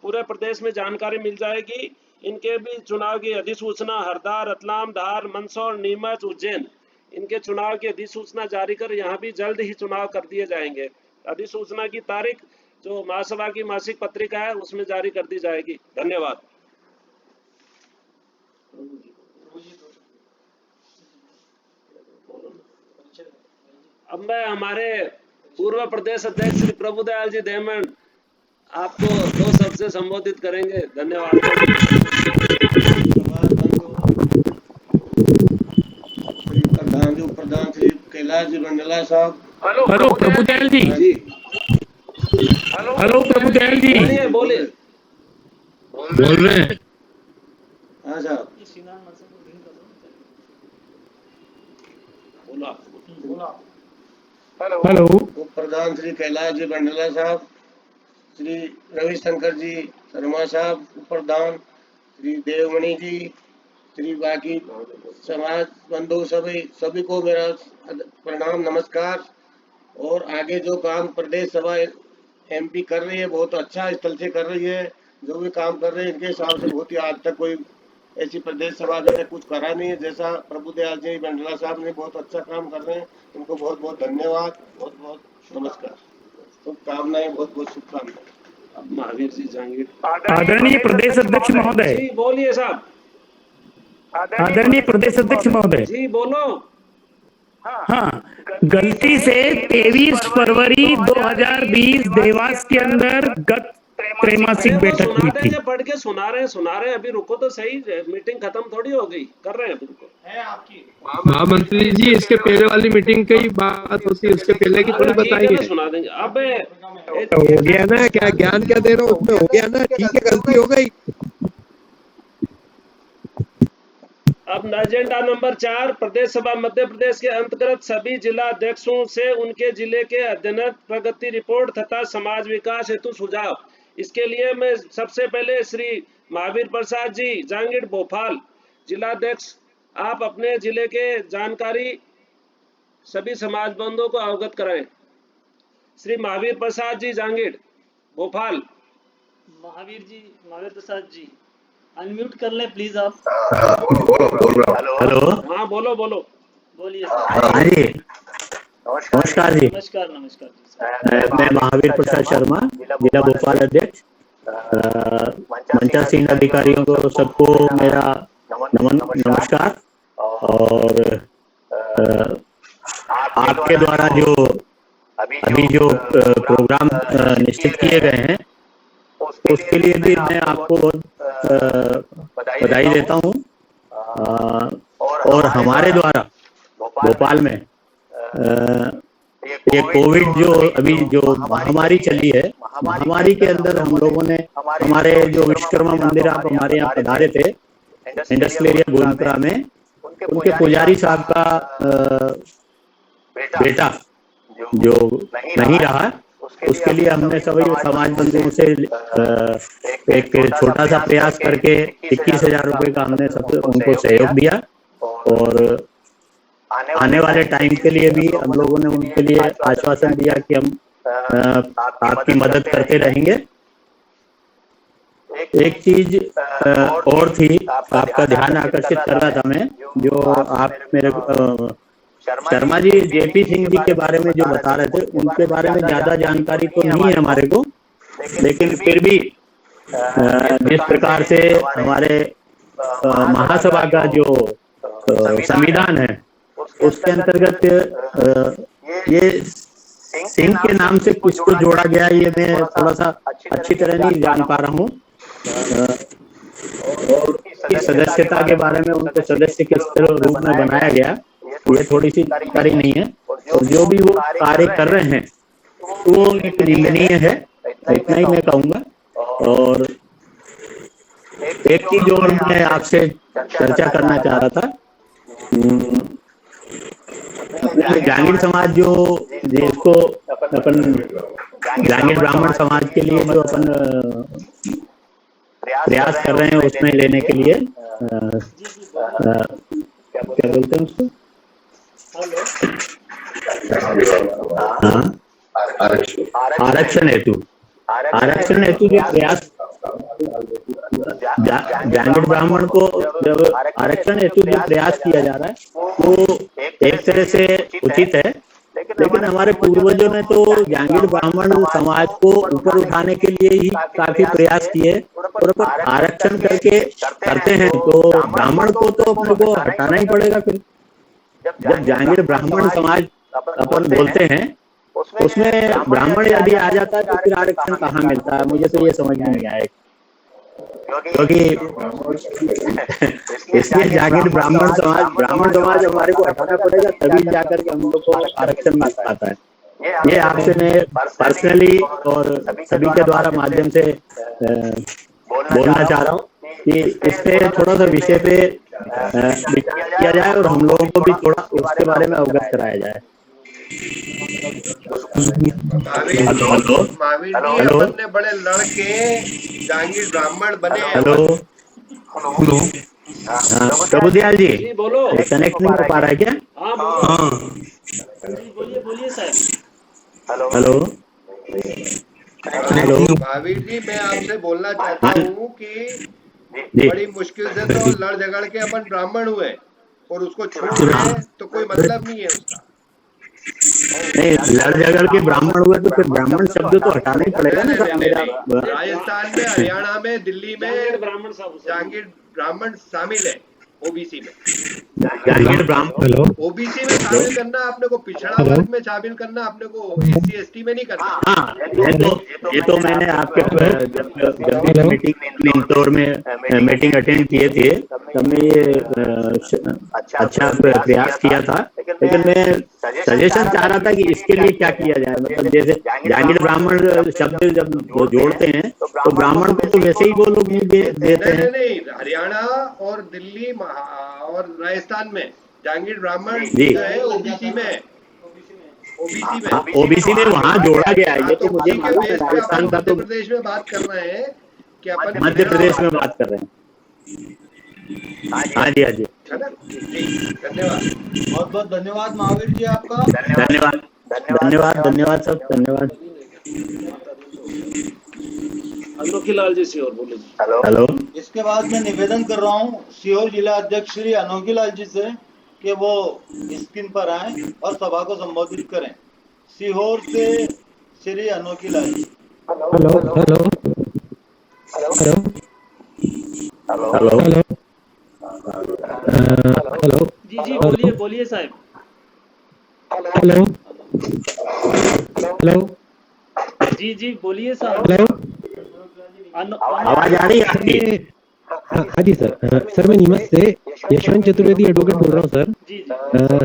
Speaker 1: पूरे प्रदेश में जानकारी मिल जाएगी। इनके भी चुनाव की अधिसूचना हरदा, रतलाम, धार, मंदसौर, नीमच, उज्जैन, इनके चुनाव की अधिसूचना जारी कर यहाँ भी जल्द ही चुनाव कर दिए जाएंगे। अधिसूचना की तारीख जो महासभा की मासिक पत्रिका है उसमें जारी कर दी जाएगी। धन्यवाद। अब मैं हमारे पूर्व प्रदेश अध्यक्ष श्री प्रभुदयाल जी देमन आपको 2 शब्द से संबोधित करेंगे। धन्यवाद।
Speaker 2: प्रधान श्री कैलाश जी बंडला साहब।
Speaker 8: हेलो प्रभुदयाल जी। हेलो प्रभुदयाल जी।
Speaker 1: बोलिए।
Speaker 8: बोल रहे हैं।
Speaker 2: हाँ साहब।
Speaker 8: हेलो।
Speaker 2: प्रधान श्री कैलाश जी बंडला साहब, श्री रविशंकर जी शर्मा साहब प्रधान, श्री देवमणि जी, श्री बाकी समाज बंधु सभी को मेरा प्रणाम नमस्कार। और आगे जो काम प्रदेश सभा एमपी कर रही है बहुत अच्छा स्थल से कर रही है। जो भी काम कर रहे हैं इनके हिसाब से बहुत ही आज तक कोई ऐसी प्रदेश सभा अभी तक कुछ करा नहीं है। जैसा प्रभुदयाल जी बंडला साहब ने बहुत अच्छा काम कर रहे हैं, उनको बहुत बहुत धन्यवाद, बहुत बहुत नमस्कार, शुभकामनाएं, बहुत बहुत शुभकामनाएं।
Speaker 1: महावीर जी जांगीर।
Speaker 8: आदरणीय प्रदेश अध्यक्ष महोदय
Speaker 1: जी बोलिए साहब।
Speaker 8: आदरणीय प्रदेश अध्यक्ष महोदय
Speaker 1: जी बोलो।
Speaker 8: हाँ, गलती से 23 फरवरी 2020 देवास के अंदर गत त्रैमासिक बैठक हुई थी।
Speaker 1: पढ़ के सुना रहे हैं। अभी रुको तो सही, मीटिंग खत्म थोड़ी हो गई, कर रहे हैं अभी रुको। है आपकी
Speaker 18: महामंत्री जी, इसके पहले वाली मीटिंग की बात होती है, उसके पहले की थोड़ी बताएंगे।
Speaker 1: सुना देंगे। अब
Speaker 3: हो गया ना, क्या ज्ञान क्या दे रहा हूँ उसमें, हो गया ना, ठीक है, गलती हो गई।
Speaker 1: अब एजेंडा नंबर 4, प्रदेश सभा मध्य प्रदेश के अंतर्गत सभी जिला अध्यक्षों से उनके जिले के अध्ययन प्रगति रिपोर्ट तथा समाज विकास हेतु सुझाव। इसके लिए मैं सबसे पहले श्री महावीर प्रसाद जी जांगीर भोपाल जिलाध्यक्ष, आप अपने जिले के जानकारी सभी समाज बंधुओं को अवगत कराएं। श्री महावीर प्रसाद जी जांगीर भोपाल।
Speaker 5: महावीर प्रसाद जी अनम्यूट कर ले प्लीज आप।
Speaker 19: हेलो।
Speaker 1: हाँ बोलो
Speaker 5: बोलिए।
Speaker 19: हाँ जी, नमस्कार जी।
Speaker 5: नमस्कार।
Speaker 19: मैं महावीर प्रसाद शर्मा, जिला भोपाल अध्यक्ष। मंचासीन अधिकारियों को सबको मेरा नमस्कार। और आपके द्वारा जो अभी जो प्रोग्राम निश्चित किए गए हैं उसके लिए भी मैं आपको बधाई देता हूँ। और हमारे द्वारा भोपाल में ये कोविड जो अभी जो महामारी चली है, महामारी के अंदर हम लोगों ने हमारे जो विश्वकर्मा मंदिर, आप हमारे यहाँ पधारे थे इंडस्ट्रियल एरिया गोविंदपुरा में, उनके पुजारी साहब का बेटा जो नहीं रहा, उसके लिए हमने सभी समाज बंधुओं से एक छोटा सा प्रयास करके 21,000 रुपए का हमने सब उनको सहयोग दिया। और आने वाले टाइम के लिए भी हम लोगों ने उनके लिए आश्वासन दिया कि हम आपकी मदद करते रहेंगे। एक चीज और थी, आपका ध्यान आकर्षित कर रहा था मैं, जो आप मेरे शर्मा जी जेपी सिंह जी के बारे में जो बता रहे थे, उनके बारे में ज्यादा जानकारी तो नहीं है हमारे को, लेकिन फिर भी जिस प्रकार से हमारे महासभा का जो संविधान है उसके अंतर्गत ये सिंह के नाम से कुछ को जोड़ा गया, ये मैं थोड़ा सा अच्छी तरह नहीं जान पा रहा हूँ। सदस्यता के बारे में उनको सदस्य किस तरह रूप में बनाया गया, ये थोड़ी सी जानकारी नहीं है। और जो भी वो कार्य कर रहे हैं वो एक निंदनीय है, इतना ही मैं कहूँगा। और एक चीज और मैं आपसे चर्चा करना चाह रहा था, जांगीर समाज जो जिसको अपन जांगीर ब्राह्मण समाज के लिए जो अपन प्रयास कर रहे हैं उसमें लेने के लिए क्या बोलते हैं उसको, हाँ, आरक्षण हेतु जो प्रयास जांगीर ब्राह्मण को जब आरक्षण हेतु जो प्रयास किया जा रहा है वो एक तरह से उचित है, लेकिन हमारे पूर्वजों ने तो जांगीर ब्राह्मण समाज को ऊपर उठाने के लिए ही काफी प्रयास किए, और अपन आरक्षण करते हैं तो ब्राह्मण को तो अपने को हटाना ही पड़ेगा। फिर जब जांगीर ब्राह्मण समाज अपन बोलते हैं उसमें ब्राह्मण यदि आ जाता है तो फिर आरक्षण कहाँ मिलता है, मुझे तो ये समझ में नहीं आया। क्योंकि इसलिए जागीर ब्राह्मण समाज हमारे को हटाना पड़ेगा, तभी जाकर के हम लोग को आरक्षण मिल पाता है। ये आपसे मैं पर्सनली और सभी के द्वारा माध्यम से बोलना चाह रहा हूँ कि इस पे थोड़ा सा विषय पे किया जाए और हम लोगों को भी थोड़ा उसके बारे में अवगत कराया जाए।
Speaker 3: हेलो, अपने बड़े लड़के जांगीर ब्राह्मण बने।
Speaker 19: हेलो, प्रभुदयाल जी कनेक्ट नहीं हो पा रहा है क्या?
Speaker 1: हाँ, बोलिए साहब।
Speaker 19: हेलो,
Speaker 3: महावीर जी, मैं आपसे बोलना चाहता हूँ कि बड़ी मुश्किल से तो लड़ झगड़ के अपन ब्राह्मण हुए और उसको छोड़ रहे तो कोई मतलब नहीं है उसका।
Speaker 19: नहीं, लड़ झगड़ के ब्राह्मण हुए तो फिर ब्राह्मण शब्द तो हटाना ही पड़ेगा ना।
Speaker 3: राजस्थान में, हरियाणा में, दिल्ली में जांगीर ब्राह्मण शामिल है ओबीसी में।
Speaker 19: जांगीर ब्राह्मण
Speaker 3: ओबीसी में शामिल करना अपने को, पिछड़ा वर्ग में शामिल करना अपने को, एससी एसटी में नहीं करना।
Speaker 19: हाँ, ये तो मैंने आपके जब भी मीटिंग इंदौर में मीटिंग अटेंड किए थे तब मैं ये अच्छा प्रयास किया था, लेकिन मैं सजेशन चाह रहा था कि इसके लिए क्या किया जाए। मतलब जैसे जांगीर ब्राह्मण शब्द जब जोड़ते हैं तो ब्राह्मण को तो वैसे ही वो लोग नहीं देते हैं।
Speaker 3: नहीं, हरियाणा और दिल्ली और राजस्थान में जांगीर ब्राह्मण जो है ओबीसी में
Speaker 19: ओबीसी में वहाँ जोड़ा गया है। ये तो मुझे मालूम है। राजस्थान का तो
Speaker 3: मध्य प्रदेश में बात कर रहे हैं कि अपन
Speaker 19: मध्य प्रदेश में बात कर रहे हैं। हाँ जी, हाँ जी,
Speaker 3: धन्यवाद,
Speaker 4: बहुत बहुत धन्यवाद महावीर जी आपका।
Speaker 19: धन्यवाद सब, धन्यवाद।
Speaker 1: अनोखी लाल जी सीहोर बोले।
Speaker 19: हेलो,
Speaker 4: इसके बाद मैं निवेदन कर रहा हूँ सीहोर जिला अध्यक्ष श्री अनोखी लाल जी से कि वो स्क्रीन पर आए और सभा को संबोधित करें। सीहोर से श्री अनोखी लाल जी।
Speaker 5: हेलो। जी बोलिए साहब।
Speaker 7: हेलो।
Speaker 5: जी बोलिए साहब।
Speaker 19: आवाज आ रही है आपकी?
Speaker 7: हाँ जी सर मैं नीमच से यशवंत चतुर्वेदी एडवोकेट बोल रहा हूँ सर।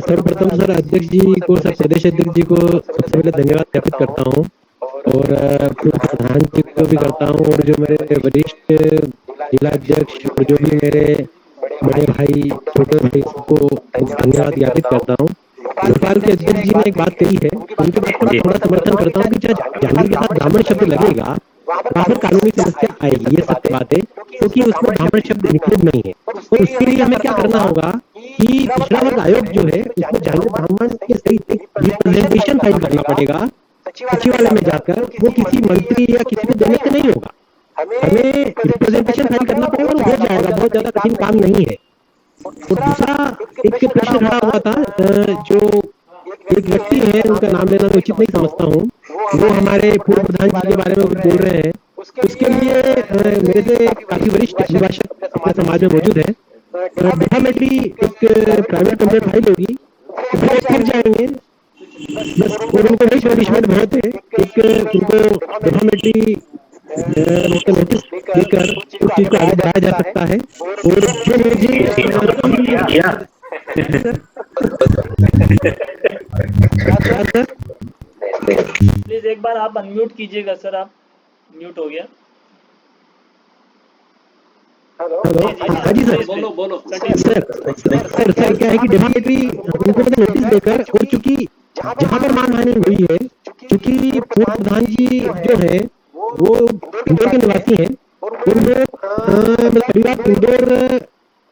Speaker 7: सर्वप्रथम सर अध्यक्ष जी को, सर प्रदेश अध्यक्ष जी को सबसे पहले धन्यवाद ज्ञापित करता हूँ, और प्रधान जी को भी करता हूँ, और जो मेरे वरिष्ठ जिला अध्यक्ष और जो भी मेरे बड़े भाई, छोटे भाई, सबको धन्यवाद ज्ञापित करता हूँ। लोकपाल के अध्यक्ष जी ने एक बात कही है, उनके बात का थोड़ा समर्थन करता हूँ कि जांगीर के साथ ब्राह्मण शब्द लगेगा वहाँ पर कानूनी समस्या आएगी, ये सत्य बात है, क्योंकि उसमें ब्राह्मण शब्द इंक्लूड नहीं है। और उसके लिए हमें क्या करना होगा कि पिछड़ा वर्ग आयोग जो है उसमें जांगीर ब्राह्मण के सही रिप्रेजेंटेशन फाइल करना पड़ेगा सचिवालय में जाकर। वो किसी मंत्री या किसी को देने से नहीं होगा, हमें रिप्रेजेंटेशन फाइल करना पड़ेगा और हो जाएगा। बहुत ज्यादा कठिन काम नहीं है। और दूसरा एक प्रश्न खड़ा हुआ था, जो एक व्यक्ति है उनका नाम लेना मैं उचित नहीं समझता हूँ, वो हमारे पूर्व प्रधान जी के बारे में कुछ बोल रहे हैं। उसके लिए मेरे से काफी वरिष्ठ अभिभाषक अपने समाज में मौजूद है। डेफिनेटली एक प्राइवेट कंप्लेंट फाइल होगी, वो फिर जाएंगे बस, और उनको वही पनिशमेंट बहुत है। एक उनको डेफिनेटली नोटिस देकर उस चीज को आगे बढ़ाया जा सकता है। और जो मुझे क्या सर?
Speaker 5: प्लीज एक बार आप अनम्यूट कीजिएगा सर, आप म्यूट हो गया।
Speaker 7: हेलो, हाँ जी सर।
Speaker 1: बोलो बोलो
Speaker 7: सर क्या है कि डेफिनेटली उनको मैंने नोटिस देकर, और चूंकि जहाँ पर मानहानि हुई है, चूंकि पूर्व प्रधान जी जो है वो इंदौर के निवासी हैं, और वो परिवार इंदौर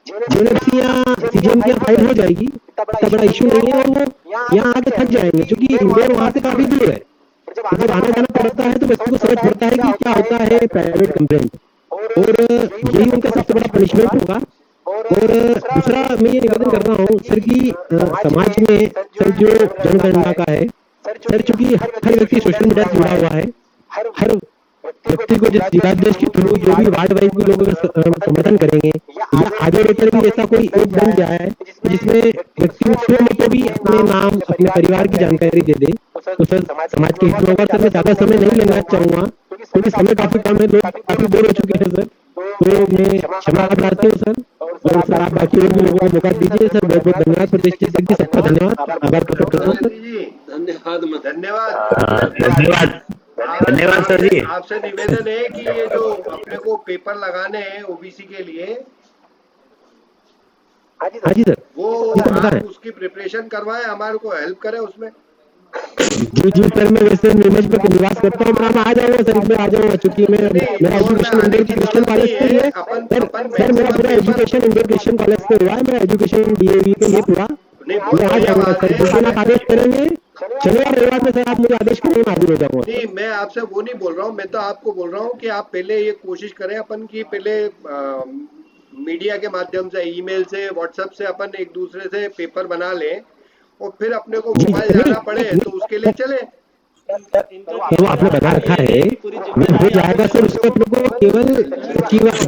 Speaker 7: यूनिवर्सिटी या सीजीएम की फाइल हो जाएगी, इतना बड़ा इशू नहीं है, और वो यहाँ आके थक जाएंगे, क्योंकि इंदौर वहाँ से काफी दूर है। जब आना जाना पड़ता है तो बच्चों को समझ पड़ता है कि क्या होता है प्राइवेट कंप्लेंट, और यही उनका सबसे बड़ा पनिशमेंट होगा। और दूसरा मैं ये निवेदन कर रहा हूँ सर कि समाज में सर जो जनगणना का है सर, चूंकि हर व्यक्ति सोशल मीडिया से जुड़ा हुआ है, हर व्यक्ति को जिस जिलाध्यक्ष के थ्रू जो भी वार्ड वाइज भी लोगों का समर्थन करेंगे, या आगे लेकर भी ऐसा कोई एक बन गया है जिसमें व्यक्ति को भी अपने नाम अपने परिवार की जानकारी दे दे, तो सर समाज के हित में होगा। सर मैं ज्यादा समय नहीं लेना चाहूंगा क्योंकि समय काफी कम है, लोग काफी बोर हो चुके हैं सर, तो मैं क्षमा प्रार्थी हूँ सर। और सर आप बाकी और भी लोगों को मौका दीजिए सर। बहुत बहुत धन्यवाद प्रतिष्ठित जी, सबका धन्यवाद, आभार प्रकट करता हूँ सर।
Speaker 2: धन्यवाद
Speaker 19: धन्यवाद सर जी।
Speaker 2: आपसे निवेदन है कि ये जो अपने को पेपर लगाने हैं ओबीसी के लिए,
Speaker 7: हाँ जी सर,
Speaker 2: वो आप उसकी प्रिपरेशन करवाएं, हमारे को हेल्प करें उसमें।
Speaker 7: जी सर, मैं वैसे नीमच पर निवास करता हूँ, मैं आ जाऊंगा सर, इसमें आ जाऊंगा, चूंकि मेरा एजुकेशन इंडियन क्रिश्चियन कॉलेज से ही है सर, मेरा पूरा एजुकेशन इंडियन क्रिश्चियन कॉलेज से हुआ है, मेरा एजुकेशन डीएवी पे ये पूरा, मैं आ जाऊंगा सर, जिस दिन आप आदेश करेंगे शनिवार रविवार में सर आप मुझे आदेश करेंगे, मैं हाजिर हो जाऊंगा।
Speaker 2: नहीं, मैं आपसे वो नहीं बोल रहा हूँ, मैं तो आपको बोल रहा हूँ कि आप पहले ये कोशिश करें अपन की, पहले मीडिया के माध्यम से, ईमेल से, व्हाट्सएप से अपन एक दूसरे से पेपर बना लें, और फिर अपने को मोबाइल जाना पड़े तो उसके लिए चले।
Speaker 7: तो आपने बता रखा है हो जाएगा सर, उसको अपने को केवल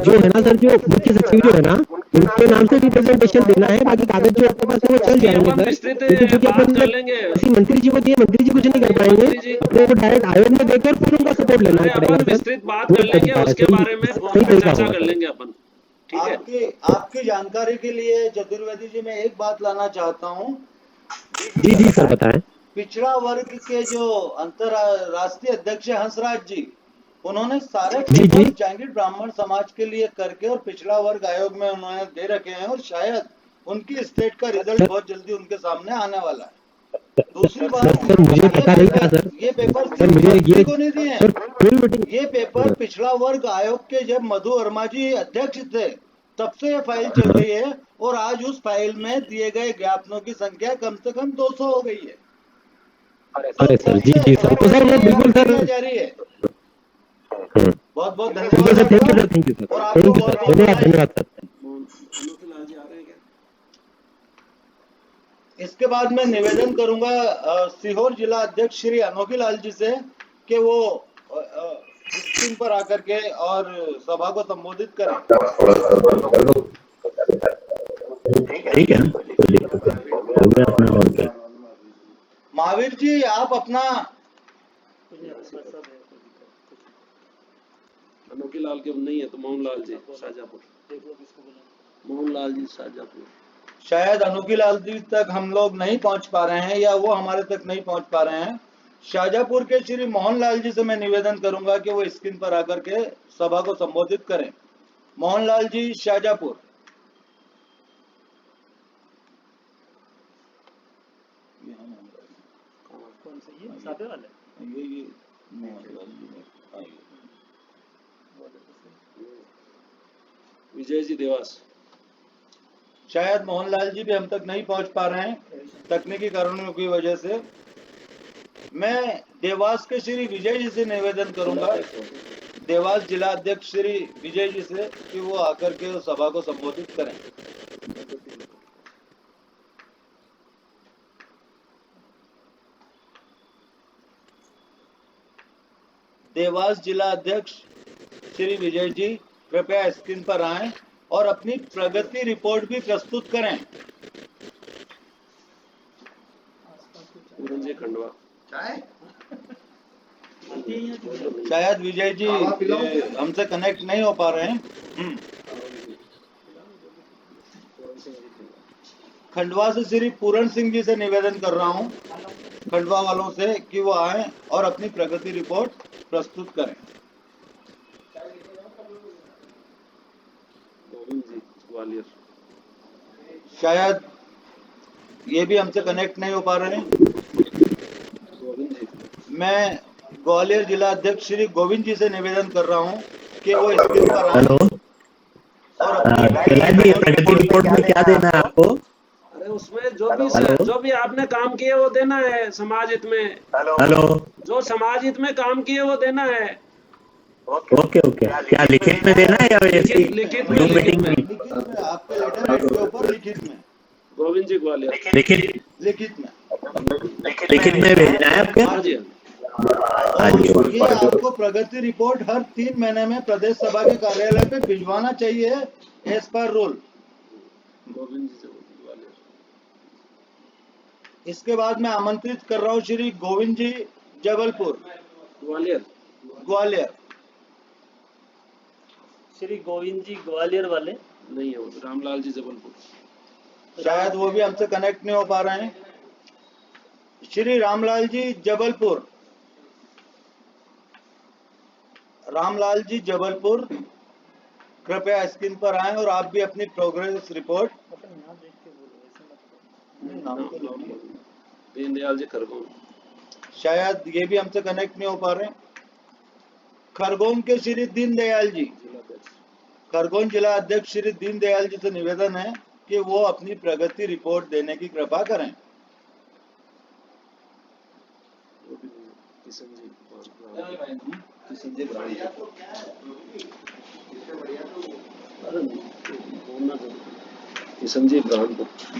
Speaker 7: जो है ना सर, जो मुख्य सचिव जो है ना उनके नाम से रिप्रेजेंटेशन देना है, बाकी कागज जो आपके पास वो चल जाएंगे सर, लेकिन चूंकि अपन किसी मंत्री जी को दिए, मंत्री जी कुछ नहीं कर पाएंगे, अपने को डायरेक्ट आयोग में देकर फिर उनका सपोर्ट लेना पड़ेगा सर। सही तरीका होगा।
Speaker 4: आपकी जानकारी के लिए चतुर्वेदी जी मैं एक बात लाना चाहता हूँ।
Speaker 7: जी सर बताएं।
Speaker 4: पिछड़ा वर्ग के जो अंतरराष्ट्रीय अध्यक्ष हंसराज जी, उन्होंने सारे पेपर जहांगीर ब्राह्मण समाज के लिए करके और पिछड़ा वर्ग आयोग में उन्होंने दे रखे हैं, और शायद उनकी स्टेट का रिजल्ट बहुत जल्दी उनके सामने आने वाला है। दूसरी बात
Speaker 7: सर मुझे पता नहीं था सर,
Speaker 4: ये पेपर
Speaker 7: सर मुझे ये
Speaker 4: को नहीं दिए हैं, ये पेपर पिछड़ा वर्ग आयोग के जब मधु वर्मा जी अध्यक्ष थे तब से ये फाइल चल रही है, और आज उस फाइल में दिए गए ज्ञापनों की संख्या कम से कम 200 हो गई है।
Speaker 7: अरे सर जी सर, तो सर मैं बिल्कुल सर
Speaker 4: जारी है। बहुत बहुत
Speaker 7: धन्यवाद sir, thank you sir, thank you sir, धन्यवाद सर।
Speaker 4: इसके बाद मैं निवेदन करूंगा सीहोर जिला अध्यक्ष श्री अनोखी लाल जी से कि वो स्क्रीन पर आकर के और सभा को संबोधित करें।
Speaker 19: ठीक है, हो गया अपना, और क्या।
Speaker 4: महावीर जी आप अपना,
Speaker 1: अनोखी लाल के नहीं है तो मोहनलाल जी शाहजहाँपुर, मोहनलाल जी शाहजहाँपुर।
Speaker 4: शायद अनोखी लाल जी तक हम लोग नहीं पहुंच पा रहे हैं, या वो हमारे तक नहीं पहुंच पा रहे हैं। शाहजहाँपुर के श्री मोहनलाल जी से मैं निवेदन करूंगा कि वो स्क्रीन पर आकर के सभा को संबोधित करें। मोहनलाल जी शाहजहाँपुर।
Speaker 5: कौन सा ये सादे वाले?
Speaker 4: ये मोहनलाल जी
Speaker 1: विजय जी देवास।
Speaker 4: शायद मोहनलाल जी भी हम तक नहीं पहुंच पा रहे हैं तकनीकी कारणों की वजह से। मैं देवास के श्री विजय जी से निवेदन करूंगा, देवास जिला अध्यक्ष श्री विजय जी से, कि वो आकर के सभा को संबोधित करें। देवास जिला अध्यक्ष श्री विजय जी कृपया स्क्रीन पर आएं और अपनी प्रगति रिपोर्ट भी प्रस्तुत करें।
Speaker 1: खंडवा।
Speaker 4: शायद विजय जी हमसे कनेक्ट नहीं हो पा रहे हैं। खंडवा से श्री पूरण सिंह जी से निवेदन कर रहा हूं खंडवा वालों से कि वो आए और अपनी प्रगति रिपोर्ट प्रस्तुत करें।
Speaker 1: गोविंद जी ग्वालियर।
Speaker 4: शायद ये भी हमसे कनेक्ट नहीं हो पा रहे हैं।
Speaker 1: गोविंद जी।
Speaker 4: मैं ग्वालियर जिला अध्यक्ष श्री गोविंद जी से निवेदन कर रहा हूं कि वो स्क्रीन पर आए।
Speaker 19: हेलो कैलाश जी, प्रगति रिपोर्ट में क्या देना है आपको?
Speaker 1: अरे उसमें जो भी आपने काम किए वो देना है समाज हित में।
Speaker 19: हेलो
Speaker 1: जो समाज हित में काम किए वो देना है।
Speaker 19: ओके ओके, क्या लिखित में देना है या ऐसी
Speaker 1: लिखित
Speaker 19: जूम मीटिंग में?
Speaker 4: आपके लेटर के ऊपर लिखित में।
Speaker 1: गोविंद जी ग्वालियर।
Speaker 19: लिखित
Speaker 4: लिखित में
Speaker 19: भेजना है आपके?
Speaker 1: हाँ जी।
Speaker 4: ये आपको प्रगति रिपोर्ट हर 3 महीने में प्रदेश सभा के कार्यालय पे भिजवाना चाहिए एज पर रूल।
Speaker 1: गोविंद जी ग्वालियर।
Speaker 4: इसके बाद मैं आमंत्रित कर रहा हूँ श्री गोविंद जी जबलपुर
Speaker 1: ग्वालियर।
Speaker 4: ग्वालियर।
Speaker 5: श्री गोविंद जी ग्वालियर वाले
Speaker 1: नहीं है वो, रामलाल जी जबलपुर।
Speaker 4: शायद वो भी हमसे कनेक्ट नहीं हो पा रहे हैं। श्री रामलाल जी जबलपुर। रामलाल जी जबलपुर, कृपया स्क्रीन पर आएं और आप भी अपनी प्रोग्रेस रिपोर्ट।
Speaker 1: दीनदयाल जी खरगोन।
Speaker 4: शायद ये भी हमसे कनेक्ट नहीं हो पा रहे। खरगोन के श्री दीनदयाल जी, खरगोन जिला अध्यक्ष श्री दीनदयाल जी से निवेदन है कि वो अपनी प्रगति रिपोर्ट देने की कृपा करें।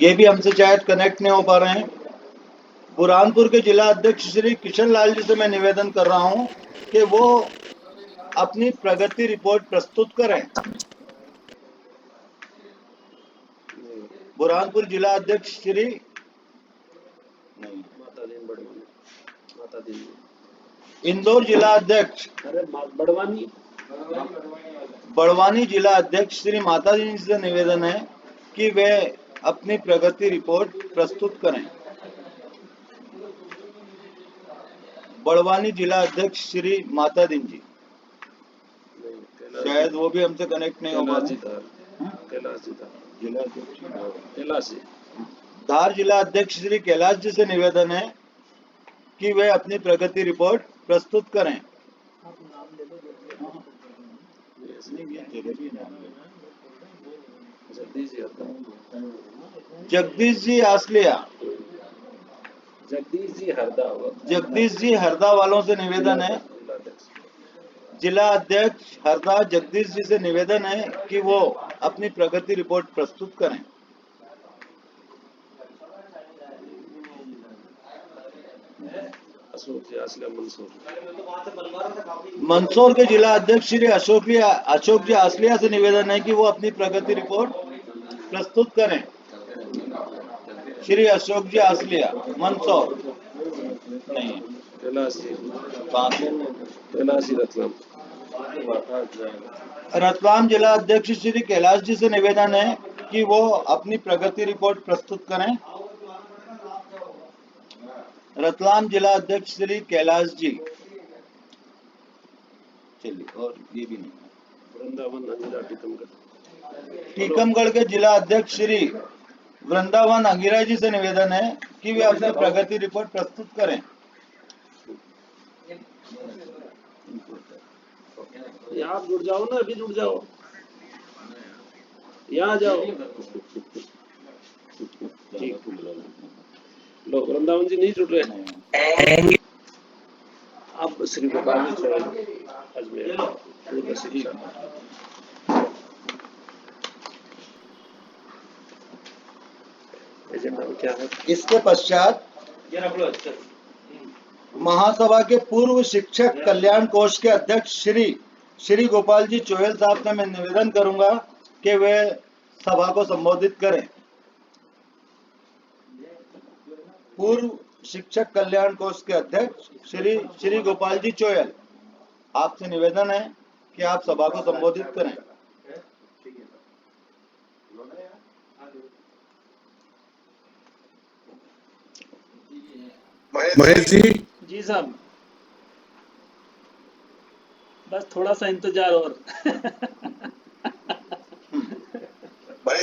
Speaker 4: ये भी हमसे शायद कनेक्ट नहीं हो पा रहे हैं। बुरहानपुर के जिला अध्यक्ष श्री किशन लाल जी से मैं निवेदन कर रहा हूं कि वो अपनी प्रगति रिपोर्ट प्रस्तुत करें। बुरहानपुर जिला अध्यक्ष श्री इंदौर जिला अध्यक्ष बड़वानी जिला अध्यक्ष श्री माता जी से निवेदन है कि वे अपनी प्रगति रिपोर्ट प्रस्तुत करें। बड़वानी जिला अध्यक्ष श्री माता दिन जी, शायद वो भी हमसे कनेक्ट नहीं हो पा रहे। धार जिला अध्यक्ष श्री कैलाश जी से निवेदन है कि वे अपनी प्रगति रिपोर्ट प्रस्तुत करें। जगदीश जी आसलिया, जगदीश जी हरदा वालों से निवेदन है। जिला अध्यक्ष हरदा जगदीश जी से निवेदन है कि वो अपनी प्रगति रिपोर्ट प्रस्तुत करें। मंदसौर के जिला अध्यक्ष श्री अशोक जी आसलिया से निवेदन है कि वो अपनी प्रगति रिपोर्ट प्रस्तुत करें। श्री अशोक जी आसलिया मंदसौर नहीं, रतलाम जिला अध्यक्ष श्री कैलाश जी से निवेदन है कि वो अपनी प्रगति रिपोर्ट प्रस्तुत करें। रतलाम जिला अध्यक्ष श्री कैलाश जी। चलिए, और ये भी नहीं।
Speaker 1: वृंदावन
Speaker 4: टीकमगढ़ के जिला अध्यक्ष श्री वृंदावन अंगिरा जी से निवेदन है कि वे अपनी प्रगति रिपोर्ट प्रस्तुत करें।
Speaker 1: आप जुड़ जाओ ना, अभी जुड़ जाओ, यहाँ जाओ। लो, वृंदावन जी नहीं जुड़ रहे। अब श्री अजमेर एजेंडा में क्या है?
Speaker 4: इसके पश्चात महासभा के पूर्व शिक्षक कल्याण कोष के अध्यक्ष श्री गोपाल जी चोयल साहब से मैं निवेदन करूंगा कि वे सभा को संबोधित करें। पूर्व शिक्षक कल्याण कोष के अध्यक्ष श्री गोपाल जी चोयल, आपसे निवेदन है कि आप सभा को संबोधित करें।
Speaker 9: महेश जी।
Speaker 5: जी साहब, बस थोड़ा सा इंतजार और।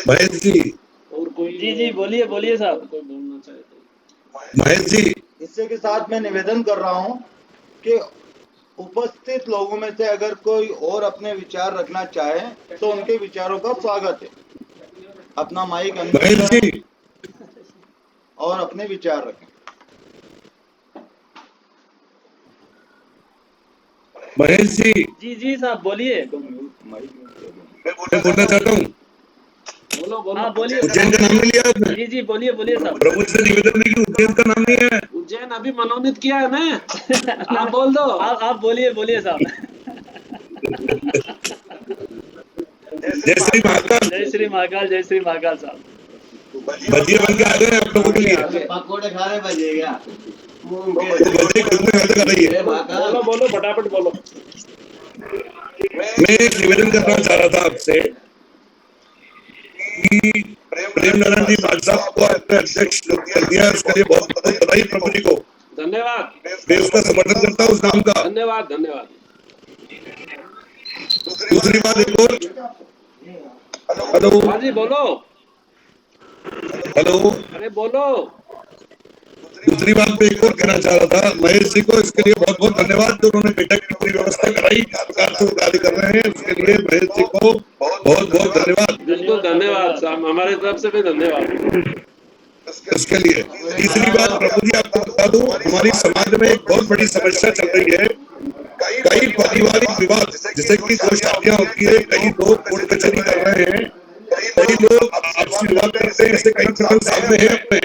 Speaker 9: महेश जी।
Speaker 1: और कोई?
Speaker 5: जी बोलिए बोलिए साहब।
Speaker 1: कोई बोलना चाहे तो?
Speaker 4: महेश जी, इसी के साथ मैं निवेदन कर रहा हूं कि उपस्थित लोगों में से अगर कोई और अपने विचार रखना चाहे तो उनके विचारों का स्वागत है। अपना माइक अंदर करें और अपने विचार रखें।
Speaker 9: महेश जी।
Speaker 5: जी साहब बोलिए।
Speaker 9: मैं बोलना चाहता हूँ।
Speaker 1: बोलो।
Speaker 5: हाँ बोलिए।
Speaker 9: उज्जैन का नाम नहीं लिया आपने?
Speaker 5: जी बोलिए साहब।
Speaker 9: प्रभु से निवेदन है कि उज्जैन का नाम नहीं है।
Speaker 1: उज्जैन अभी मनोनीत किया है ना। आप बोल दो।
Speaker 5: आप बोलिए साहब।
Speaker 9: जय श्री महाकाल।
Speaker 5: जय श्री महाकाल। जय श्री महाकाल साहब।
Speaker 9: भजिए बन के आ गए आप लोगों के लिए।
Speaker 2: पकोड़े खा रहे बजिएगा।
Speaker 1: बोलो फटाफट बोलो।
Speaker 9: मैं एक निवेदन करना चाह रहा था आपसे कि प्रेम नारायण जी बादशाह को अपने अध्यक्ष कर दिया, उसके लिए बहुत बहुत बधाई प्रभु जी को।
Speaker 1: धन्यवाद।
Speaker 9: मैं उसका समर्थन करता हूँ उस नाम का।
Speaker 1: धन्यवाद।
Speaker 9: दूसरी बात एक और। हेलो।
Speaker 1: हाँ जी बोलो।
Speaker 9: हेलो।
Speaker 1: अरे बोलो।
Speaker 9: दूसरी बात मैं एक और कहना चाह रहा था महेश जी को, इसके लिए बहुत बहुत धन्यवाद जो उन्होंने बैठक की पूरी व्यवस्था कराई, इस प्रकार से वो कार्य कर रहे हैं, उसके लिए महेश जी को बहुत बहुत धन्यवाद।
Speaker 1: बिल्कुल धन्यवाद साहब, हमारी तरफ से भी धन्यवाद
Speaker 9: इसके लिए। तीसरी बात प्रभु जी आपको बता दूं, हमारी समाज में एक बहुत बड़ी समस्या चल रही है। कई पारिवारिक विवाद, जैसे कि दो शादियां होती है, कई लोग कोर्ट कचहरी कर रहे हैं, कई लोग आपसी विवाद करते हैं, ऐसे कई प्रकरण सामने हैं अपने।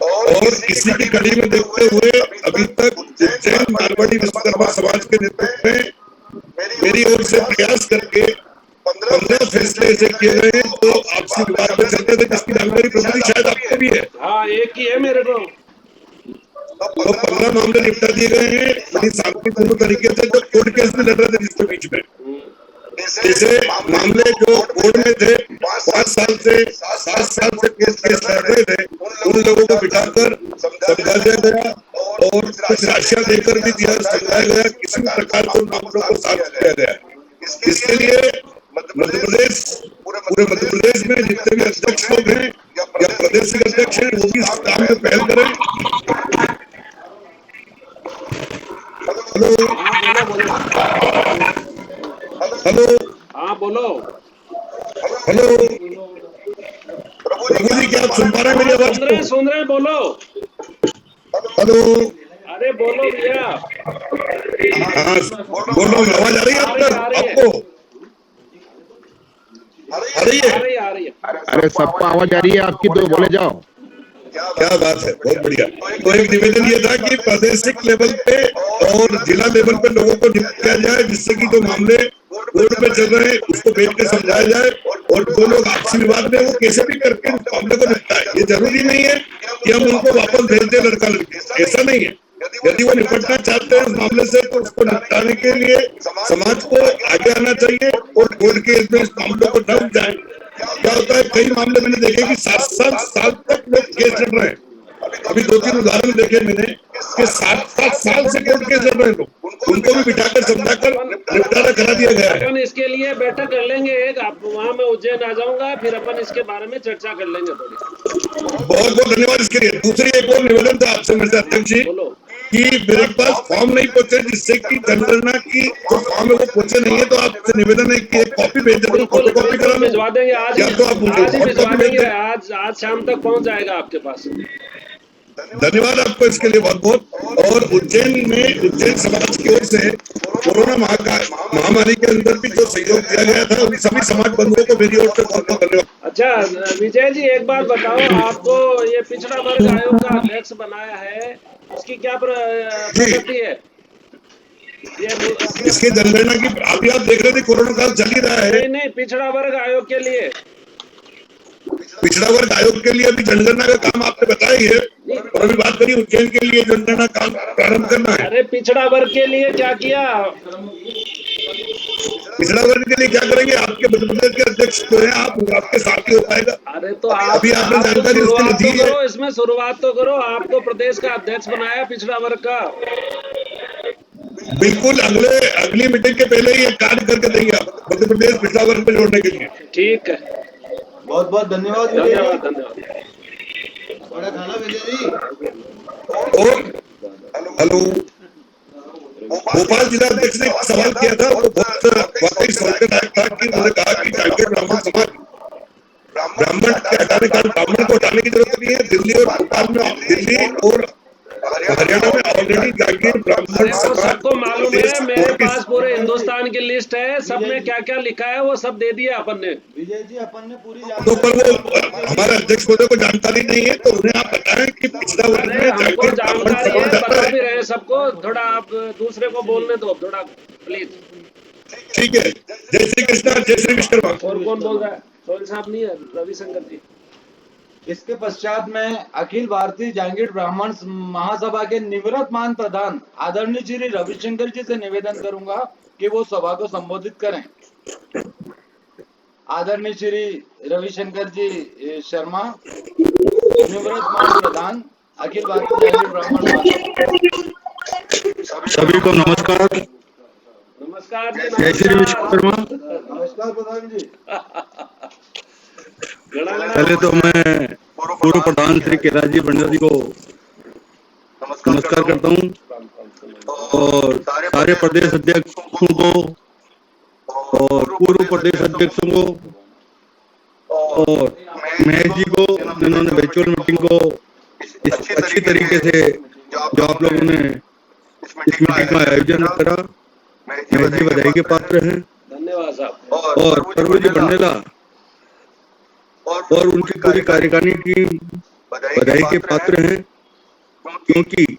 Speaker 9: और इसी की कड़ी में देखते हुए अभी तक उज्जैन मारवाड़ी विश्वकर्मा समाज के नेतृत्व में मेरी ओर से प्रयास करके 15 फैसले ऐसे किए गए हैं तो आपसी विवाद में चलते थे, जिसकी जानकारी प्रभु जी शायद आपको भी है।
Speaker 1: हाँ, एक ही है मेरे को।
Speaker 9: तो 15 मामले निपटा दिए गए हैं बड़ी शांतिपूर्ण तरीके से, जो कोर्ट केस में लड़ रहे थे जिसके बीच में। जैसे मामले जो कोर्ट में थे 5 साल से 7 साल से केस लड़ रहे थे, उन लोगों को बिठाकर समझा दिया गया और कुछ राशियां देकर भी दिया समझाया गया, किसी भी प्रकार से उन मामलों को साफ किया गया। इसके लिए मध्य प्रदेश, पूरे मध्य प्रदेश में जितने भी अध्यक्ष लोग हैं या प्रदेश के अध्यक्ष हैं, वो भी इस काम में पहल करें। हेलो।
Speaker 1: हाँ बोलो।
Speaker 9: हेलो प्रभु जी, क्या आप सुन पा रहे हैं मेरी आवाज?
Speaker 1: सुन रहे बोलो।
Speaker 9: हेलो।
Speaker 1: अरे बोलो भैया।
Speaker 9: हाँ बोलो, आवाज आ रही है आपको? आ रही है।
Speaker 15: अरे सबको आवाज आ रही है आपकी, तो बोले जाओ।
Speaker 9: क्या बात है, बहुत बढ़िया। तो एक निवेदन ये था कि प्रादेशिक लेवल पे और जिला लेवल पे लोगों को नियुक्त किया जाए, जिससे कि जो मामले कोर्ट में चल रहे हैं उसको बैठ के समझाया जाए और जो लोग आपसी विवाद में वो कैसे भी करके उस मामले को निपटाए। ये जरूरी नहीं है कि हम उनको वापस भेज दें लड़का लड़की, ऐसा नहीं है। यदि वो निपटना चाहते हैं उस मामले से तो उसको निपटाने के लिए समाज को आगे आना चाहिए और कोर्ट के इस मामलों को न जाए। क्या होता है, कई मामले मैंने देखे कि 7 साल तक लोग केस लड़ रहे हैं। अभी 2-3 उदाहरण देखे मैंने कि 7 साल से कोर्ट केस लड़ रहे हैं लोग, उनको भी बिठाकर समझाकर निपटारा करा दिया गया है।
Speaker 1: अपन इसके लिए बैठक कर लेंगे एक, आप वहाँ मैं उज्जैन आ जाऊंगा, फिर अपन इसके बारे में चर्चा कर लेंगे थोड़ी।
Speaker 9: बहुत बहुत धन्यवाद इसके लिए। दूसरी एक और निवेदन था आपसे मेरे अध्यक्ष जी कि मेरे पास फॉर्म नहीं पहुंचे, जिससे कि जनगणना की जो फॉर्म है वो पहुंचे नहीं है, तो आपसे निवेदन है कि एक कॉपी भेज दें, फोटो कॉपी करा
Speaker 1: भिजवा देंगे आज,
Speaker 9: या तो आप
Speaker 1: भिजवा देंगे, आज शाम तक पहुंच जाएगा आपके पास।
Speaker 9: धन्यवाद आपको इसके लिए बहुत बहुत। और उज्जैन में उज्जैन समाज की ओर से कोरोना महामारी के अंदर भी जो सहयोग दिया गया था, उन सभी समाज बंधुओं को मेरी ओर से बहुत बहुत धन्यवाद।
Speaker 1: अच्छा विजय जी, एक बात बताओ, आपको ये पिछड़ा वर्ग आयोग का अध्यक्ष बनाया है, उसकी क्या प्रगति है?
Speaker 9: इसके जनगणना की आप देख रहे थे, कोरोना काल चल ही रहा है।
Speaker 1: नहीं, पिछड़ा वर्ग आयोग के लिए,
Speaker 9: पिछड़ा वर्ग आयोग के लिए अभी जनगणना का काम आपने बताया ही है, और अभी बात करिए उज्जैन के लिए जनगणना काम प्रारंभ करना है।
Speaker 1: अरे पिछड़ा वर्ग के लिए क्या किया?
Speaker 9: पिछड़ा वर्ग के लिए क्या करेंगे? आपके मध्य प्रदेश के अध्यक्ष जो है आपके साथ ही हो पाएगा।
Speaker 1: अरे तो आप
Speaker 9: अभी आपने जानकारी उसके लिए दी है।
Speaker 1: इसमें शुरुआत तो करो, आपको प्रदेश का अध्यक्ष बनाया पिछड़ा वर्ग का।
Speaker 9: बिल्कुल अगली मीटिंग के पहले ही कार्य करके देंगे आप मध्य प्रदेश पिछड़ा वर्ग में जोड़ने के लिए।
Speaker 1: ठीक है,
Speaker 4: बहुत बहुत धन्यवाद।
Speaker 9: हेलो, भोपाल जिला अध्यक्ष ने सवाल किया था, वो बहुत वाकई सोचने लायक था कि उन्होंने कहा कि जागीर ब्राह्मण समाज ब्राह्मण के हटाने का ब्राह्मण को हटाने की जरूरत नहीं है। दिल्ली और भोपाल में, दिल्ली और हरियाणा में ऑलरेडी जागीर ब्राह्मण समाज
Speaker 1: सबको मालूम है। मेरे पास पूरे हिंदुस्तान की लिस्ट है, सब में क्या क्या लिखा है वो सब दे दिया अपन ने।
Speaker 4: विजय जी, अपन ने पूरी
Speaker 9: तो पर वो हमारे अध्यक्ष महोदय को जानकारी नहीं है, तो उन्हें आप बताएं कि पिछड़ा वर्ग में
Speaker 1: हमको जानकारी है, बता भी रहे सबको। थोड़ा आप दूसरे को बोलने दो थोड़ा प्लीज।
Speaker 9: ठीक है, जय श्री कृष्णा, जय श्री विश्वकर्मा।
Speaker 1: और कौन बोल रहा है? सोहेल साहब नहीं है, रविशंकर जी।
Speaker 4: इसके पश्चात में अखिल भारतीय जागीर ब्राह्मण महासभा के निवृत्तमान प्रधान आदरणीय श्री रविशंकर जी से निवेदन करूंगा कि वो सभा को संबोधित करें। आदरणीय श्री रविशंकर जी शर्मा, निवृत्तमान प्रधान अखिल भारतीय जागीर ब्राह्मण महासभा।
Speaker 6: सभी को नमस्कार।
Speaker 1: नमस्कार जी,
Speaker 6: जय श्री विश्वकर्मा।
Speaker 4: नमस्कार प्रधान जी।
Speaker 6: पहले तो मैं पूर्व प्रधान श्री कैलाश जी भंडारी को नमस्कार करता हूं और सारे प्रदेश अध्यक्षों को और पूर्व प्रदेश अध्यक्षों को और महेश जी को, जिन्होंने वर्चुअल मीटिंग को इस अच्छी तरीके से जो आप लोगों ने इस मीटिंग का आयोजन करा, महेश जी बधाई के पात्र हैं।
Speaker 1: धन्यवाद साहब।
Speaker 6: और प्रभु जी बंडेला और उनकी पूरी कार्यकारिणी की बधाई के पात्र हैं, क्योंकि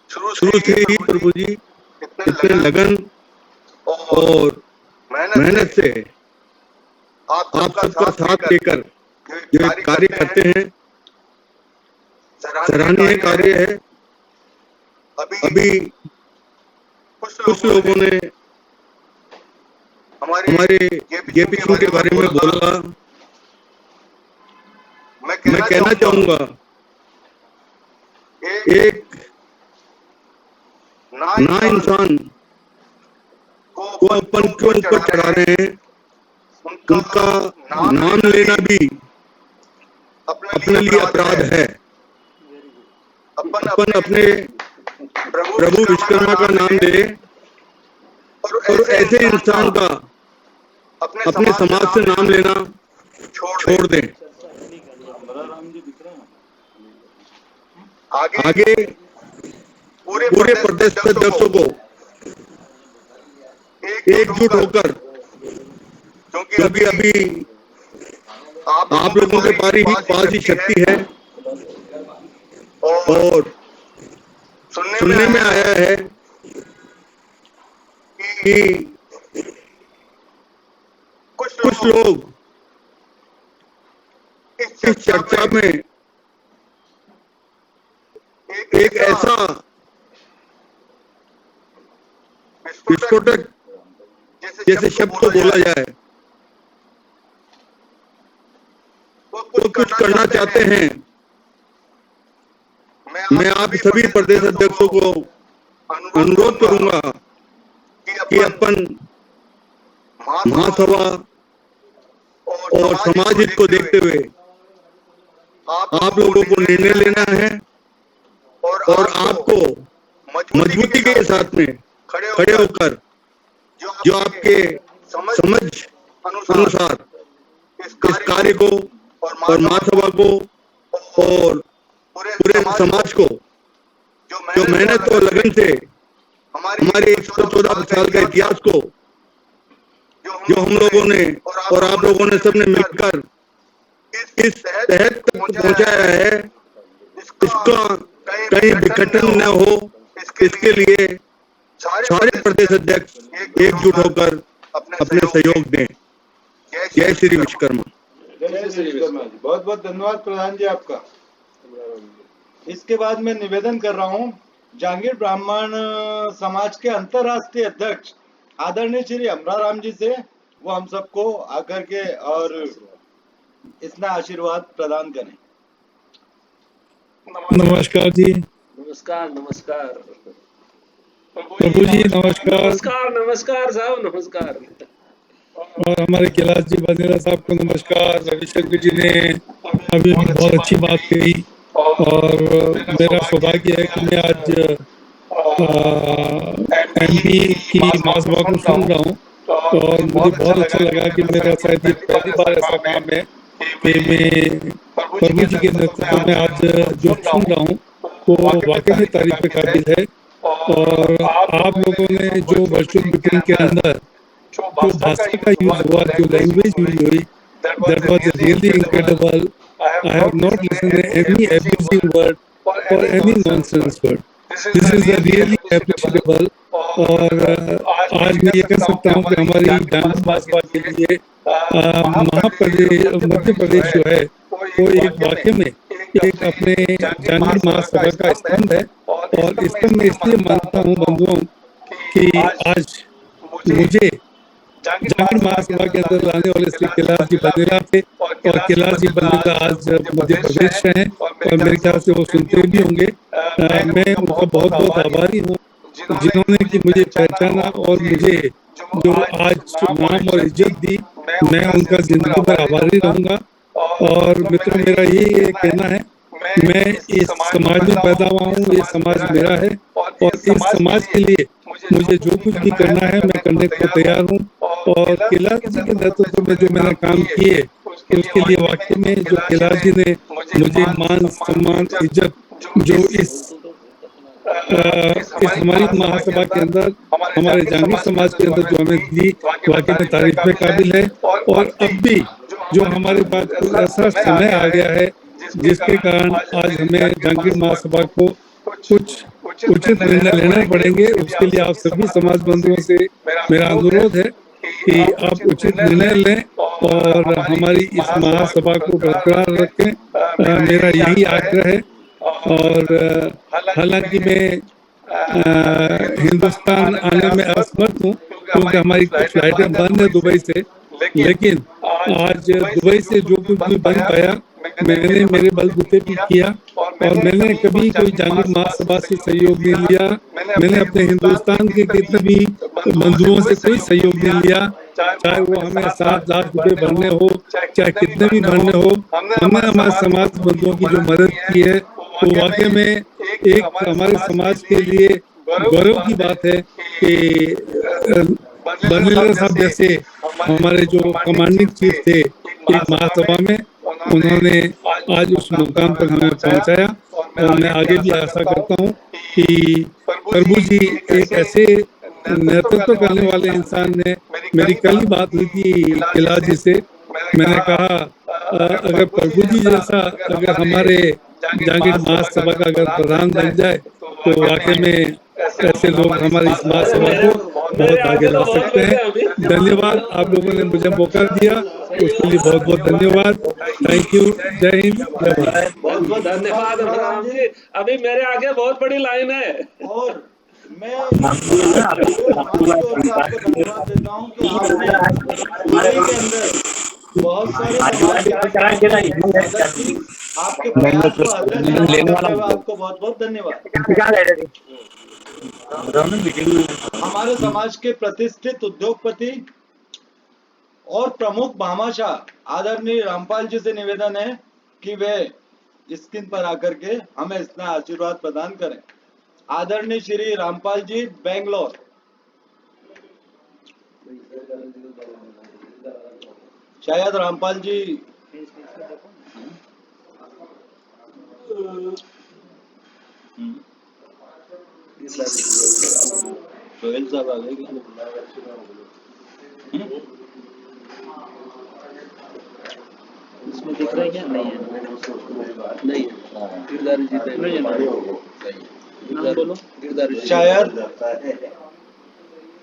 Speaker 6: शुरू से ही प्रभु जी इतने लगन और मेहनत से आप सबका साथ लेकर जो एक कार्य करते हैं, सराहनीय कार्य है। अभी कुछ लोगों ने हमारे जेपी सिंह के बारे में बोला। मैं कहना चाहूंगा, एक ना इंसान को अपन क्यों ऊपर चढ़ा रहे हैं, उनका नाम लेना भी अपने लिए अपराध है। अपन अपने प्रभु विश्वकर्मा का नाम ले और ऐसे इंसान का अपने समाज से नाम लेना छोड़ दें। आगे पूरे प्रदेश अध्यक्षों को एकजुट होकर, क्योंकि अभी आप लोगों के पास ही शक्ति है और सुनने में आया है कि कुछ लोग इस चर्चा में एक ऐसा विस्फोटक जैसे शब्द को बोला जाए, वो कुछ करना चाहते हैं। मैं आप सभी प्रदेश अध्यक्षों को अनुरोध करूंगा कि अपन महासभा और समाज हित को देखते हुए आप लोगों को निर्णय लेना है और आपको मजबूती के साथ में खड़े होकर जो आपके समझ अनुसार इस कार्य को और महासभा को और पूरे समाज को जो मेहनत और लगन से हमारे 114 साल का इतिहास को जो हम लोगों ने और आप लोगों ने सबने मिलकर इस तहत तक पहुंचाया है, इसका कहीं विघटन न हो, इसके लिए सारे प्रदेश अध्यक्ष एकजुट होकर अपने सहयोग दें। जय श्री विश्वकर्मा।
Speaker 4: जय श्री विश्वकर्मा जी, बहुत बहुत धन्यवाद प्रधान जी आपका। इसके बाद मैं निवेदन कर रहा हूं, जागीर ब्राह्मण समाज के अंतर्राष्ट्रीय अध्यक्ष आदरणीय श्री अमराराम जी से वो हम सबको आकर के और इसमें आशीर्वाद प्रदान करें।
Speaker 18: नमस्कार जी।
Speaker 1: नमस्कार नमस्कार
Speaker 18: प्रभु जी नमस्कार।
Speaker 1: नमस्कार नमस्कार साहब नमस्कार।
Speaker 18: और हमारे कैलाश जी बंदेला साहब को नमस्कार। रविशंकर जी ने अभी बहुत अच्छी बात कही और मेरा सौभाग्य है कि मैं आज एमपी की महासभा को सुन रहा हूँ और मुझे बहुत अच्छा लगा कि मेरा शायद ये पहली बार ऐसा काम है कि मैं प्रभु जी के नेतृत्व में आज जो सुन रहा हूँ वो वाकई में तारीफ काबिल है। और आप लोगों ने जो वर्चुअल मीटिंग के अंदर जो भाषा का यूज हुआ, जो लैंग्वेज यूज हुई, that was really incredible. I have not listened to any abusive word or any nonsense word. This is really appreciable. और आज मैं ये कह सकता हूँ कि हमारी जांगीर महासभा के लिए मध्य प्रदेश जो है वो एक वाकई में एक अपने जांगीर महासभा का स्तंभ है। और इसको मैं इसलिए मानता हूँ बंधुओं कि आज मुझे जांगीर महासभा के अंदर लाने वाले श्री कैलाश जी बंदेला थे और कैलाश जी बंदेला आज मध्य प्रदेश में हैं और मेरे ख्याल से वो सुनते भी होंगे। मैं उनका बहुत बहुत आभारी हूँ जिन्होंने कि मुझे पहचाना और मुझे जो आज नाम और इज्जत दी। मैं उनका जिंदगी भर आभारी रहूंगा। और मित्रों मेरा ये कहना है, मैं इस समाज में पैदा हुआ हूँ, ये समाज मेरा है और इस समाज के लिए मुझे जो कुछ भी करना है मैं करने को तैयार हूँ। और कैलाश जी के नेतृत्व में जो मैंने काम किए उसके लिए वाकई में जो कैलाश जी ने मुझे मान सम्मान इज्जत जो इस हमारी महासभा के अंदर हमारे जांगीर समाज के अंदर जो हमें दी वाकई में तारीफ में काबिल है। और अब भी जो हमारे पास ऐसा समय आ गया है जिसके कारण आज हमें जांगीर महासभा को कुछ उचित निर्णय लेना पड़ेंगे। उसके लिए आप सभी समाज बंधुओं से मेरा अनुरोध है कि आप उचित निर्णय लें और हमारी इस महासभा को बरकरार रखें। मेरा यही आग्रह है। और हालांकि मैं हिंदुस्तान आने में असमर्थ हूँ क्योंकि हमारी कुछ फ्लाइटें बंद है दुबई से, लेकिन आज दुबई से जो कुछ भी बन पाया मैंने मेरे बलबूते भी किया। और मैंने कभी कोई जांगीर महासभा से सहयोग नहीं लिया। मैंने अपने हिंदुस्तान के कितने भी बंधुओं से कोई सहयोग नहीं लिया, चाहे वो हमें 7 लाख रुपए भरने हो, चाहे कितने भी भरने हो। हमने हमारे समाज बंधुओं की जो मदद की है वो वाकई में एक हमारे समाज के लिए गौरव की बात है कि बंदेला साहब जैसे हमारे जो कमांडिंग चीफ थे एक महासभा में, उन्होंने आज उस मुकाम तक हमें पहुंचाया। और मैं आगे भी आशा करता हूं कि प्रभु जी एक ऐसे नेतृत्व करने वाले इंसान ने, मेरी कल ही बात हुई थी कैलाश जी से, मैंने कहा अगर प्रभु जी जैसा अगर हमारे जांगीर महासभा का अगर प्रधान बन जाए तो वाकई में ऐसे लोग हमारी इस महासभा को बहुत आगे ला सकते हैं। धन्यवाद, आप लोगों ने मुझे मौका दिया उसके लिए बहुत बहुत धन्यवाद। Thank you. जय हिंद, जय भारत।
Speaker 1: बहुत बहुत धन्यवाद अमराम जी। अभी मेरे आगे बहुत बड़ी लाइन है
Speaker 4: और मैं आपको धन्यवाद देता हूँ कि आपने के अंदर बहुत सारे आपके प्रयास को आपको बहुत बहुत धन्यवाद। हमारे समाज के प्रतिष्ठित उद्योगपति और प्रमुख भामाशाह आदरणीय रामपाल जी से निवेदन है कि वे स्क्रीन पर आकर के हमें इसका आशीर्वाद प्रदान करें। आदरणीय श्री रामपाल जी, बेंगलोर। शायद रामपाल जी सोहेल साहब आ गए क्या?
Speaker 1: इसमें दिख रहा है क्या? नहीं है, नहीं है। गिरधारी जी नाम बोलो। गिरधारी जी।
Speaker 4: शायद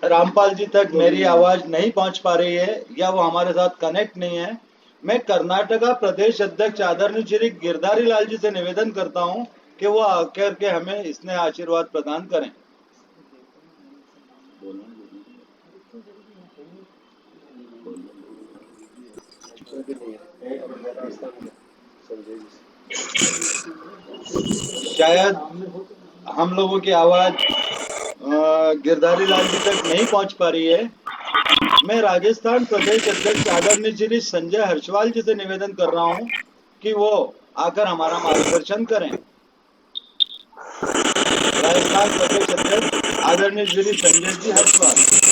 Speaker 4: रामपाल जी तक मेरी आवाज नहीं पहुंच पा रही है या वो हमारे साथ कनेक्ट नहीं है। मैं कर्नाटका प्रदेश अध्यक्ष आदरणीय श्री गिरधारी लाल जी से निवेदन करता हूं कि वो आकर के हमें इसने आशीर्वाद प्रदान करें। शायद हम लोगों की आवाज गिरधारी लाल जी तक नहीं पहुंच पा रही है। मैं राजस्थान प्रदेश अध्यक्ष आदरणीय श्री संजय हर्षवाल जी से निवेदन कर रहा हूं कि वो आकर हमारा मार्गदर्शन करें। राजस्थान प्रदेश अध्यक्ष आदरणीय श्री संजय जी हर्षवाल।